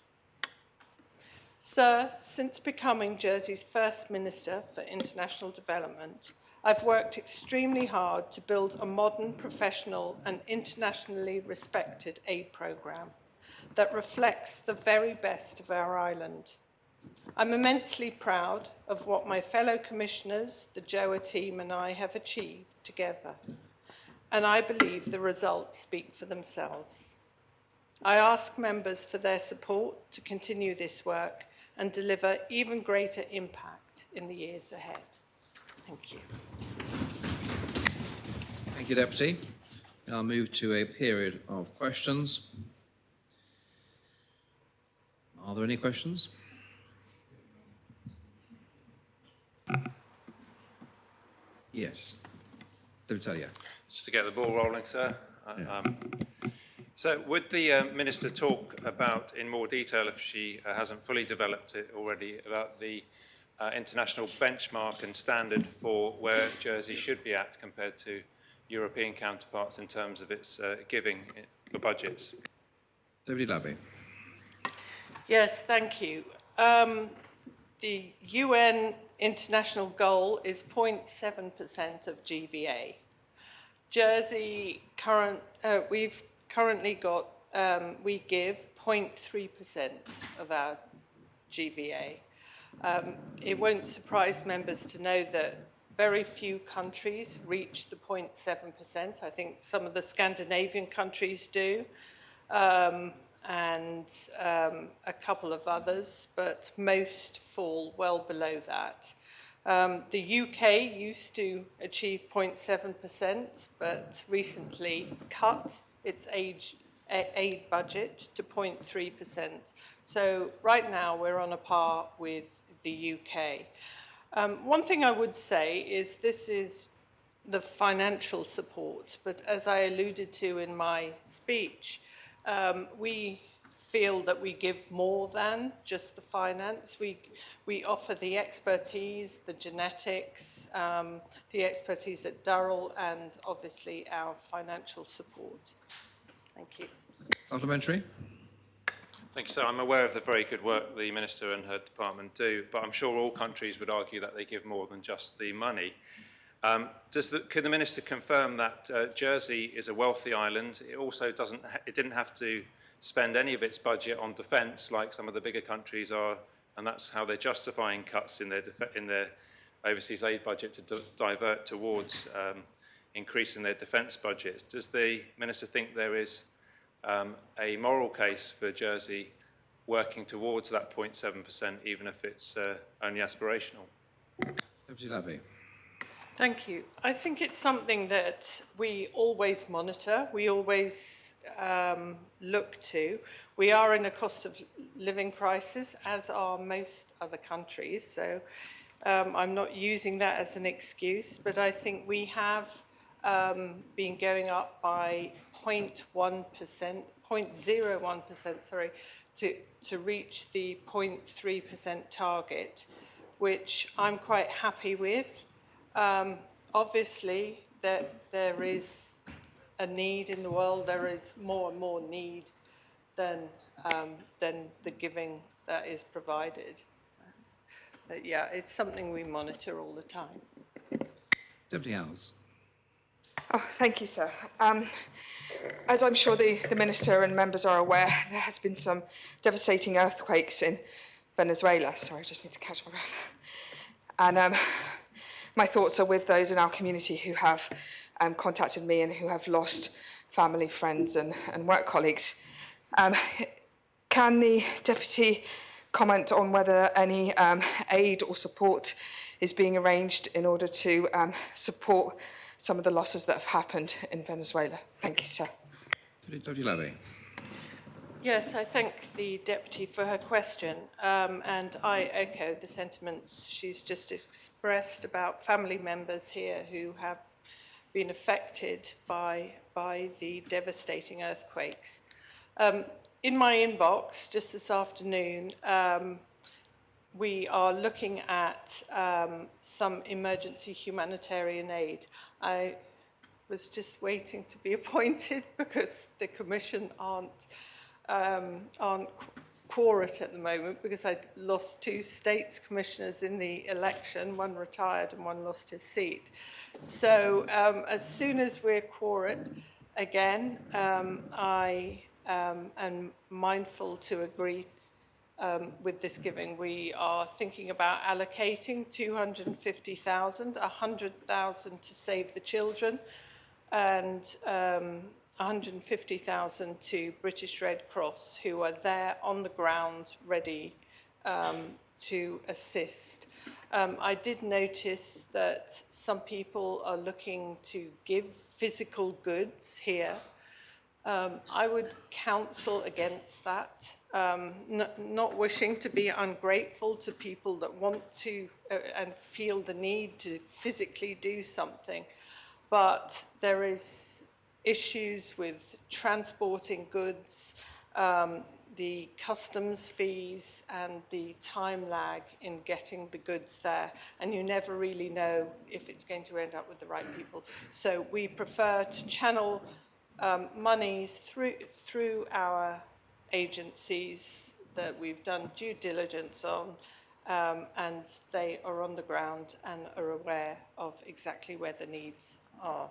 Sir, since becoming Jersey's first Minister for International Development, I've worked extremely hard to build a modern, professional and internationally respected aid programme that reflects the very best of our island. I'm immensely proud of what my fellow commissioners, the JOA team and I have achieved together, and I believe the results speak for themselves. I ask members for their support to continue this work and deliver even greater impact in the years ahead. Thank you. Thank you, Deputy. I'll move to a period of questions. Are there any questions? Yes. Deputy. Just to get the ball rolling, sir. So would the Minister talk about, in more detail, if she hasn't fully developed it already, about the international benchmark and standard for where Jersey should be at compared to European counterparts in terms of its giving for budgets? Deputy Labby. Yes, thank you. The UN international goal is 0.7% of GVA. Jersey, we've currently got, we give 0.3% of our GVA. It won't surprise members to know that very few countries reach the 0.7%. I think some of the Scandinavian countries do, and a couple of others, but most fall well below that. The UK used to achieve 0.7%, but recently cut its aid budget to 0.3%. So right now we're on a par with the UK. One thing I would say is this is the financial support, but as I alluded to in my speech, we feel that we give more than just the finance. We offer the expertise, the genetics, the expertise at Durrell, and obviously our financial support. Thank you. Supplementary. Thank you, sir. I'm aware of the very good work the Minister and her department do, but I'm sure all countries would argue that they give more than just the money. Can the Minister confirm that Jersey is a wealthy island? It also didn't have to spend any of its budget on defence like some of the bigger countries are, and that's how they're justifying cuts in their overseas aid budget to divert towards increasing their defence budgets. Does the Minister think there is a moral case for Jersey working towards that 0.7%, even if it's only aspirational? Deputy Labby. Thank you. I think it's something that we always monitor, we always look to. We are in a cost of living crisis, as are most other countries, so I'm not using that as an excuse, but I think we have been going up by 0.01%, sorry, to reach the 0.3% target, which I'm quite happy with. Obviously, there is a need in the world. There is more and more need than the giving that is provided. But yeah, it's something we monitor all the time. Deputy Howells. Oh, thank you, sir. As I'm sure the Minister and members are aware, there has been some devastating earthquakes in Venezuela. Sorry, I just need to catch my breath. And my thoughts are with those in our community who have contacted me and who have lost family, friends and work colleagues. Can the Deputy comment on whether any aid or support is being arranged in order to support some of the losses that have happened in Venezuela? Thank you, sir. Deputy Labby. Yes, I thank the Deputy for her question, and I echo the sentiments she's just expressed about family members here who have been affected by the devastating earthquakes. In my inbox, just this afternoon, we are looking at some emergency humanitarian aid. I was just waiting to be appointed because the Commission aren't quorate at the moment because I lost 2 States Commissioners in the election, one retired and one lost his seat. So as soon as we're quorate again, I am mindful to agree with this giving. We are thinking about allocating 250,000, 100,000 to Save the Children, and 150,000 to British Red Cross, who are there on the ground ready to assist. I did notice that some people are looking to give physical goods here. I would counsel against that, not wishing to be ungrateful to people that want to and feel the need to physically do something, but there is issues with transporting goods, the customs fees and the time lag in getting the goods there, and you never really know if it's going to end up with the right people. So we prefer to channel monies through our agencies that we've done due diligence on, and they are on the ground and are aware of exactly where the needs are.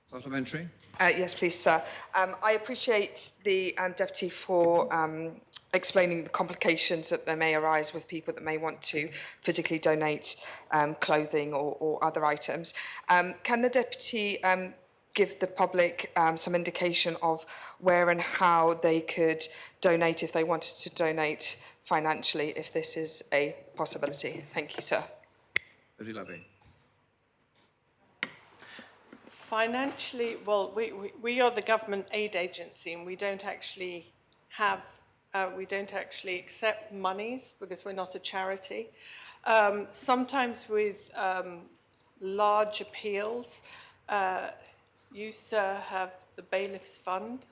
Supplementary. Yes, please, sir. I appreciate the Deputy for explaining the complications that there may arise with people that may want to physically donate clothing or other items. Can the Deputy give the public some indication of where and how they could donate if they wanted to donate financially, if this is a possibility? Thank you, sir. Deputy Labby. Financially, well, we are the government aid agency, and we don't actually accept monies because we're not a charity. Sometimes with large appeals, you, sir, have the Bailiffs Fund,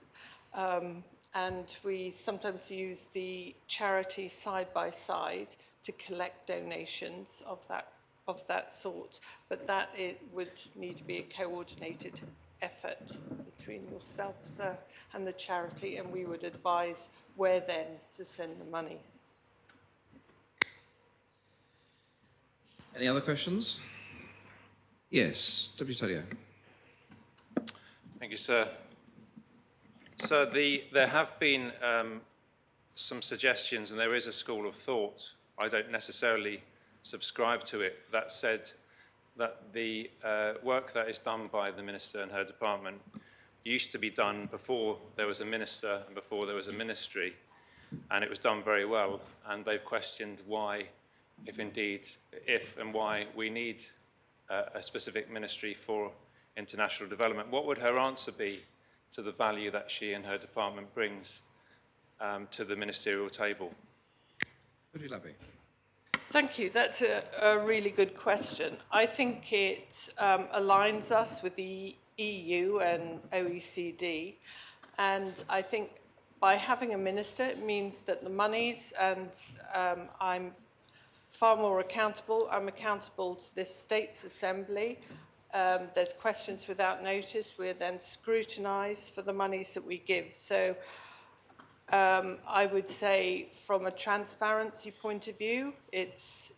And we sometimes use the charity side by side to collect donations of that sort, but that it would need to be a coordinated effort between yourself, sir, and the charity, and we would advise where then to send the monies. Any other questions? Yes, Deputy Tullier. Thank you, sir. So there have been some suggestions, and there is a school of thought. I don't necessarily subscribe to it. That said, that the work that is done by the Minister and her department used to be done before there was a minister and before there was a ministry, and it was done very well. And they've questioned why, if and why we need a specific ministry for international development. What would her answer be to the value that she and her department brings to the ministerial table? Deputy Labby. Thank you. That's a really good question. I think it aligns us with the EU and OECD, and I think by having a minister, it means that the monies, and I'm far more accountable. I'm accountable to this States Assembly. There's questions without notice. We're then scrutinised for the monies that we give. So I would say from a transparency point of view, it's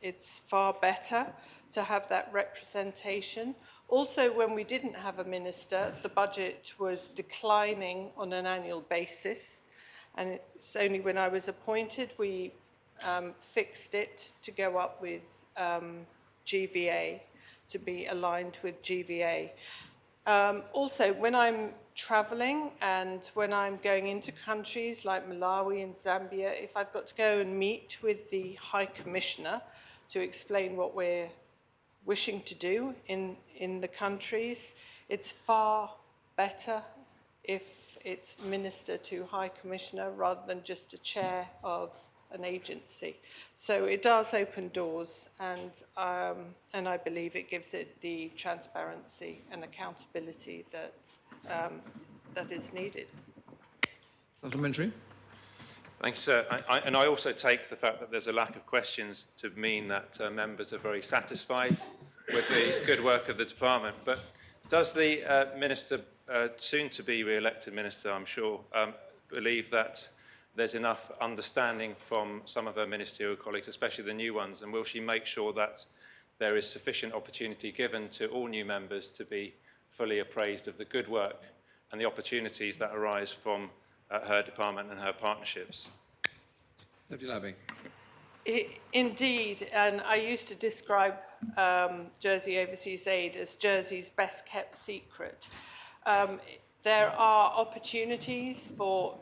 far better to have that representation. Also, when we didn't have a minister, the budget was declining on an annual basis. And it's only when I was appointed, we fixed it to go up with GVA, to be aligned with GVA. Also, when I'm travelling and when I'm going into countries like Malawi and Zambia, if I've got to go and meet with the High Commissioner to explain what we're wishing to do in the countries, it's far better if it's Minister to High Commissioner rather than just a chair of an agency. So it does open doors, and I believe it gives it the transparency and accountability that is needed. Supplementary. Thank you, sir. I also take the fact that there's a lack of questions to mean that members are very satisfied with the good work of the department. But does the minister, soon to be re-elected minister, I'm sure, believe that there's enough understanding from some of her ministerial colleagues, especially the new ones, and will she make sure that there is sufficient opportunity given to all new members to be fully appraised of the good work and the opportunities that arise from her department and her partnerships? Deputy Labby. Indeed, and I used to describe Jersey Overseas Aid as Jersey's best kept secret. There are opportunities for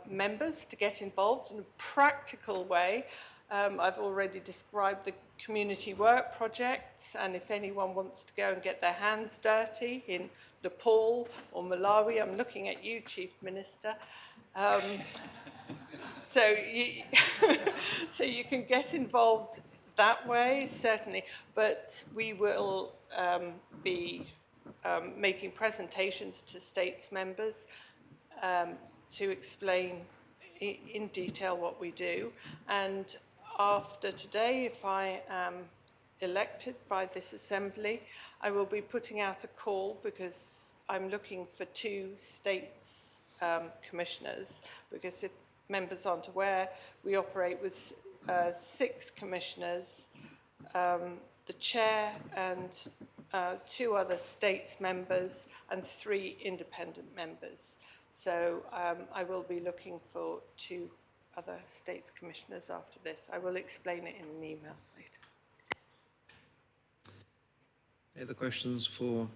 members to get involved in a practical way. I've already described the community work projects, and if anyone wants to go and get their hands dirty in Nepal or Malawi, I'm looking at you, Chief Minister. So you can get involved that way, certainly, but we will be making presentations to States members to explain in detail what we do. And after today, if I am elected by this Assembly, I will be putting out a call because I'm looking for 2 States commissioners, because if members aren't aware, we operate with 6 commissioners, the chair and 2 other States members and 3 independent members. So I will be looking for 2 other States commissioners after this. I will explain it in an email later. Any other questions for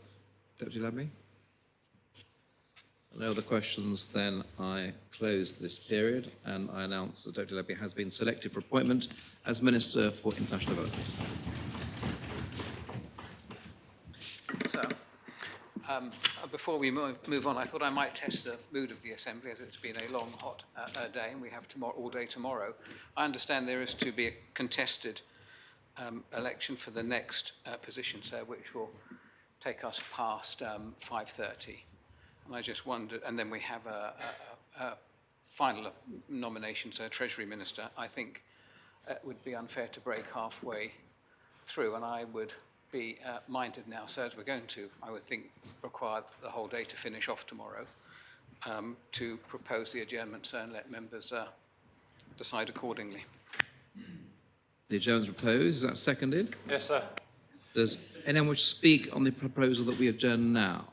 Deputy Labby? No other questions, then I close this period and I announce that Deputy Labby has been selected for appointment as Minister for International Development. So, before we move on, I thought I might test the mood of the Assembly, as it's been a long, hot day, and we have all day tomorrow. I understand there is to be a contested election for the next position, sir, which will take us past 5:30. And I just wondered, and then we have a final nomination, so Treasury Minister. I think it would be unfair to break halfway through, and I would be minded now, so as we're going to, I would think, require the whole day to finish off tomorrow, to propose the adjournment, so and let members decide accordingly. The adjournment is proposed. Is that seconded? Yes, sir. Does anyone wish to speak on the proposal that we adjourn now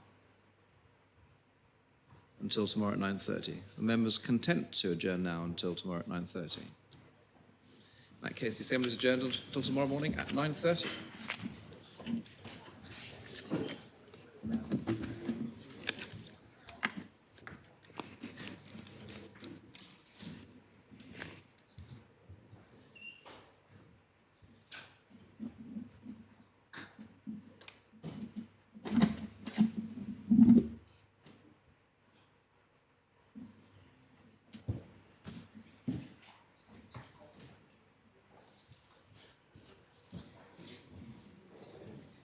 until tomorrow at 9:30? Are members content to adjourn now until tomorrow at 9:30? In that case, the Assembly is adjourned until tomorrow morning at 9:30.